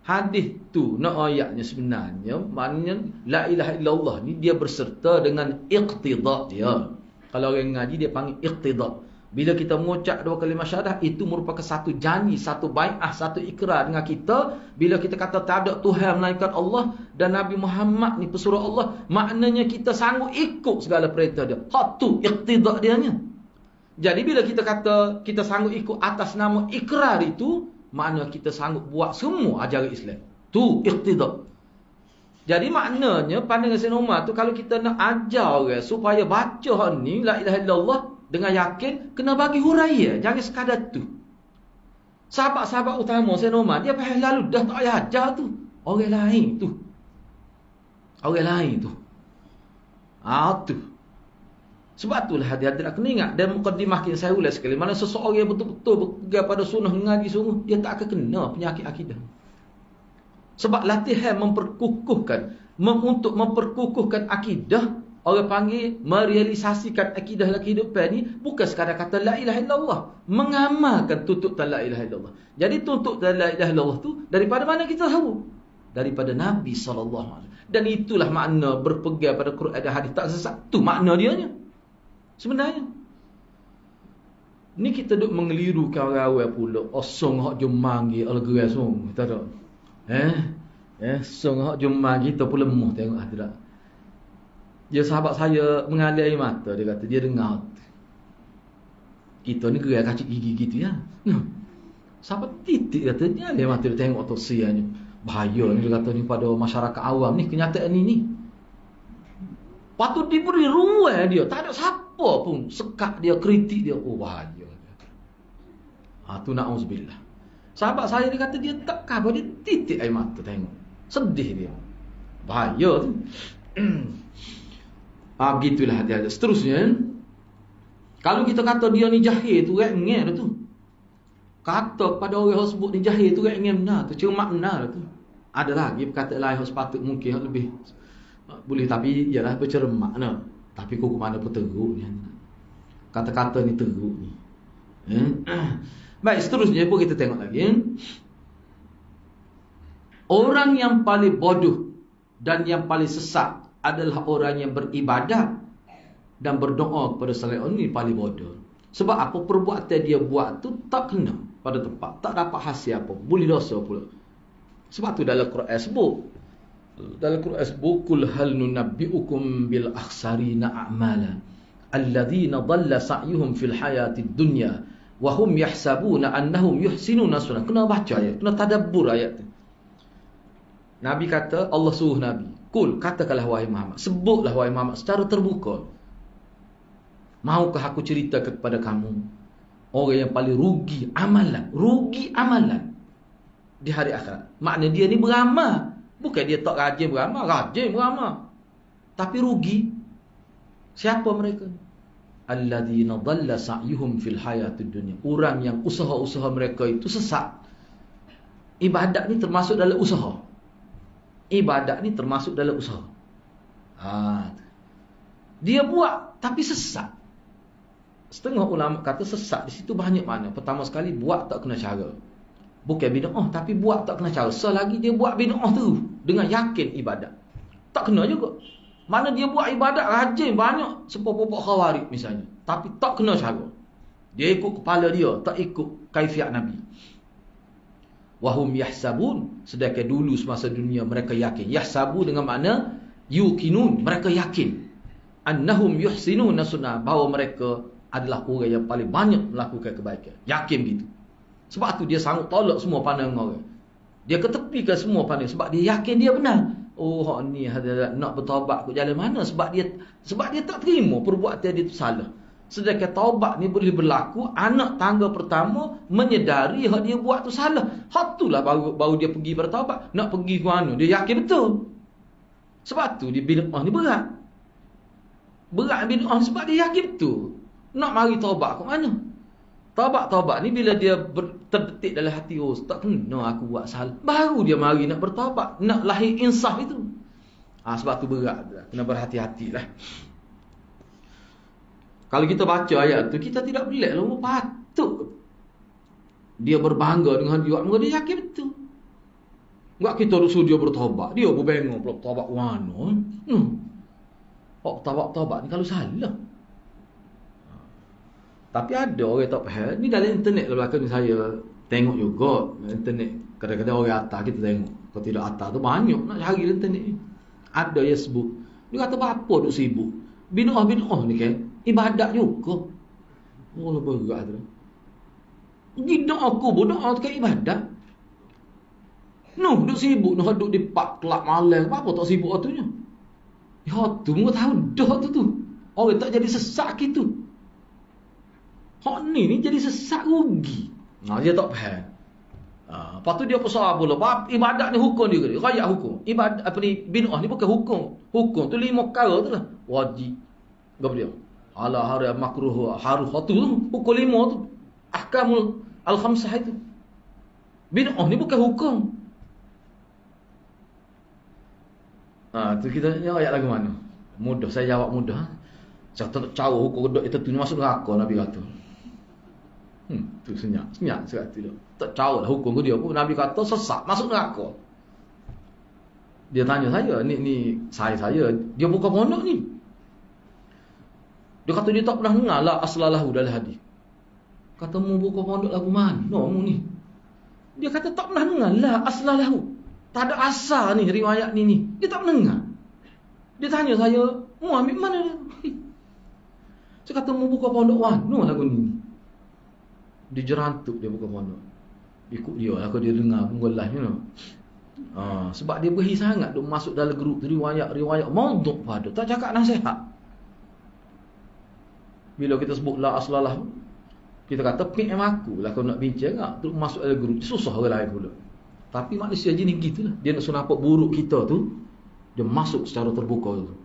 Hadis tu nak ayatnya sebenarnya maknanya la ilaha illallah ni dia berserta dengan iqtida dia. Kalau orang ngaji dia panggil iqtida. Bila kita mengucap dua kalimah syahadah, itu merupakan satu janji, satu bai'ah, satu ikrar dengan kita. Bila kita kata tak ada Tuhan melainkan Allah dan Nabi Muhammad ni pesuruh Allah, maknanya kita sanggup ikut segala perintah dia. Hak tu iqtida dia nya. Jadi bila kita kata kita sanggup ikut atas nama ikrar itu, maknanya kita sanggup buat semua ajaran Islam. Tu iqtida. Jadi maknanya pandangan Sayyidina Umar tu, kalau kita nak ajar orang supaya baca hak ni la ilaha illallah dengan yakin, kena bagi huraian, jangan sekadar tu. Sahabat-sahabat utama Sayyidina Umar, dia faham lalu dah tak payah ajar tu. Orang lain tu. Orang lain tu. Tu. Sebab itulah hadirin kena ingat, dan mukadimah saya ulas sekali, mana seseorang yang betul-betul berpegang pada sunnah mengaji sungguh, dia tak akan kena penyakit akidah. Sebab latihan memperkukuhkan, untuk memperkukuhkan akidah, orang panggil merealisasikan akidah dalam kehidupan ni, bukan sekadar kata la ilaha illallah, mengamalkan tuntutan la ilaha illallah. Jadi tuntutan la ilaha illallah tu daripada mana kita tahu? Daripada Nabi SAW. Dan itulah makna berpegang pada Quran dan hadis tak sesat. Tu makna dia nya. Sebenarnya ni kita duk mengelirukan orang-orang pula. Osong hak jom manggil algerai song. Tak ada. Song hak jom manggil kita pula lemah tengok tak. Dia sahabat saya mengalir air mata, dia kata dia dengar. Kita ni gerai kacik gigi gitu ya. Sahabat titik kata dia air mata dia tengok tosianya. Bahaya ni dia kata ni pada masyarakat awam ni, kenyataan ni. Patut diberi ruang dia, tak ada siapa pun sekat dia, kritik dia. Oh bahaya. Tu na'uzubillah. Sahabat saya dia kata dia tak khabar, dia titik air mata tengok. Sedih dia. Bahaya tu. Begitulah hati-hati. Seterusnya, kalau kita kata dia ni jahil tu, orang ngeh tu. Kata pada orang yang sebut ni jahil tu, orang ngeh benar tu. Cuma benar tu. Ada lagi perkataan lain yang sepatut mungkin yang lebih boleh, tapi ialah bercermak nah. Tapi kok mana pun teruk ni. Kata-kata ni teruk ni. Baik, seterusnya pun kita tengok lagi. Orang yang paling bodoh dan yang paling sesat adalah orang yang beribadat dan berdoa kepada selain Allah. Ni paling bodoh. Sebab apa? Perbuatan dia buat tu tak kena pada tempat, tak dapat hasil apa, boleh dosa pula. Sebab tu dalam Quran sebut, kul hal nunabbiukum bil akhsarina a'mala alladhina dhalla sa'yuhum fil hayatid dunya wa hum yahsabuna annahum yuhsinuna sunna. Kena baca ayat, kena tadabbur ayat tu. Nabi kata, Allah suruh Nabi, kul, katakanlah wahai Muhammad, sebutlah wahai Muhammad secara terbuka, maukah aku cerita kepada kamu orang yang paling rugi amalan di hari akhirat. Maknanya dia ni beramal, bukan dia tak rajin beramal, tapi rugi. Siapa mereka? Alladzina dhalla sa'yuhum fil hayatid dunya. Orang yang usaha-usaha mereka itu sesat. Ibadat ni termasuk dalam usaha. Dia buat tapi sesat. Setengah ulama kata sesat di situ banyak makna. Pertama sekali, buat tak kena cara. Bukan bid'ah, tapi buat tak kena cara. Selagi dia buat bid'ah tu dengan yakin ibadat, tak kena juga. Mana dia buat ibadat rajin banyak, sepopok khawarij misalnya, tapi tak kena cara. Dia ikut kepala dia, tak ikut kaifiat Nabi. Wahum yahsabun, sedangkan dulu semasa dunia mereka yakin. Yahsabu dengan makna yuqinun, mereka yakin. Annahum yuhsinuna sunnah, bahawa mereka adalah orang yang paling banyak melakukan kebaikan. Yakin begitu. Sebab tu dia sanggup tolak semua pandangan orang. Dia ketepikan semua pandangan sebab dia yakin dia benar. Oh, hak ni nak bertaubat ke jalan mana? Sebab dia tak terima perbuatan dia tu salah. Sedangkan taubat ni boleh berlaku anak tangga pertama menyedari hak dia buat tu salah. Hak itulah baru dia pergi bertaubat. Nak pergi ke mana? Dia yakin betul. Sebab tu dia bid'ah ni berat. Berat bid'ah sebab dia yakin betul. Nak mari taubat ke mana? Taubat ni bila dia terdetik dalam hati, oh tak kena aku buat salah, baru dia mari nak bertaubat, nak lahir insaf itu. Sebab tu berat, kena berhati-hatilah. Kalau kita baca ayat tu, kita tidak boleh lah, patut dia berbangga dengan dia, dia yakin betul. Enggak kita suruh dia bertaubat, dia berbengong pula taubat mana. Taubat ni kalau salah. Tapi ada orang tak faham. Ni dalam internet lah belakang saya tengok juga. Internet kadang-kadang orang atas kita tengok. Kalau tidak atas tu banyak nak cari internet ni. Ada yang sebut, dia kata apa duk sibuk. Bid'ah ni kan ibadat juga. Oh berat tu. Bid'ah aku berdoa tu kan ibadat. Duk sibuk duk di park kelab malam. Apa tak sibuk atunya? Ya tu mu tahu dah tu. Orang tak jadi sesak gitu. Hak ni jadi sesak rugi. Dia tak faham. Lepas tu dia pesoal pula, ibadat ni hukum dia ke? Rakyat hukum. Ibadat apa ni, bid'ah ni bukan hukum. Hukum tu 5 perkara tu lah. Wajib. Apa dia? Halal, haram, makruh, haruh tu hukum 5 tu. Ahkamul al-khamsah itu. Bid'ah ni bukan hukum. Tu kita ayat lagu mana? Mudah, saya jawab mudah. Saya tak tahu hukum kedok itu masuk neraka Nabi kata. Tu senyap sekat tu. Tak tahu lah hukum dia pun. Nabi kata sesat masuk neraka. Dia tanya saya, ni saya dia buka pondok ni. Dia kata dia tak pernah dengar la aslalahu dalam hadis. Kata mu buka pondok lagu mana mu ni? Dia kata tak pernah dengar la aslalahu. Tak ada asal ni riwayat ni. Dia tak pernah dengar. Dia tanya saya, mu ambil mana dia? Saya kata mu buka pondok mana lagu ni? Dia jerantuk dia buka pondok. Ikut dia lah kalau dia dengar pun live you know. Sebab dia berhi sangat dia masuk dalam grup riwayat maudhu' pada tak cakap nasihat. Bila kita sebut la aslalah, kita kata PM aku lah kalau nak bincang tu masuk dalam grup susah orang lain pula. Tapi manusia jenis gitulah. Dia nak suruh nampak buruk kita tu, dia masuk secara terbuka tu.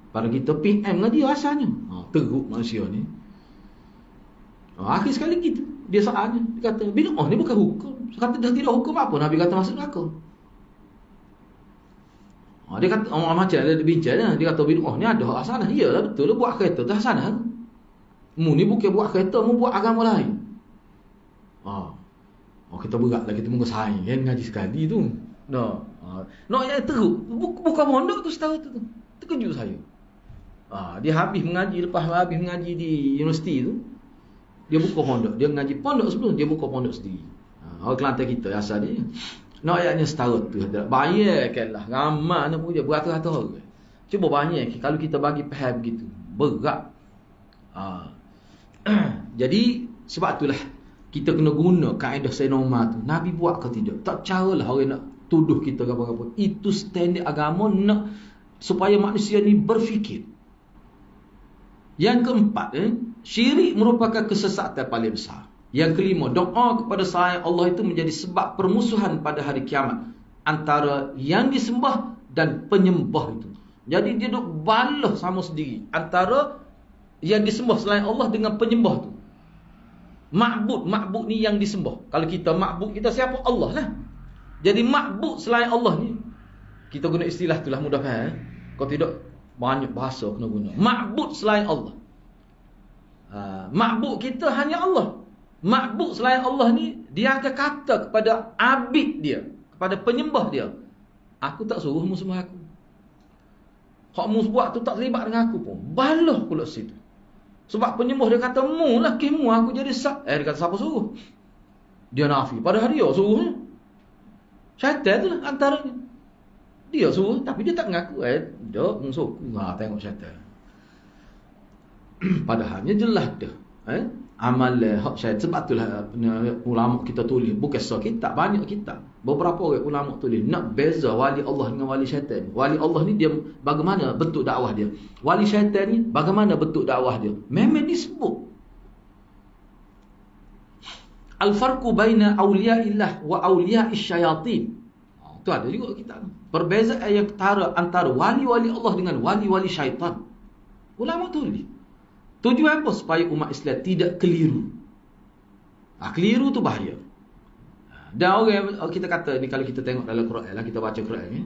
Pada kita PM dengan dia asalnya. Teruk manusia ni. Akhir sekali gitu. Dia saatnya. Dia kata, bid'ah ni bukan hukum. Dia kata, dah tidak hukum apa Nabi kata masuk neraka. Dia kata, macam ada bincang. Dia kata, bid'ah ni ada hak hasanah. Iyalah betul lah, buat kereta tu hasanah. Mu ni bukan buat kereta, mu buat agama lain. Kita berat lah, kita muka saing kan, ngaji sekali tu. Yang teruk. Bukan mondok tu setara tu. Terkejut saya. Dia habis mengaji, lepas habis mengaji di universiti tu, dia buka pondok. Dia mengaji pondok sebelum, dia buka pondok sendiri. Orang Kelantan kita asal dia. Ayatnya setara tu. Bayarkanlah. Ramai nak puja, beratus-ratus orang. Cuba banyak kalau kita bagi faham begitu. Berat. Jadi sebab itulah kita kena guna kaedah Sayyidina Umar tu. Nabi buat ke tidak? Tak caralah orang nak tuduh kita apa-apa. Itu standard agama nak supaya manusia ni berfikir. Yang keempat, syirik merupakan kesesatan paling besar. Yang kelima, doa kepada selain Allah itu menjadi sebab permusuhan pada hari kiamat antara yang disembah dan penyembah itu. Jadi dia duk balah sama sendiri antara yang disembah selain Allah dengan penyembah tu. Ma'bud ni yang disembah. Kalau kita ma'bud, kita siapa? Allah lah. Jadi ma'bud selain Allah ni, kita guna istilah itulah mudah faham. Kalau tidak, banyak bahasa kena guna. Ma'bud selain Allah. Ma'bud kita hanya Allah. Ma'bud selain Allah ni, dia akan kata kepada abid dia, kepada penyembah dia, aku tak suruh mu sembah aku. Hak mu buat tu tak terlibat dengan aku pun. Balah pula situ. Sebab penyembah dia kata, mu lah kimu aku jadi sah. Dia kata, siapa suruh? Dia nafi. Padahal dia suruhnya. Syaitan tu lah antaranya. Dia suruh, tapi dia tak mengaku. Dia musuh. Tengok syaitan. Padahalnya jelas dah. Amal hak syaitan. Sebab itulah ulama kita tulis. Bukan so kitab, banyak kitab. Beberapa orang ulama tulis nak beza wali Allah dengan wali syaitan. Wali Allah ni dia bagaimana bentuk dakwah dia. Wali syaitan ni bagaimana bentuk dakwah dia. Memang disebut al-farqu baina awliyaillah wa awliyaish syayatin. Itu ada juga kitab. Perbezaan yang antara wali-wali Allah dengan wali-wali syaitan. Ulama tulis. Tujuan apa? Supaya umat Islam tidak keliru. Keliru tu bahaya. Dan orang kita kata ni, kalau kita tengok dalam Quran lah, kita baca Quran ni,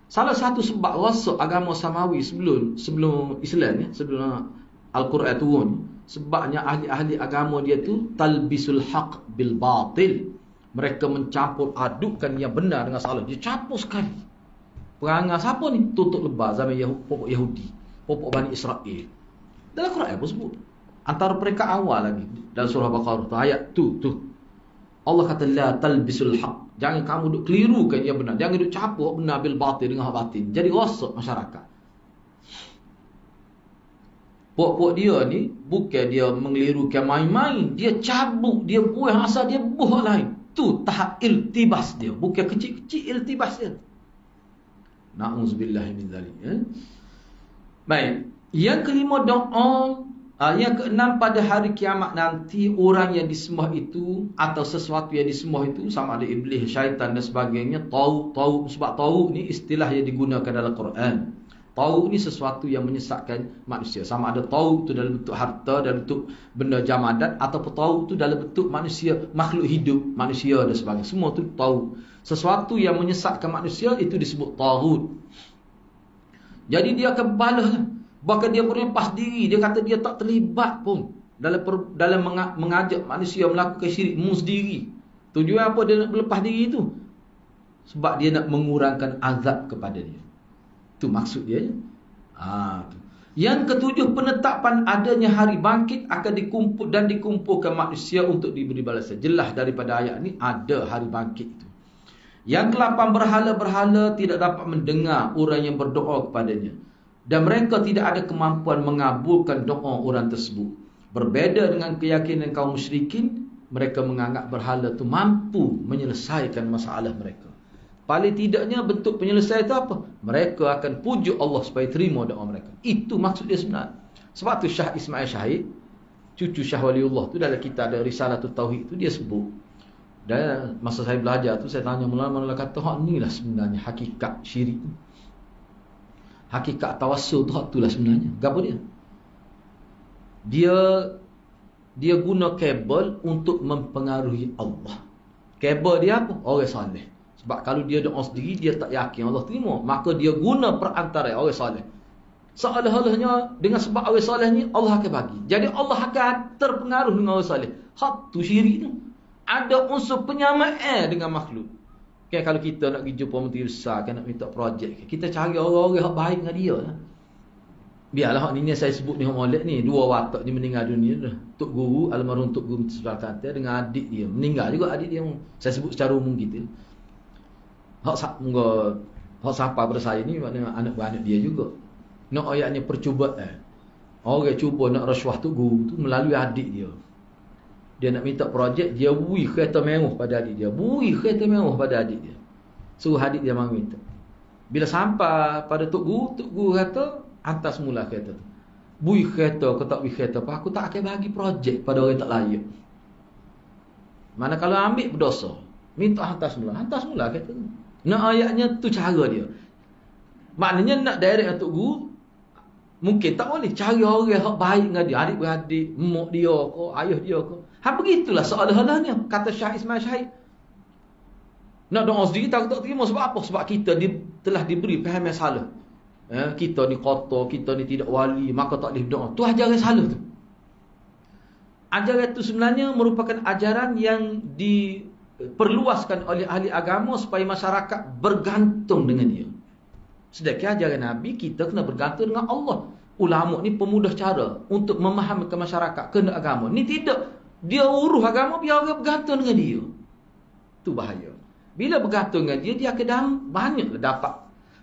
salah satu sebab rasuk agama samawi sebelum Islam ni, sebelum Al-Quran turun, sebabnya ahli-ahli agama dia tu talbisul haq bil batil. Mereka mencampur adukkan yang benar dengan salah. Dia campur sekali. Perangai siapa ni? Tutup lebah zaman pokok Yahudi, pokok Bani Israel. Dalam Quran pun sebut. Antara mereka awal lagi dalam surah Baqarah tu, ayat tu Allah kata la talbisul haq. Jangan kamu duk kelirukan yang benar. Jangan duk campur benar bil batil dengan hak batin. Jadi rosak masyarakat. Pok-pok dia ni bukan dia mengelirukan main-main. Dia cabut, dia buang asal dia buah lain. Tu tahap iltibas dia. Bukan kecil-kecil iltibas dia. Na'udzubillah min zalik. Baik. Yang kelima, doa. Yang keenam, pada hari kiamat nanti orang yang disembah itu atau sesuatu yang disembah itu, sama ada iblis, syaitan dan sebagainya, tauk. Sebab tauk ni istilah yang digunakan dalam Quran. Tauk ni sesuatu yang menyesatkan manusia. Sama ada tauk tu dalam bentuk harta, dalam bentuk benda jamadat, ataupun tauk tu dalam bentuk manusia, makhluk hidup, manusia dan sebagainya. Semua tu tauk. Sesuatu yang menyesatkan manusia itu disebut tagut. Jadi dia akan balas. Bahkan dia berlepas diri. Dia kata dia tak terlibat pun dalam mengajak manusia melakukan syirik mu sendiri. Tujuan apa dia nak berlepas diri tu? Sebab dia nak mengurangkan azab kepada dia. Itu maksud dia. Yang ketujuh, penetapan adanya hari bangkit akan dikumpulkan manusia untuk diberi balasan. Jelas daripada ayat ni ada hari bangkit itu. Yang ke-8, berhala-berhala tidak dapat mendengar orang yang berdoa kepadanya. Dan mereka tidak ada kemampuan mengabulkan doa orang tersebut. Berbeza dengan keyakinan kaum musyrikin, mereka menganggap berhala itu mampu menyelesaikan masalah mereka. Paling tidaknya bentuk penyelesaian itu apa? Mereka akan pujuk Allah supaya terima doa mereka. Itu maksud dia sebenar. Sebab tu Syah Ismail Syahid, cucu Syah Waliullah tu, dalam kitab ada Risalatul Tauhid tu dia sebut. Dan masa saya belajar tu, saya tanya mula-mula kata, ni lah sebenarnya hakikat syirik. Hakikat tawassul tu hak tu lah sebenarnya. Gapo dia? Dia guna kabel untuk mempengaruhi Allah. Kabel dia apa? Orang soleh. Sebab kalau dia doa sendiri, dia tak yakin Allah terima. Maka dia guna perantara orang soleh. Seolah-olahnya dengan sebab orang soleh ni, Allah akan bagi. Jadi Allah akan terpengaruh dengan orang soleh. Hak tu syirik tu. Ada unsur penyamaan dengan makhluk. Kan kalau kita nak pergi jumpa menteri besar, kan nak minta projek, kita cari orang-orang yang baik dengan dia lah. Biarlah hak ni saya sebut ni Molek ni, dua watak ni meninggal dunia dah. Tok Guru, almarhum Tok Guru Sebelah Kata dengan adik dia. Meninggal juga adik dia. Saya sebut secara umum kita. Hak siapa pada saya ni maknanya anak-anak dia juga. Nak ayatnya percubaan. Orang cuba nak rasuah Tok Guru tu melalui adik dia. Dia nak minta projek, dia bui kereta mewah pada adik dia. Bui kereta mewah pada adik dia. Suruh adik dia mari minta. Bila sampai pada Tok Guru kata, hantar semula kereta tu. Bui kereta, kau tak bui kereta apa, aku tak akan bagi projek pada orang tak layak. Mana kalau ambil berdosa. Minta hantar semula kereta tu. Nak ayatnya tu cara dia. Maknanya nak direct Tok Guru, mungkin tak boleh cari orang yang baik dengan dia, adik-beradik, mak dia ke, ayah dia ke. Begitulah seolah-olahnya kata Syekh Ismail Syahid. Nak doa sendiri tak terima sebab apa? Sebab kita telah diberi faham yang salah. Kita ni kotor, kita ni tidak wali, maka tak boleh berdoa. Tu ajaran salah tu. Ajaran itu sebenarnya merupakan ajaran yang diperluaskan oleh ahli agama supaya masyarakat bergantung dengan dia. Sedangkan ajaran Nabi, kita kena bergantung dengan Allah. Ulama ni pemudah cara untuk memahamkan masyarakat kena agama. Ni tidak. Dia uruh agama, biar orang bergantung dengan dia. Tu bahaya. Bila bergantung dengan dia akan banyaklah dapat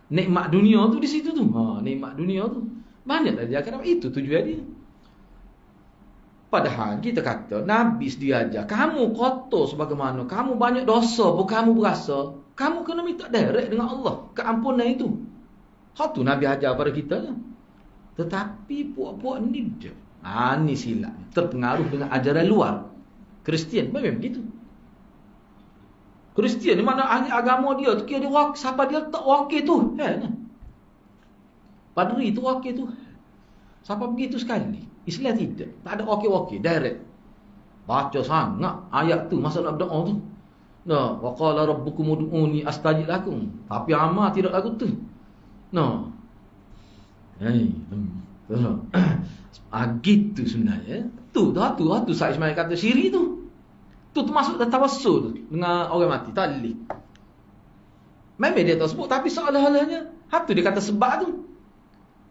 nikmat dunia tu di situ tu. Nikmat dunia tu banyaklah dia akan dapat. Itu tujuan dia. Padahal kita kata Nabi dia ajar, kamu kotor sebagaimana, kamu banyak dosa pun kamu berasa, kamu kena minta direct dengan Allah keampunan itu. Hak tu Nabi ajar pada kita lah. Tetapi puak-puak ni dia. Ni silap. Terpengaruh dengan ajaran luar. Kristian memang begitu. Kristian ni mana ahli agama dia tu, kira dia siapa dia tak wakil tu. Padri tu wakil tu. Siapa begitu sekali. Islam tidak. Tak ada wakil-wakil. Direct. Baca sangat ayat tu masa nak berdoa tu. Nah, wa qala rabbukum ud'uni astajib lakum. Tapi amal tidak lagu tu. No. Gitu sebenarnya. Tu Syekh Ismail kata syirik tu. Tu termasuk dalam tawassul tu dengan orang mati. Tak boleh. Memang dia tak sebut, tapi seolah-olahnya tu dia kata sebab tu.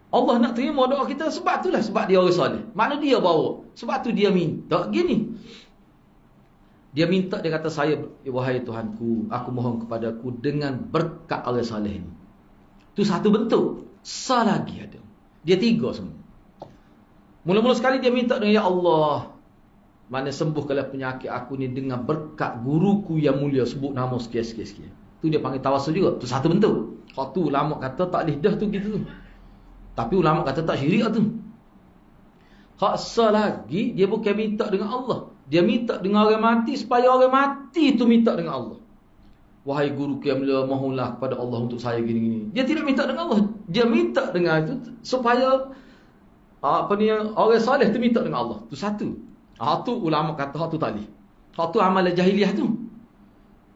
Allah nak terima doa kita sebab itulah, sebab dia orang soleh. Mana dia bawa? Sebab tu dia minta gini. Dia minta, dia kata, saya, wahai Tuhanku, aku mohon kepadaku dengan berkat orang soleh ni. Tu satu bentuk. Selagi ada. Dia tiga semua. Mula-mula sekali dia minta dengan, ya Allah, mana sembuhkanlah penyakit aku ni dengan berkat guruku yang mulia, sebut nama sekian-sekian. Tu dia panggil tawassul juga. Tu satu bentuk. Kalau tu ulama kata tak lidah tu gitu tu. Tapi ulama kata tak syirik tu. Hak selagi dia bukan minta dengan Allah. Dia minta dengan orang mati supaya orang mati tu minta dengan Allah. Wahai guruku yang mulia, mohonlah kepada Allah untuk saya gini-gini. Dia tidak minta dengan Allah. Dia minta dengan itu supaya orang soleh tu minta dengan Allah. Tu satu. Tu ulama kata hak tu tak boleh. Hak tu amalan jahiliah tu.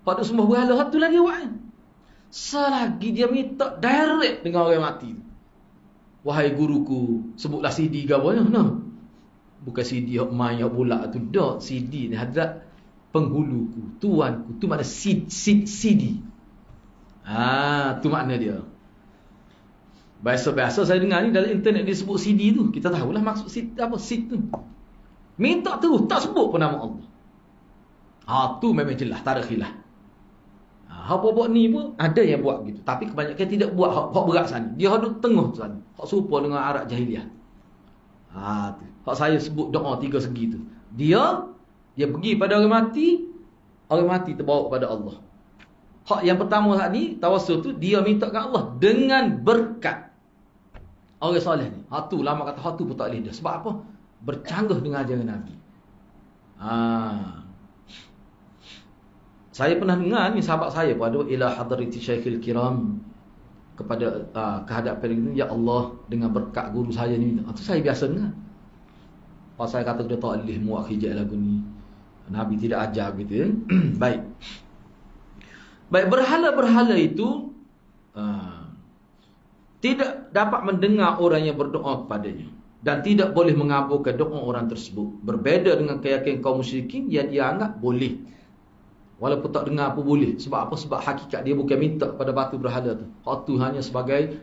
Hak tu sembah berhala, hak tu lagi awak. Selagi dia minta direct dengan orang mati. Wahai guruku, sebutlah CD ke apa no. Bukan CD hak main hak bola tu dak. CD ni hadrat penghuluku, tuanku. Tu makna CD. Tu makna dia. Biasa-biasa saya dengar ni dalam internet dia sebut CD tu. Kita tahulah maksud CD apa, CD tu. Minta terus, tak sebut pun nama Allah. Tu memang jelas, tak ada khilaf. Hak buat ni pun ada yang buat gitu. Tapi kebanyakan tidak buat hak berat sana. Dia duduk tengah sana. Hak serupa dengan Arab jahiliah. Tu. Hak saya sebut doa tiga segi tu. Dia pergi pada orang mati terbawa kepada Allah. Hak yang pertama hak ni, tawassul tu, dia minta ke Allah dengan berkat orang soleh ni. Tu lama kata hak tu pun tak boleh dah. Sebab apa? Bercanggah dengan ajaran Nabi. Saya pernah dengar ni sahabat saya pun ada ila hadrati Syekhil Kiram kepada kehadapan ini, ya Allah, dengan berkat guru saya ni, itu saya biasa dengar. Pasal saya kata dia tak boleh muak hijab lagu ni, Nabi tidak ajar gitu ya. Baik, berhala-berhala itu tidak dapat mendengar orang yang berdoa kepadanya, dan tidak boleh mengabulkan doa orang tersebut. Berbeza dengan keyakinan kaum musyrikin yang dia anggap boleh, walaupun tak dengar apa boleh. Sebab apa? Sebab hakikat dia bukan minta pada batu berhala tu. Hak tu hanya sebagai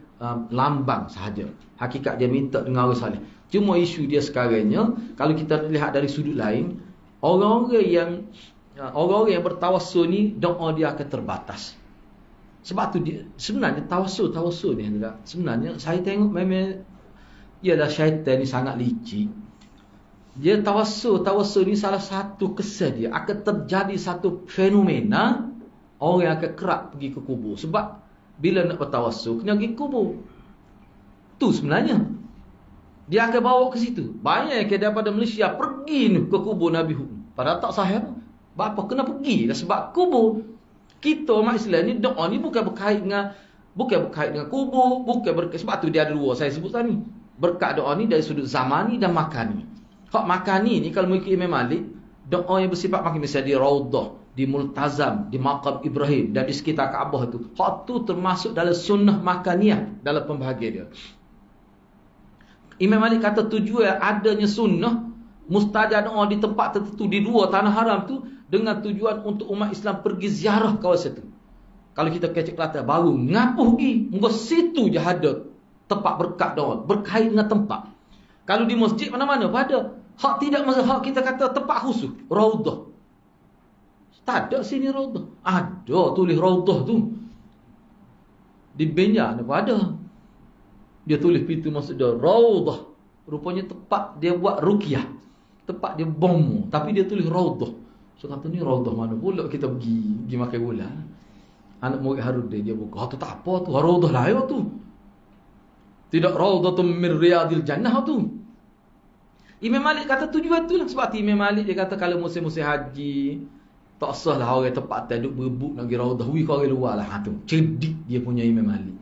lambang sahaja. Hakikat dia minta dengar orang salih. Cuma isu dia sekarangnya, kalau kita lihat dari sudut lain, orang-orang yang bertawassul ni, doa dia akan terbatas. Sebab tu dia sebenarnya tawassul ni sebenarnya saya tengok memang ialah syaitan ni sangat licik. Dia tawassul ni salah satu kesan dia akan terjadi satu fenomena orang yang akan kerap pergi ke kubur. Sebab bila nak bertawassul kena pergi kubur. Tu sebenarnya dia akan bawa ke situ. Banyak yang daripada Malaysia pergi ke kubur Nabi Hud. Padahal tak sahih. Apa kena pergi? Sebab kubur. Kita umat Islam ni, doa ni bukan berkait dengan kubur, sebab tu dia ada dua saya sebut tadi. Berkat doa ni dari sudut zamani dan makani. Hak makani ni kalau mengikut Imam Malik, doa yang bersifat makani, misalnya di Raudah, di Multazam, di Maqam Ibrahim dan di sekitar Kaabah tu, hak tu termasuk dalam sunnah makaniyah dalam pembahagian dia. Imam Malik kata tujuan adanya sunnah mustajab doa di tempat tertentu di dua tanah haram tu dengan tujuan untuk umat Islam pergi ziarah kawasan tu. Kalau kita kecek Kelantan baru ngapuh pergi, muka situ je ada tempat berkat doa berkait dengan tempat. Kalau di masjid mana-mana pada hak tidak masa hak kita kata tempat khusus, Raudah. Tak ada sini Raudah. Ada tulis Raudah tu. Di Benyan apa ada. Dia tulis pintu masuk dia Raudah. Rupanya tempat dia buat ruqyah. Tempat dia bom, tapi dia tulis Raudah. So kata ni Raudah mana pula kita pergi makan gula. Anak murid Harudin dia buka, tu tak apa tu, Raudah lain tu. Tidak Raudatun min riyadil jannah tu. Imam Malik kata tujuan tu lah. Sebab Imam Malik dia kata kalau musim-musim haji tak sah lah orang tempat duduk berebut nak pergi Raudah. Wi kau orang luar lah. Tu cerdik dia punya Imam Malik.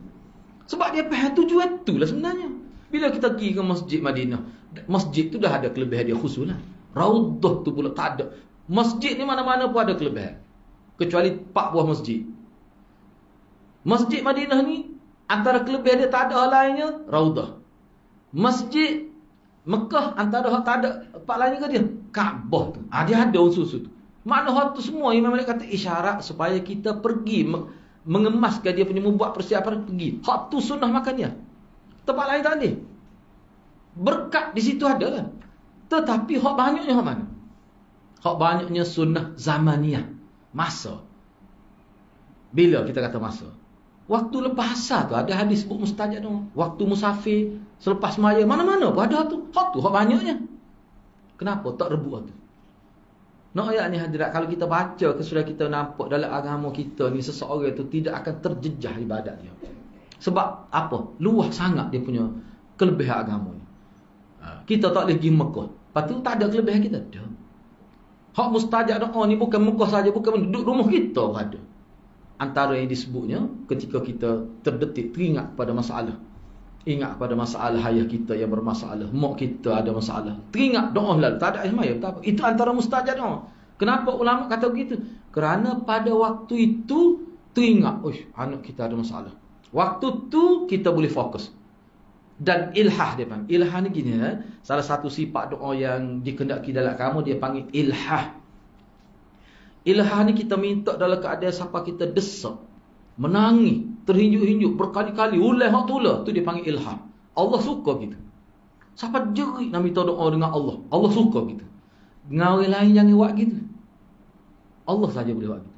Sebab dia faham tujuan tu lah sebenarnya. Bila kita pergi ke Masjid Madinah, masjid tu dah ada kelebihan dia khusus lah. Raudah tu pula tak ada. Masjid ni mana-mana pun ada kelebihan, kecuali 4 buah masjid. Masjid Madinah ni antara kelebihan dia tak ada hal lainnya Raudah. Masjid Mekah antara hal tak ada tempat lainnya ke dia Kaabah tu. Dia ada unsur tu. Makna hal tu semua Imam Malik kata isyarat supaya kita pergi mengemaskan dia punya, membuat persiapan pergi. Hak tu sunnah makan dia. Tempat lain tak ada. Berkat di situ ada kan. Tetapi hak banyaknya hak mana? Hak banyaknya sunnah zamaniyah. Masa. Bila kita kata masa? Waktu lepas asar tu ada hadis sebut mustajab tu. Waktu musafir, selepas maya, mana-mana pun ada tu. Hak tu hak banyaknya. Kenapa tak rebut tu? Nak ayat ni hadirat, kalau kita baca ke sudah kita nampak dalam agama kita ni seseorang tu tidak akan terjejah ibadat dia. Sebab apa? Luas sangat dia punya kelebihan agama ni. Kita tak boleh pergi Mekah. Lepas tu tak ada kelebihan kita. Ada. Hak mustajab doa ni bukan Mekah saja, bukan duduk rumah kita pun ada. Antara yang disebutnya ketika kita terdetik, teringat pada masalah. Ingat pada masalah ayah kita yang bermasalah, mak kita ada masalah. Teringat doa lalu, tak ada semaya, tak apa. Itu antara mustajab doa. Kenapa ulama kata begitu? Kerana pada waktu itu teringat, anak kita ada masalah. Waktu tu kita boleh fokus. Dan ilhah dia panggil. Ilhah ni gini, salah satu sifat doa yang dikendaki dalam kamu dia panggil ilhah. Ilhah ni kita minta dalam keadaan siapa kita desak, menangis, terhinjuk-hinjuk berkali-kali, ulai hak tulah, tu dia panggil ilhah. Allah suka gitu. Siapa jerit nak minta doa dengan Allah, Allah suka gitu. Dengan orang lain jangan buat gitu. Allah saja boleh buat gitu.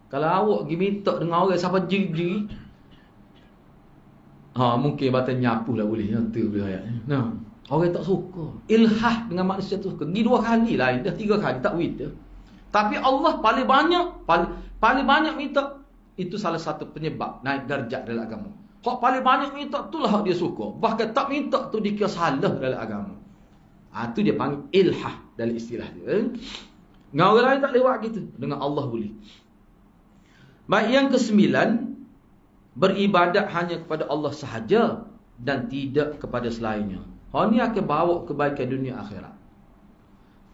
Kalau awak pergi minta dengan orang siapa jerit, mungkin batal nyapu lah boleh. Tu boleh ayat. Nah, orang tak suka. Ilhah dengan manusia tu suka. Pergi 2 kali lah, dah 3 kali tak wit dah. Tapi Allah paling banyak minta. Itu salah satu penyebab naik darjat dalam agama. Hak paling banyak minta itulah hak dia suka. Bahkan tak minta tu dikira salah dalam agama. Tu dia panggil ilhah dalam istilah dia. Dengan orang lain tak lewat gitu. Dengan Allah boleh. Baik, yang ke-9, beribadat hanya kepada Allah sahaja dan tidak kepada selainnya. Ni akan bawa kebaikan dunia akhirat.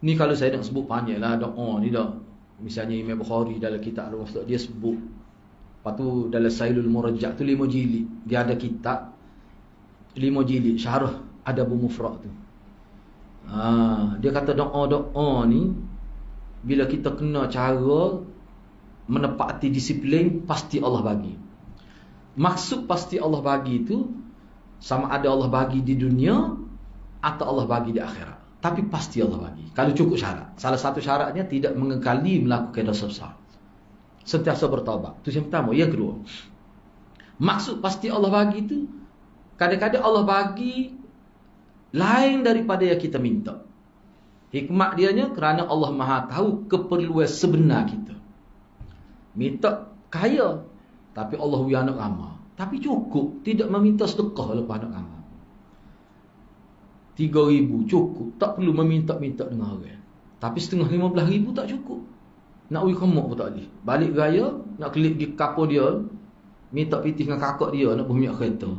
Ni kalau saya nak sebut panjang lah doa ni dah. Misalnya Imam Bukhari dalam kitab Al-Mufta dia sebut. Lepas tu dalam Sailul Murajjah tu 5 jilid. Dia ada kitab 5 jilid syarah Adabul Mufrad tu. Dia kata doa-doa ni bila kita kena cara menepati disiplin, pasti Allah bagi. Maksud pasti Allah bagi tu sama ada Allah bagi di dunia atau Allah bagi di akhirat. Tapi pasti Allah bagi. Kalau cukup syarat. Salah satu syaratnya tidak mengekali melakukan dosa besar. Sentiasa bertaubat. Itu yang pertama. Yang kedua, maksud pasti Allah bagi itu, kadang-kadang Allah bagi lain daripada yang kita minta. Hikmat dianya kerana Allah Maha tahu keperluan sebenar kita. Minta kaya, tapi Allah bagi anak ramah. Tapi cukup. Tidak meminta sedekah lepas anak ramah. 3,000 cukup. Tak perlu meminta-minta dengan orang. Tapi setengah 15,000 tak cukup. Nak uji kemuk pun tak boleh. Balik raya, nak kelip di kapur dia, minta pitih dengan kakak dia, nak berminyak kereta.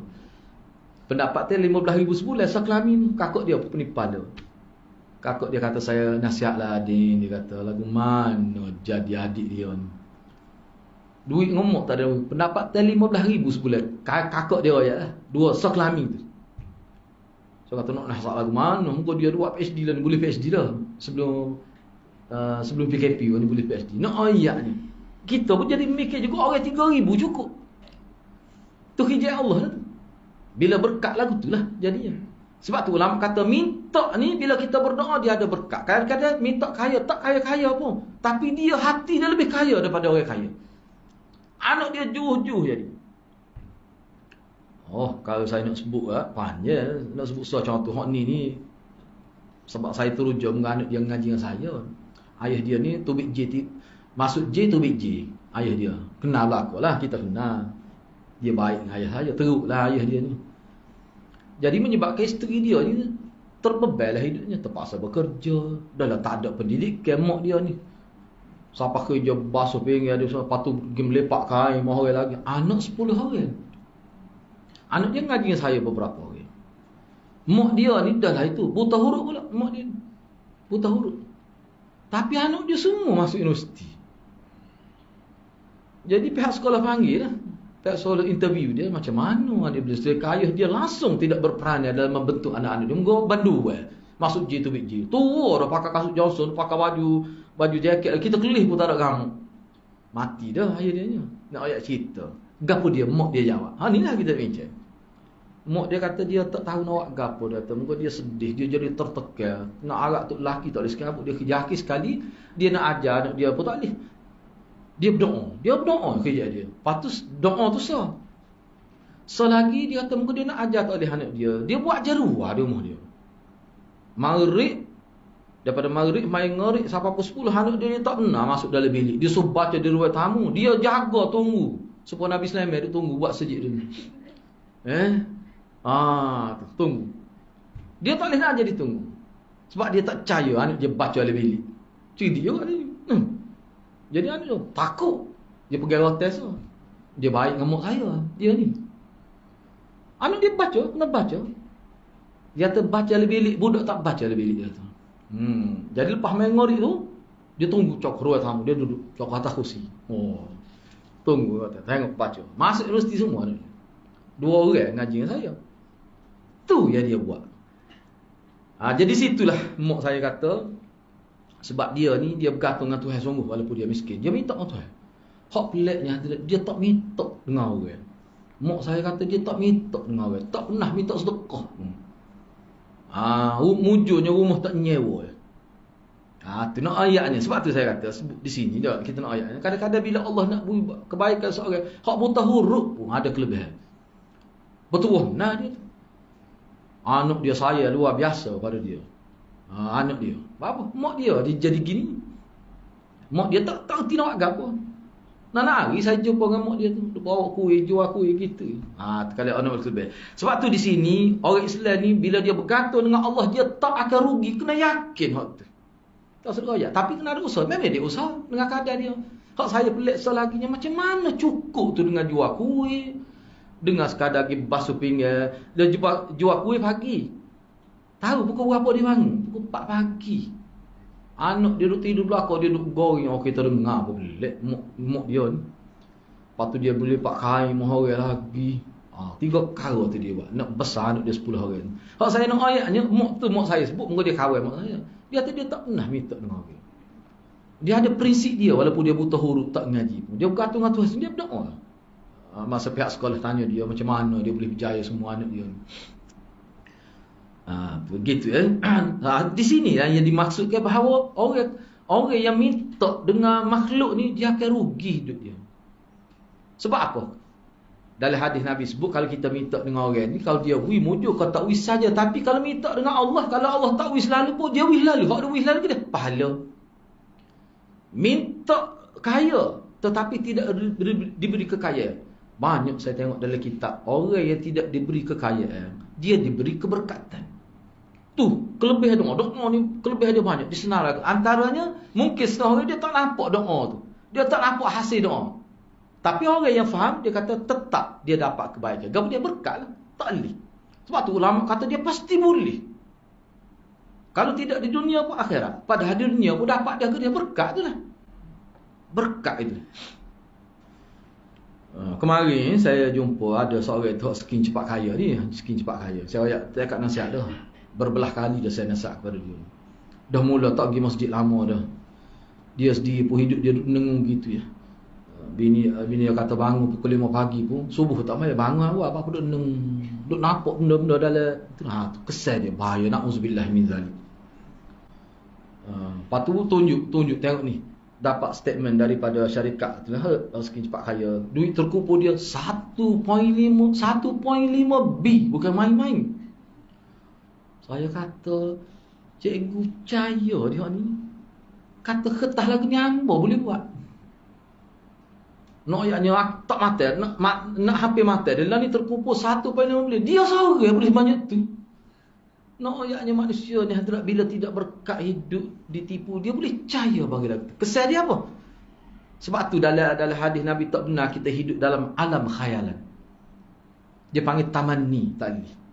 Pendapat dia 15,000 sebulan. Sekelamin kakak dia penipan dia. Kakak dia kata, saya nasihatlah Adin. Dia kata, lagu mana jadi adik dia ni. Duit ngomong tak ada. Pendapat dia 15,000 sebulan. Kakak dia ya lah. 2 sekelamin tu. So kata nak nasihat lagu mana. Muka dia 2 PhD lah. Boleh PhD dah. Sebelum PKP ni boleh PhD. Nak ayat ni. Kita pun jadi mikir juga orang 3,000 cukup. Tu hijab Allah lah tu. Bila berkat lagu tu lah jadinya. Sebab tu ulama kata minta ni bila kita berdoa dia ada berkat. Kadang-kadang minta kaya, tak kaya-kaya pun. Tapi dia hati dia lebih kaya daripada orang kaya. Anak dia juh-juh jadi. Kalau saya nak sebut panjang. Nak sebut contoh hak ni. Sebab saya terujum dengan anak dia mengaji dengan saya. Ayah dia ni Tubik J. Maksud J Tubik J. Ayah dia. Kenal belakang lah. Kita kenal. Dia baik dengan ayah saya. Teruk lah ayah dia ni. Jadi menyebabkan isteri dia ni terbebal lah hidupnya. Terpaksa bekerja. Dah lah tak ada pendidikan mak dia ni. Sampai kerja basuh pinggan dia. Lepas tu pergi melepak kain. Mahu orang lagi. Anak 10 orang. Anak dia ngaji dengan saya beberapa orang. Mak dia ni dah lah itu. Buta huruf pula. Mak dia buta huruf. Tapi anak dia semua masuk universiti. Jadi pihak sekolah panggil lah. Pihak sekolah interview dia. Macam mana dia boleh sedekah. Ayah dia langsung tidak berperan dalam membentuk anak-anak dia. Mereka bandu masuk J tu big J. Tua dah pakai kasut Johnson. Pakai baju jaket. Kita kelih pun tak ada kamu. Mati dah ayah dia. Nak ayat cerita. Gapo dia? Mak dia jawab. Ni lah kita bincang. Mak dia kata dia tak tahu nak buat gapo dia. Muka dia sedih. Dia jadi tertekan. Nak arak tu lelaki tak boleh sekarang. Dia kejaki sekali. Dia nak ajar anak dia pun tak boleh. Dia berdoa kerja dia. Lepas doa tu sah. Selagi dia kata muka dia nak ajar tak boleh anak dia. Dia buat jaruah di rumah dia. Maghrib. Daripada maghrib main ngerik sampai pukul 10. Anak dia tak pernah masuk dalam bilik. Dia suruh baca di ruang tamu. Dia jaga tunggu. Supaya Nabi Sulaiman dia tunggu buat sejid dulu. Tunggu. Dia tak boleh nak jadi tunggu. Sebab dia tak percaya anak dia baca dalam bilik. Cik dia kat dia. Jadi anak dia takut. Dia pergi rotes tu. Dia baik dengan mak saya. Dia ni. Anak dia baca. Kena baca. Dia terbaca dalam bilik. Budak tak baca dalam bilik dia tu. Jadi lepas main ngorik tu. Dia tunggu cok ruang tamu. Dia duduk cok atas kursi. Tunggu kata. Tengok baca. Masuk universiti semua ni. 2 orang ngaji dengan saya. Tu yang dia buat. Jadi situlah mak saya kata. Sebab dia ni dia bergantung dengan Tuhan sungguh. Walaupun dia miskin. Dia minta dengan Tuhan. Hak peliknya dia tak minta dengan orang. Mak saya kata dia tak minta dengan orang. Tak pernah minta sedekah. Mujurnya rumah tak nyewa. Tu nak ayatnya. Sebab tu saya kata di sini dah kita nak ayatnya. Kadang-kadang bila Allah nak beri kebaikan seorang, hak buta huruf pun ada kelebihan. Betul nah dia. Anak dia saya luar biasa pada dia. Anak dia. Apa? Mak dia jadi gini. Mak dia tak reti nak agak apa. Nak hari saya jumpa dengan mak dia tu. Dia bawa kuih, jual kuih gitu. Kalau anak berkelebihan. Sebab tu di sini orang Islam ni bila dia bergantung dengan Allah dia tak akan rugi. Kena yakin hak tu. Tak suruh ayat. Tapi kena ada usaha. Memang dia usaha dengan keadaan dia. Hak saya pelik selaginya, macam mana cukup tu dengan jual kuih, dengan sekadar pergi basuh pinggan, dan jual kuih pagi. Tahu pukul berapa dia bangun? Pukul 4 pagi. Anak dia duduk tidur belakang, dia duduk goreng. Oh, kita dengar apa pelik muk dia ni. Lepas tu dia boleh pak kain mahal lagi. 3 perkara tu dia buat. Nak besar anak dia 10 orang. Hak saya nak ayatnya, muk saya sebut, muka dia kawan mak saya. Dia kata dia tak pernah minta dengan orang. Dia ada prinsip dia, walaupun dia buta huruf tak ngaji pun. Dia bergantung dengan Tuhan, dia berdoa. Masa pihak sekolah tanya dia macam mana dia boleh berjaya semua anak dia. Begitu di sini yang dimaksudkan bahawa orang yang minta dengan makhluk ni, dia akan rugi hidup dia. Sebab apa? Dalam hadis Nabi sebut, kalau kita minta dengan orang ni, kalau dia wih mujur, kalau tak wih saja. Tapi kalau minta dengan Allah, kalau Allah tak wih selalu pun, dia wih lalu. Kalau dia wih lalu, dia pahala. Minta kaya tetapi tidak diberi kekayaan. Banyak saya tengok dalam kitab, orang yang tidak diberi kekayaan, dia diberi keberkatan. Tu kelebihan doa ni, kelebihan dia banyak disenar. Antaranya mungkin setengah orang dia tak nampak doa tu, dia tak nampak hasil doa. Tapi orang yang faham, dia kata tetap dia dapat kebaikan. Gapo dia berkat lah, tak boleh. Sebab tu ulama kata dia pasti boleh. Kalau tidak di dunia pun akhirat. Padahal di dunia pun dapat dia berkat tu lah. Berkat itu. Kemarin saya jumpa ada seorang tu skin cepat kaya ni, skin cepat kaya. Saya kat nasihat dah. Berbelah kali dah saya nasihat kepada dia. Dah mula tak pergi masjid lama dah. Dia sendiri pun hidup dia menengung gitu ya. Bini dia kata bangun pukul 5 pagi pun, subuh tak payah bangun awak, apa duk neng, duk nampak benda-benda dalam tu. Tu kesal dia, bahaya, na'uzubillah min zalik. Lepas tu tunjuk tengok ni. Dapat statement daripada syarikat tu lah, skin cepat kaya. Duit terkumpul dia 1.5 B, bukan main-main. Saya kata, cikgu percaya dia ni. Kata ketah lagu ni hamba boleh buat. Naknya tak mati, nak hampir mati. Dalam ni terkumpul 1.5 bilion. Dia seorang boleh banyak tu. Naknya manusia ni hadrat bila tidak berkat hidup ditipu, dia boleh percaya bagi lagu tu. Kesal dia apa? Sebab tu dalam hadis Nabi tak benar kita hidup dalam alam khayalan. Dia panggil tamanni tadi.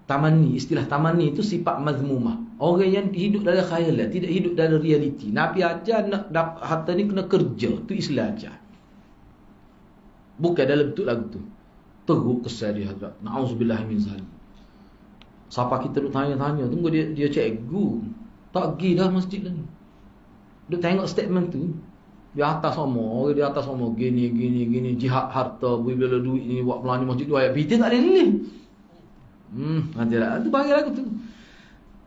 Tamanni, istilah tamanni itu sifat mazmumah. Orang yang hidup dalam khayalan, tidak hidup dalam realiti. Nabi ajar nak dapat harta ni kena kerja. Tu Islam ajar. Bukan dalam bentuk lagu tu. Teruk kesal dia hadrat. Na'uzubillah min zalik. Siapa kita duk tanya-tanya, tunggu dia cikgu. Tak pergi dah masjid dah ni. Duk tengok statement tu. Di atas semua, di atas semua gini jihad harta, bila duit ni buat pelani masjid 2 ayat. Kita tak ada lilin. Nanti lah. Tu bagi lagu tu.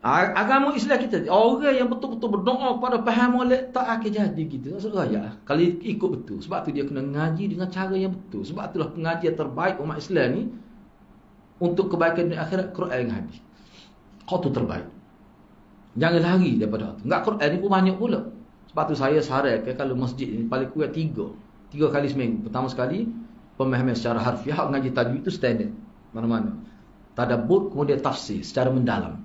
Agama Islam kita, orang yang betul-betul berdoa kepada faham molek tak akan jadi gitu. Maksud raya. Kalau ikut betul. Sebab tu dia kena ngaji dengan cara yang betul. Sebab itulah pengajian terbaik umat Islam ni untuk kebaikan di akhirat, Quran dengan hadis. Kau tu terbaik. Jangan lari daripada tu. Enggak, Quran ni pun banyak pula. Sebab tu saya sarankan kalau masjid ni paling kurang 3 kali seminggu. Pertama sekali pemahaman secara harfiah, ngaji tajwid itu standard mana-mana. Tadabbur, kemudian tafsir secara mendalam.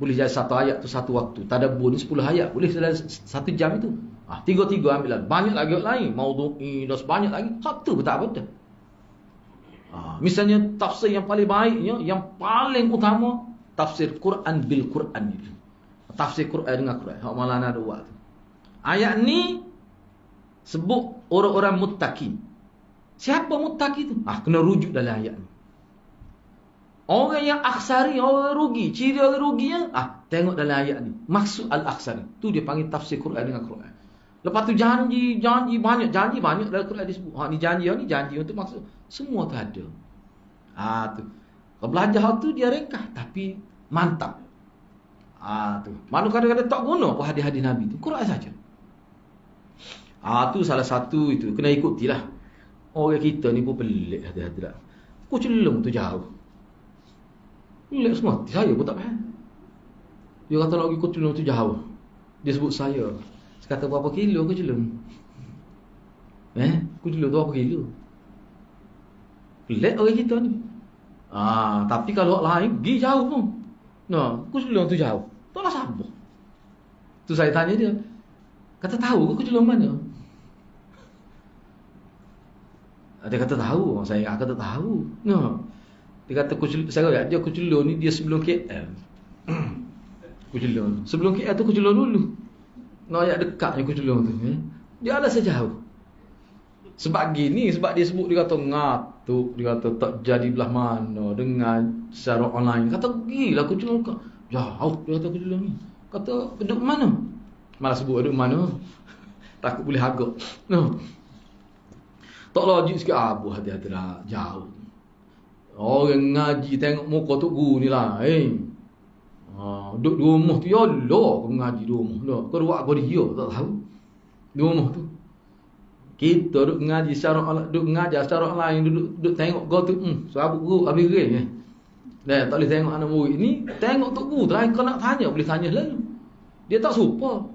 Boleh jadi 1 ayat tu 1 waktu. Tadabbur ni 10 ayat, boleh dalam 1 jam itu. 3 ambilan. Banyak lagi lain, maudhu'i dan banyak lagi. Satu pun tak apa dah. Misalnya tafsir yang paling baiknya, yang paling utama, tafsir Quran bil Quran itu. Tafsir Quran dengan Quran. Hak Maulana ada buat tu. Ayat ni sebut orang-orang muttaqin. Siapa muttaqi tu? Kena rujuk dalam ayat ni. Orang yang aksari, orang rugi. Ciri orang ruginya, tengok dalam ayat ni. Maksud al-aksari. Tu dia panggil tafsir Quran dengan Quran. Lepas tu janji banyak dalam Quran disebut. Ni janji untuk maksud. Semua tu ada. Tu. Kalau belajar tu dia ringkas tapi mantap. Tu. Mana kadang-kadang tak guna apa hadis-hadis Nabi tu. Quran saja. Tu salah satu itu. Kena ikutilah. Orang kita ni pun pelik hati-hati lah. Kucelung tu jauh. Pelik semua. Saya pun tak faham. Dia kata nak pergi Kucelung tu jauh. Dia sebut saya. Saya kata berapa kilo Kucelung? Kucelung tu berapa kilo? Pelik orang kita ni. Tapi kalau orang lain pergi jauh pun. Kucelung tu jauh. Taklah sabar. Tu saya tanya dia. Kata tahu ke kujulung mana? Dia kata tahu. Saya kata tahu. No. Dia kata saya dia kujulung ni dia sebelum KL. Kujulung. Sebelum KL tu kujulung dulu. Noyak dekatnya kujulung tu. Dia ada sejauh. Sebab gini, sebab dia sebut, dia kata ngatuk, dia kata tak jadi belah mana dengan secara online. Kata gila kujulung kau. Jauh dia kata kujulung ni. Kata duduk mana? Malah sebut duduk mana. Takut boleh agak. No. Tak logik sikit. Abuh hati-hati lah. Jauh. Orang ngaji tengok muka tok guru ni lah. Duduk di rumah tu. Ya Allah, kau ngaji di rumah. Kau ruak kau dia. Tak tahu. Di rumah tu. Kita duduk ngaji secara duduk ngajar secara online, duduk tengok kau tu, sahabat guru habis geng. Tak boleh tengok anak murid ni, tengok tok guru, terakhir kau nak tanya, boleh tanya lalu. Dia tak suka.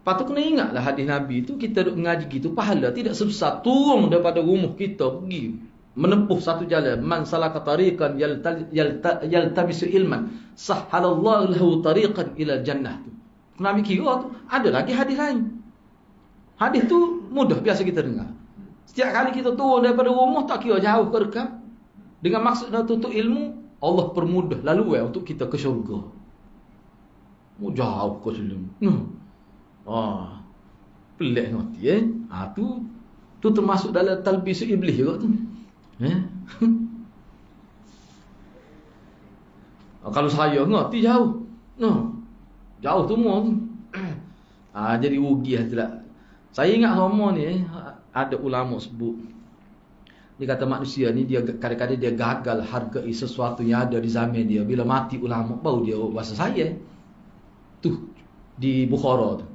Patut kena ingatlah hadis Nabi tu, kita duduk ngaji gitu, pahala tidak sebesar turun daripada rumah kita pergi menempuh satu jalan. Man salaka tariqan yaltamisu ilman, sahhalallahu lahu tariqan ila jannah. Nabi kira tu ada lagi hadis lain. Hadis tu mudah biasa kita dengar. Setiap kali kita turun daripada rumah, tak kira jauh ke dekat, dengan maksud nak tuntut ilmu, Allah permudah laluan untuk kita ke syurga. Jauh ke syurga. Pelik nanti tu termasuk dalam talbis iblis juga tu. Kalau saya ngerti jauh. Jauh tu semua tu. Jadi rugi lah. Saya ingat sama ni, ada ulama sebut. Dia kata manusia ni, dia kadang-kadang dia gagal hargai sesuatu yang ada di zaman dia. Bila mati ulama, baru dia bahasa saya. Tu, di Bukhara tu.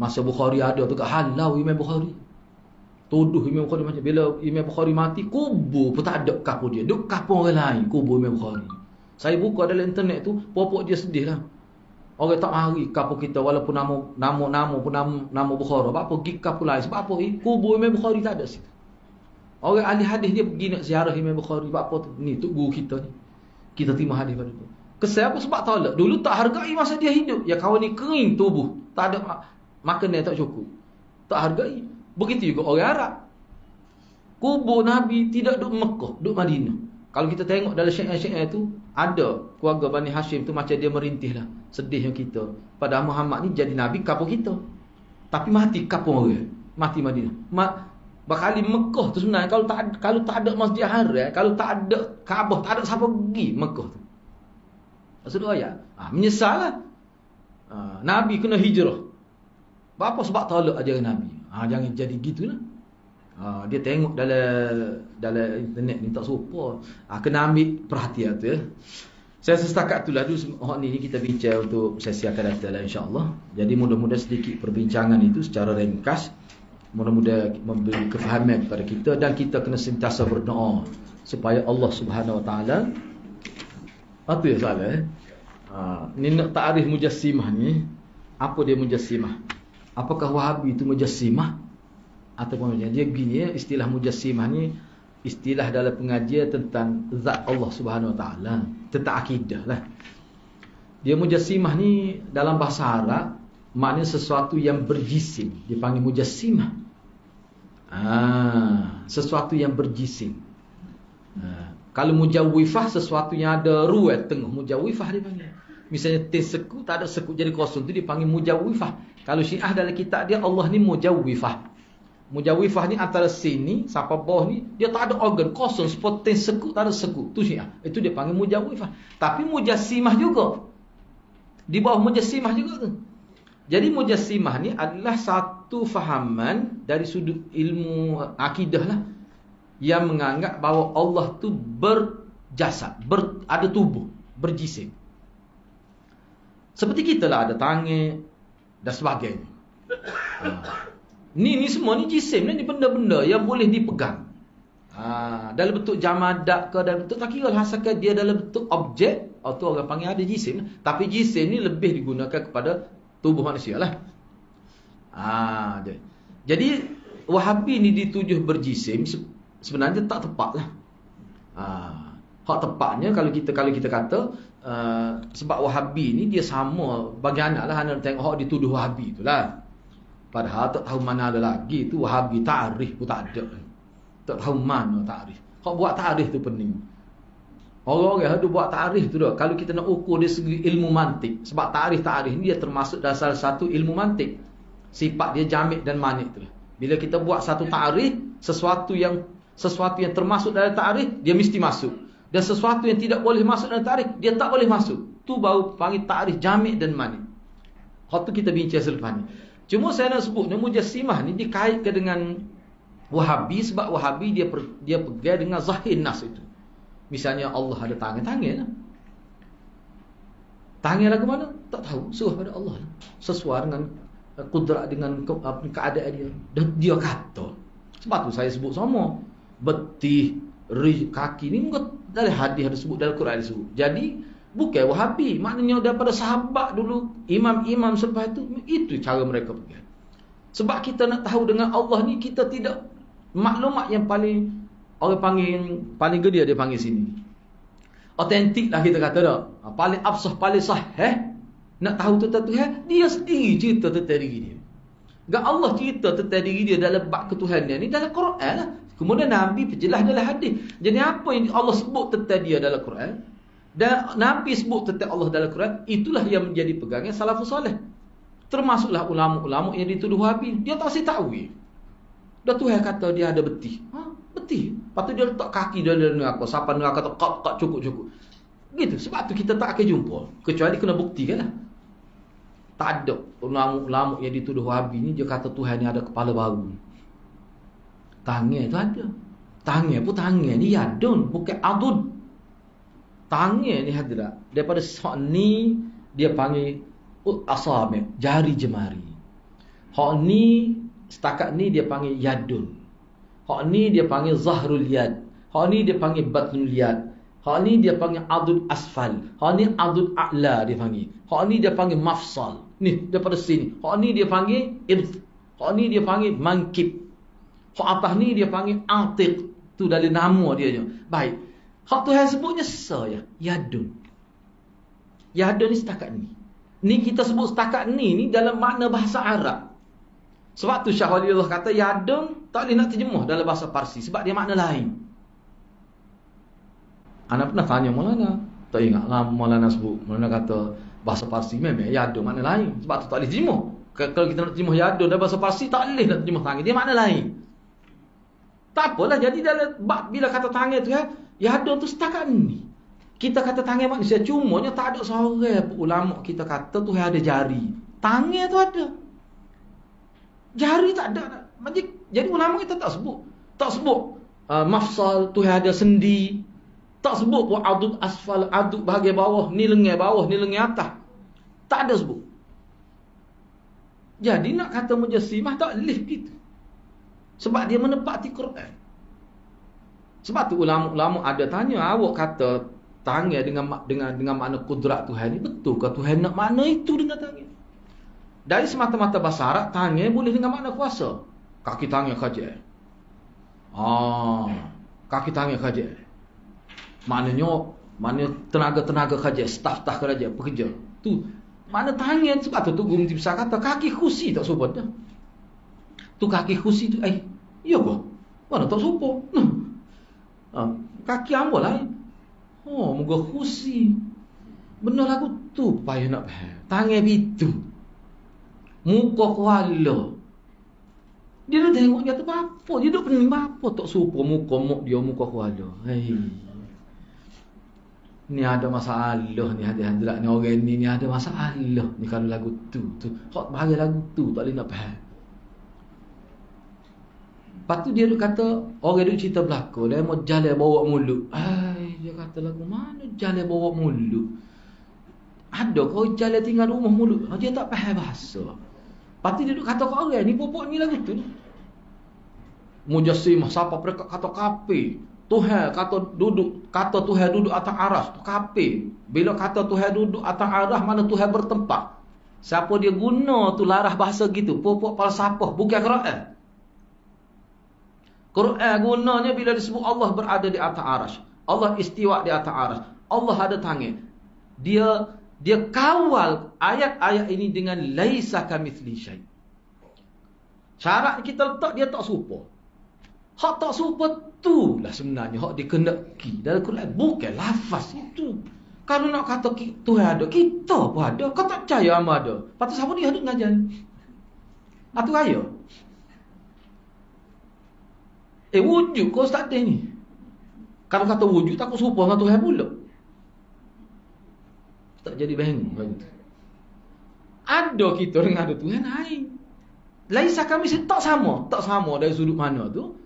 Masa Bukhari ada tu, kat halau Imam Bukhari. Tuduh Imam Bukhari macam, bila Imam Bukhari mati, kubur pun tak ada kapur dia. Duk kapur orang lain, kubur Imam Bukhari. Saya buka dalam internet tu, popok dia sedih lah. Orang tak mari kapur kita walaupun nama Bukhara. Sebab apa pergi kapur lain? Sebab apa? Kubur Imam Bukhari tak ada situ. Orang ahli hadis dia pergi nak ziarah Imam Bukhari. Sebab apa tu? Ni tu guru kita ni. Kita terima hadis pada tu. Kesal apa? Sebab tolak. Dulu tak hargai masa dia hidup. Ya kawan ni kering tubuh. Tak ada makan dia tak cukup. Tak hargai. Begitu juga orang Arab. Kubur Nabi tidak duduk Mekah, duduk Madinah. Kalau kita tengok dalam syair-syair tu, ada keluarga Bani Hashim tu macam dia merintih lah. Sedihnya kita. Padahal Muhammad ni jadi Nabi kapur kita. Tapi mati kapur orang. Mati Madinah. Bakali Mekah tu sebenarnya, kalau tak ada Masjid Haram, kalau tak ada Kaabah, tak ada siapa pergi Mekah tu. Maksud ayat. Menyesal lah. Nabi kena hijrah. Apa sebab tolak ajaran Nabi. Jangan jadi gitulah. Dia tengok dalam internet ni tak serupa. Kena ambil perhatian tu ya. Saya setakat itulah dulu ni kita bincang untuk sesi akan datang lah insya-Allah. Jadi mudah-mudahan sedikit perbincangan itu secara ringkas, mudah-mudahan memberi kefahaman kepada kita, dan kita kena sentiasa berdoa supaya Allah Subhanahu Wa Taala apa ya salah ni nak ta'rif mujassimah ni. Apa dia mujassimah? Apakah Wahabi itu mujassimah? Ataupun dia begini ya, istilah mujassimah ni istilah dalam pengajian tentang zat Allah Subhanahu Wa Taala, tentang akidah lah. Dia mujassimah ni dalam bahasa Arab maknanya sesuatu yang berjisim, dipanggil mujassimah. Sesuatu yang berjisim. Kalau mujawwifah sesuatu yang ada ruat tengah, mujawwifah dipanggil. Misalnya seku tak ada seku jadi kosong tu dipanggil mujawwifah. Kalau Syiah dalam kitab dia Allah ni mujawwifah. Mujawwifah ni antara sini sampai bawah ni dia tak ada organ, kosong, seperti seku tak ada seku. Tu Syiah. Itu dia panggil mujawwifah. Tapi mujassimah juga. Di bawah mujassimah juga tu. Jadi mujassimah ni adalah satu fahaman dari sudut ilmu akidah lah, yang menganggap bahawa Allah tu berjasad, ada tubuh, berjisim. Seperti kita lah, ada tangan dan sebagainya. Ni semua ni jisim ni benda-benda yang boleh dipegang. Dalam bentuk jamadak ke, dalam bentuk tak kira lah, asalkan dia dalam bentuk objek, atau orang panggil ada jisim. Tapi jisim ni lebih digunakan kepada tubuh manusia lah. Jadi Wahabi ni ditujuh berjisim, sebenarnya tak tepat lah. Hak tepatnya kalau kita kata sebab Wahabi ni dia sama bagi anak lah, anak tengok hak dituduh Wahabi itulah. Padahal tak tahu mana ada lagi tu Wahabi, tarikh pun tak ada. Tak tahu mana tarikh. Hak buat tarikh tu pening. Orang-orang ada buat tarikh tu dah. Kalau kita nak ukur dari segi ilmu mantik, sebab tarikh ni dia termasuk dalam salah satu ilmu mantik. Sifat dia jamik dan manik tu. Bila kita buat satu tarikh, sesuatu yang termasuk dalam tarikh dia mesti masuk. Dan sesuatu yang tidak boleh masuk dalam tarikh dia tak boleh masuk. Tu baru panggil tarikh jamik dan manik. Hak tu kita bincang selepas ni. Cuma saya nak sebut Mujassimah ni dikaitkan dengan Wahabi sebab Wahabi dia pegang dengan zahir nas itu. Misalnya Allah ada tangan lah. Tangan lagu mana? Tak tahu. Suruh pada Allah. Sesuai dengan kudrat, dengan keadaan dia. Dan dia kata. Sebab tu saya sebut sama. Betih, kaki ni dari hadis ada sebut, dalam Quran ada sebut. Jadi bukan Wahabi. Maknanya daripada sahabat dulu, imam-imam selepas itu cara mereka pegang. Sebab kita nak tahu dengan Allah ni, kita tidak maklumat yang paling orang panggil paling gede dia panggil sini. Autentik lah kita kata dah. Paling absah, paling sahih. Nak tahu tentang Tuhan, dia sendiri cerita tentang diri dia. Enggak Allah cerita tentang diri dia dalam bab ketuhanan ni dalam Quran lah. Kemudian Nabi perjelas dalam hadis. Jadi apa yang Allah sebut tentang dia dalam Quran dan Nabi sebut tentang Allah dalam Quran, itulah yang menjadi pegangan salafus soleh. Termasuklah ulama-ulama yang dituduh Wahabi. Dia tak si takwil. Dah Tuhan kata dia ada betih. Betih. Lepas tu dia letak kaki dalam neraka. Siapa neraka kata kak cukup-cukup. Gitu. Sebab tu kita tak akan jumpa. Kecuali kena buktikan lah. Tak ada ulama-ulama yang dituduh Wahabi ni dia kata Tuhan ni ada kepala baru. Tangan tu ada. Tangan pun tangan ni yadun, bukan adun. Tangan ni hadirat. Daripada hak ni dia panggil asabi', jari jemari. Hak ni setakat ni dia panggil yadun. Hak ni dia panggil zahrul yad. Hak ni dia panggil batnul yad. Hak ni dia panggil adud asfal. Hak ni adud a'la dia panggil. Hak ni dia panggil mafsal. Ni daripada sini. Hak ni dia panggil ibth. Hak ni dia panggil mankib. Hak atas ni dia panggil atiq. Tu dari nama dia je. Baik. Hak Tuhan sebutnya saya. Yadun. Yadun ni setakat ni. Ni kita sebut setakat ni dalam makna bahasa Arab. Sebab tu Syekh Waliullah kata yadun tak boleh nak terjemah dalam bahasa Parsi. Sebab dia makna lain. Ana pernah tanya Maulana. Tak ingat lah Maulana sebut. Maulana kata bahasa Parsi memang yadun makna lain. Sebab tu tak boleh terjemah. Kalau kita nak terjemah yadun dalam bahasa Parsi tak boleh nak terjemah tangan. Dia makna lain. Tak apalah, jadi dalam bila kata tangan tu kan, yadun tu setakat ni. Kita kata tangan manusia, cumanya tak ada seorang ulama kita kata Tuhan ada jari. Tangan tu ada. Jari tak ada. Jadi ulama kita tak sebut. Tak sebut mafsal, Tuhan ada sendi. Tak sebut pun adud asfal, adud bahagian bawah, ni lengan bawah, ni lengan atas. Tak ada sebut. Jadi nak kata Mujassimah tak boleh gitu. Sebab dia menepati Quran. Sebab tu ulama-ulama ada tanya, awak kata tangan dengan makna kudrat Tuhan ni betul ke Tuhan nak makna itu dengan tangan? Dari semata-mata bahasa Arab, tangan boleh dengan makna kuasa. Kaki tangan kerja. Kaki tangan kerja. Maknanya tenaga-tenaga kerja, staf-staf kerja, pekerja. Tu makna tangan. Sebab tu guru besar kata kaki khusi tak sopan dah. Tu kaki khusi tu iya ke? Mana tak sopan? Kaki ambil lah. Muka khusi. Benar lagu tu payah nak faham. Tangan itu. Muka kuala. Dia dah tengok dia tu apa? Dia duduk pening apa tak sopan muka dia muka kuala. Ni ada masalah ni hadirat ni orang ni ada masalah ni kalau lagu tu. Hak bahagi lagu tu tak boleh nak faham. Lepas tu dia duk kata, orang duk cerita belakang, dia mau jalan bawa mulut. Dia kata lagu mana jalan bawa mulut? Ada kau jalan tinggal rumah mulut. Dia tak faham bahasa. Lepas tu dia duk kata kau orang ni popok ni lagu tu. Mujassimah siapa mereka kata kafe. Tuhan kata Tuhan duduk atas aras, tu kafe. Bila kata Tuhan duduk atas aras, mana Tuhan bertempat. Siapa dia guna tu larah bahasa gitu, popok falsafah, bukan Quran. Quran gunanya bila disebut Allah berada di atas aras. Allah istiwa di atas arsy. Allah ada tangan. Dia kawal ayat-ayat ini dengan laisa kamitsli syai. Syarat kita letak dia tak serupa. Hak tak serupa tu lah sebenarnya hak dikendaki dalam Quran, bukan lafaz itu. Kalau nak kata Tuhan ada, kita pun ada. Kau tak percaya ama ada. Patut siapa dia ada ngajar ni? Atu raya. Wujud kau ustaz ni. Kalau kata wujud takut serupa dengan Tuhan pula. Tak jadi bingung kan? Ada kita dengan ada Tuhan lain. Laisa kami tak sama dari sudut mana tu.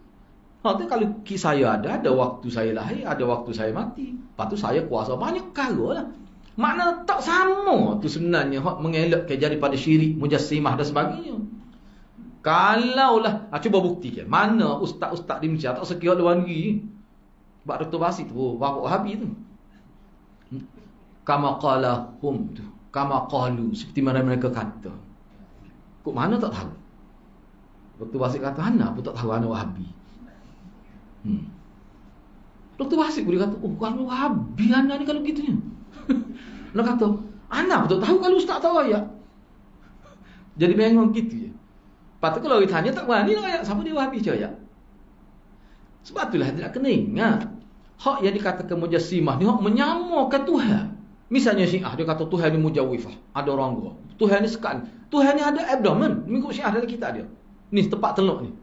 Tu kalau saya ada waktu saya lahir, ada waktu saya mati. Lepas tu saya kuasa banyak perkara lah. Makna tak sama tu sebenarnya hak mengelakkan daripada syirik, mujassimah dan sebagainya. Kalaulah, cuba buktikan. Mana ustaz-ustaz di Malaysia tak sekira luar negeri. Bak Dr. Basit tu, bapak Wahabi tu. Kama qala hum tu. Kama qalu. Seperti mana mereka kata. Kok mana tak tahu. Dr. Basit kata, Hana pun tak tahu Hana Wahabi. Dr. Basit boleh kata, kalau Wahabi Hana ni kalau gitunya. Nak kata, Hana pun tak tahu kalau ustaz tahu ayat. Jadi bingung gitu je. Lepas tu kalau kita tanya tak berani lah ayat. Siapa dia Wahabi je ayat? Sebab itulah tidak kena ingat. Hak yang dikatakan mujassimah ni hak menyamakan Tuhan. Misalnya Syiah dia kata Tuhan ni mujawifah, ada orang dua. Tuhan ni sekat. Tuhan ni ada abdomen. Mengikut Syiah dalam kitab dia. Ni tempat teluk ni.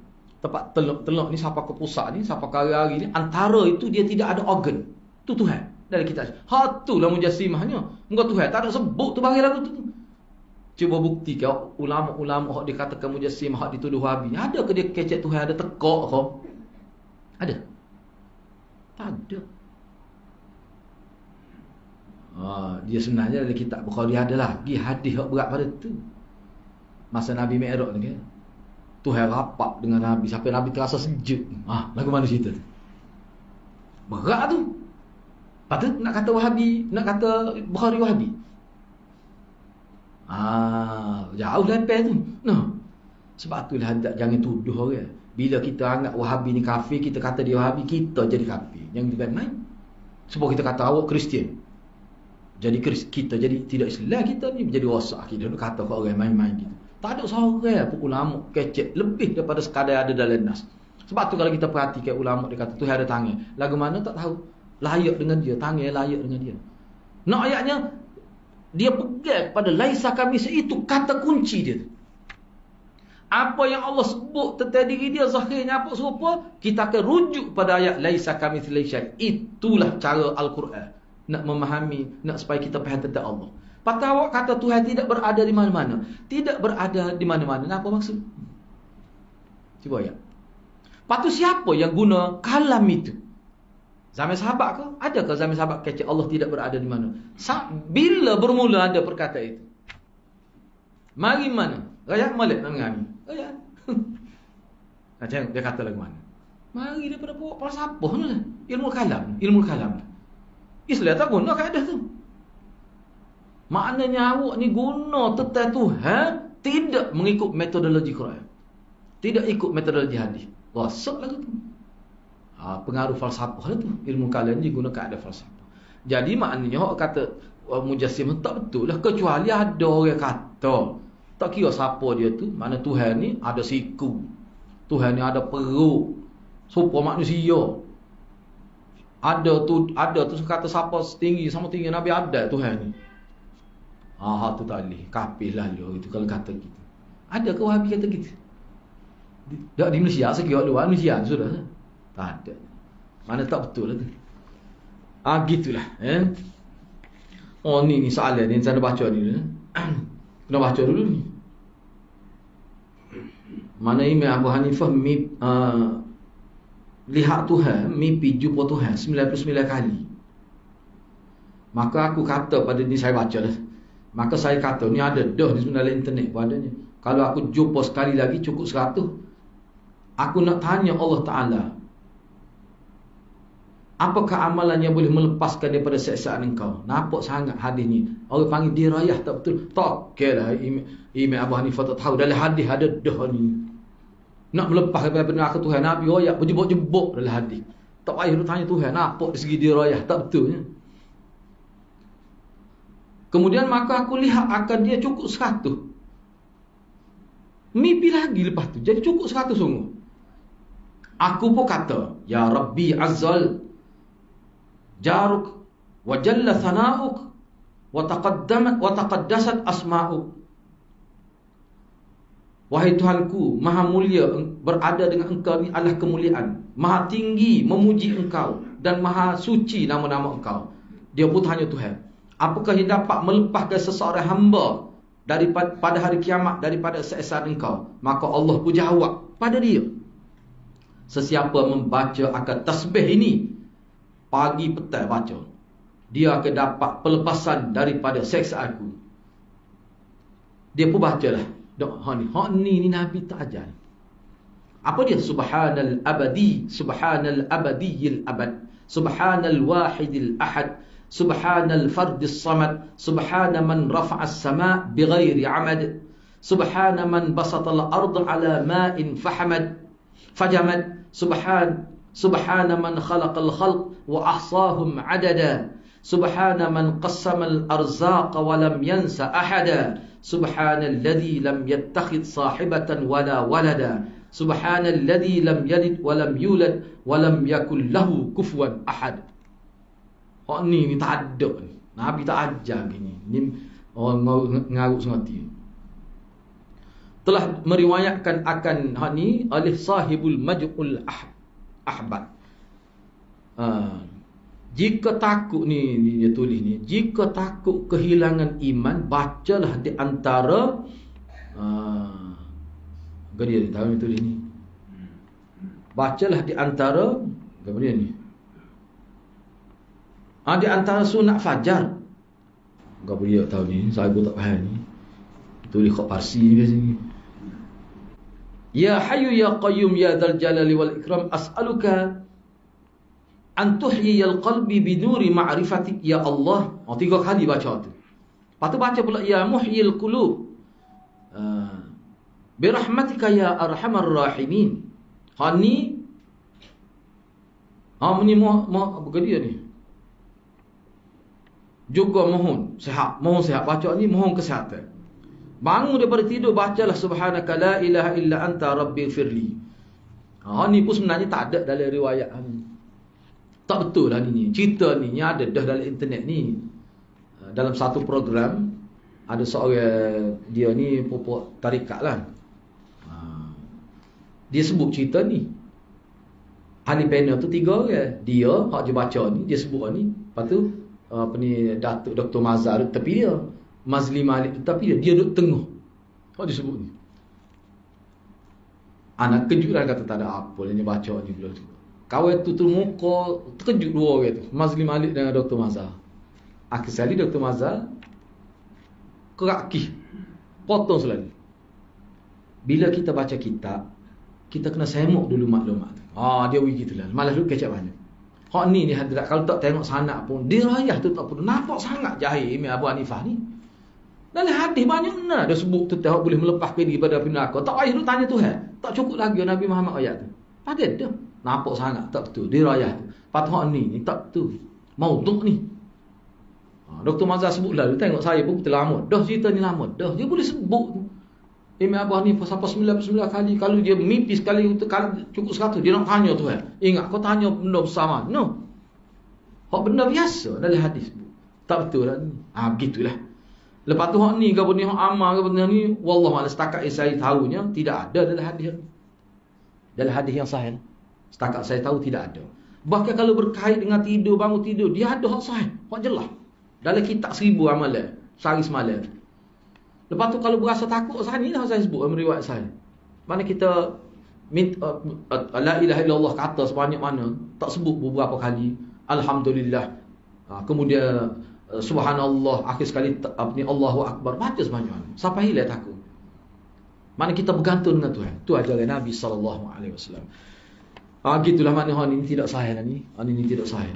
Tempat teluk ni sampai ke pusat ni, sampai ke hari-hari ni, antara itu dia tidak ada organ. Tu Tuhan dalam kitab. Hak tu lah mujassimahnya. Muka Tuhan tak ada sebut tu bagi lagu tu. Cuba buktikan ulama-ulama hak dikatakan mujassimah, hak dituduh Wahabi. Ada ke dia kecek Tuhan ada tekak ke? Ada? Tak ada. Dia sebenarnya dalam kitab Bukhari ada lagi hadis yang berat pada tu. Masa Nabi Mi'raj ni kan, Tuhan rapat dengan Nabi sampai Nabi terasa sejuk. Lagu mana cerita tu? Berat tu. Patut nak kata Wahabi, nak kata Bukhari Wahabi. Jauh lepas tu. Sebab itulah jangan tuduh orang. Bila kita anggap Wahabi ni kafir, kita kata dia Wahabi, kita jadi kafir. Yang kita main. Sebab kita kata awak Kristian, jadi kita jadi tidak Islam, kita ni menjadi rosak. Kita kata kau orang main-main gitu. Tak ada seorang pun ulama kecek lebih daripada sekadar ada dalam nas. Sebab tu kalau kita perhatikan ulama dia kata Tuhan ada tangan. Lagu mana tak tahu. Layak dengan dia, tangan layak dengan dia. Nak ayatnya dia pegang pada laisa kami itu kata kunci dia. Apa yang Allah sebut tentang diri dia zahirnya apa serupa, kita akan rujuk pada ayat laisa kamitslihi syai'. Itulah cara Al-Quran nak memahami, nak supaya kita faham tentang Allah. Patut awak kata Tuhan tidak berada di mana-mana. Tidak berada di mana-mana. Apa maksud? Cuba ayat. Patut siapa yang guna kalam itu? Zaman sahabat ke? Adakah zaman sahabat kata Allah tidak berada di mana? Bila bermula ada perkataan itu? Mari mana? Rakyat Malik nak mengambil. Rakyat. Tengok dia kata lagu mana? Mari daripada bawa falsafah ni lah. Ilmu kalam. Islam tak guna kaedah tu. Maknanya awak ni guna tentang Tuhan tidak mengikut metodologi Quran. Tidak ikut metodologi hadis. Rosak lagu tu. Pengaruh falsafah lah tu. Ilmu kalam ni guna kaedah falsafah. Jadi maknanya awak kata mujassimah tak betul lah. Kecuali ada orang kata tak kira siapa dia tu, mana Tuhan ni ada siku, Tuhan ni ada perut, serupa manusia. Ada tu kata siapa setinggi sama tinggi Nabi Adam Tuhan ni. Tu tak boleh. Kafir lah lu itu kalau kata gitu. Ada ke Wahabi kata gitu? Tak di Malaysia, sekira luar Malaysia sudah. Tak ada. Mana tak betul lah tu. Gitulah. Ni soalan ni saya nak baca ni. Kena baca dulu ni. Mana Imam Abu Hanifah lihat Tuhan, mimpi jumpa Tuhan 99 kali. Maka aku kata pada ni saya baca dah. Maka saya kata ni ada dah di dalam internet pun adanya. Kalau aku jumpa sekali lagi cukup 100. Aku nak tanya Allah Ta'ala, apakah amalan yang boleh melepaskan daripada seksaan engkau? Nampak sangat hadis ni. Orang panggil dirayah tak betul. Tak kira Imam Abu Hanifah tak tahu. Dalam hadis ada dah ni. Nak melepaskan daripada neraka Tuhan. Nabi royak berjebuk-jebuk dalam hadis. Tak payah duk tanya Tuhan, nampak di segi dirayah, tak betulnya. Kemudian maka aku lihat akan dia cukup 100. Mimpi lagi lepas tu, jadi cukup 100 sungguh. Aku pun kata, Ya Rabbi Azzal Jaruk wa jalla thana'uk wa taqaddasat asma'uk. Wahai Tuhanku, maha mulia berada dengan engkau ni adalah kemuliaan. Maha tinggi memuji engkau dan maha suci nama-nama engkau. Dia pun tanya Tuhan, apakah yang dapat melepaskan seseorang hamba daripada pada hari kiamat daripada seesaan engkau? Maka Allah pun jawab pada dia, sesiapa membaca akan tasbih ini pagi petang baca, dia akan dapat pelepasan daripada seksaanku. Dia pun bacalah. Hak ni Nabi tak ajar. Apa dia? Subhanal abadi, subhanal abadiyil abad, subhanal wahidil ahad, subhanal fardis samad, subhana man rafa'as sama' bighairi amad, subhana man basatal arda ala ma'in fajamad, subhana man khalaqal khalq wa ahsahum adada, subhana man qassamal arzaqa wa lam yansa ahada, subhanalladzi lam yattakhidh sahibatan wala walada, subhanalladzi lam yalid wa lam yulad wa lam yakul lahu kufuwan ahad. Hak ni tak ada ni. Nabi tak ajar gini. Ni orang ngarut sengaja. Telah meriwayatkan akan hak ni oleh sahibul maj'ul ahbad. Jika takut ni dia tulis ni, jika takut kehilangan iman, bacalah di antara dia tahu ni tulis ni. Bacalah di antara kemudian ni. Di antara sunat fajar. Dia tahu ni, saya pun tak faham ni. Tulis kat Parsi ni biasanya. Ya Hayyu ya Qayyum ya Dzal Jalali wal Ikram as'aluka an tuhyiyal qalbi binuri ma'rifatik ya Allah. 3 kali baca tu. Lepas tu baca pula ya muhyil qulub bi rahmatika ya arhamar rahimin. Ni ni apa dia ni? Juga mohon sihat baca ni mohon kesihatan. Bangun daripada tidur bacalah subhanaka la ilaha illa anta rabbighfirli. Ni pun sebenarnya tak ada dalam riwayat ni. Tak betul lah ni. Cerita ni yang ada dah dalam internet ni. Dalam satu program ada seorang, dia ni pokok tarikat lah. Dia sebut cerita ni. Ahli panel tu 3 orang. Dia hak je baca ni, dia sebut ni. Lepas tu apa ni, Datuk Dr. Mazhar duduk tepi dia, Mazli Malik duduk tepi dia, dia duduk tengah. Hak dia sebut ni. Anak kejut lah, kata tak ada apa dia baca ni pula. Kawan tu muka terkejut 2 orang tu, Mazli Malik dengan Dr. Mazhar. Akhir sekali Dr. Mazhar kerak kih, potong selalu. Bila kita baca kitab, kita kena semak dulu maklumat tu. Dia begitulah. Malah lu kecap banyak. Hak ni hadrat, kalau tak tengok sanak pun dirayah tu tak perlu. Nampak sangat jahil Imam Abu Hanifah ni. Dalam hadis banyak benar dia sebut tu tak boleh melepaskan diri daripada api neraka. Tak payah lu tanya Tuhan. Tak cukup lagi Nabi Muhammad ayat tu. Ada dah. Nampak sangat tak betul dirayah tu. Patut ni tak betul. Maudhu' ni. Dr. Mazhar sebut lalu, tengok saya pun terlama. Dah cerita ni lama. Dah dia boleh sebut tu. Imam Abu Hanifah sampai 99 kali. Kalau dia mimpi sekali untuk cukup 100, dia nak tanya Tuhan. Ingat kau tanya benda besar mana? No. Hak benda biasa dalam hadis. Tak betul lah ni. Begitulah. Lepas tu hak ni ke benda hak amal ke benda ni, wallahu a'lam, setakat saya tahunya tidak ada dalam hadis. Dalam hadis yang sahih. Setakat saya tahu tidak ada. Bahkan kalau berkait dengan tidur, bangun tidur, dia ada hak sahih, hak jelas. Dalam kitab 1000 amalan, sehari semalam. Lepas tu kalau berasa takut, ni lah saya sebut riwayat saya. Mana kita la ilaha illallah kata sebanyak mana, tak sebut beberapa kali. Alhamdulillah. Kemudian subhanallah, akhir sekali ni Allahu akbar, baca sebanyak mana. Sampai hilang takut. Mana kita bergantung dengan Tuhan. Tu ajaran Nabi sallallahu alaihi wasallam. Gitulah makna ni tidak sahih ni. Ini tidak sahih.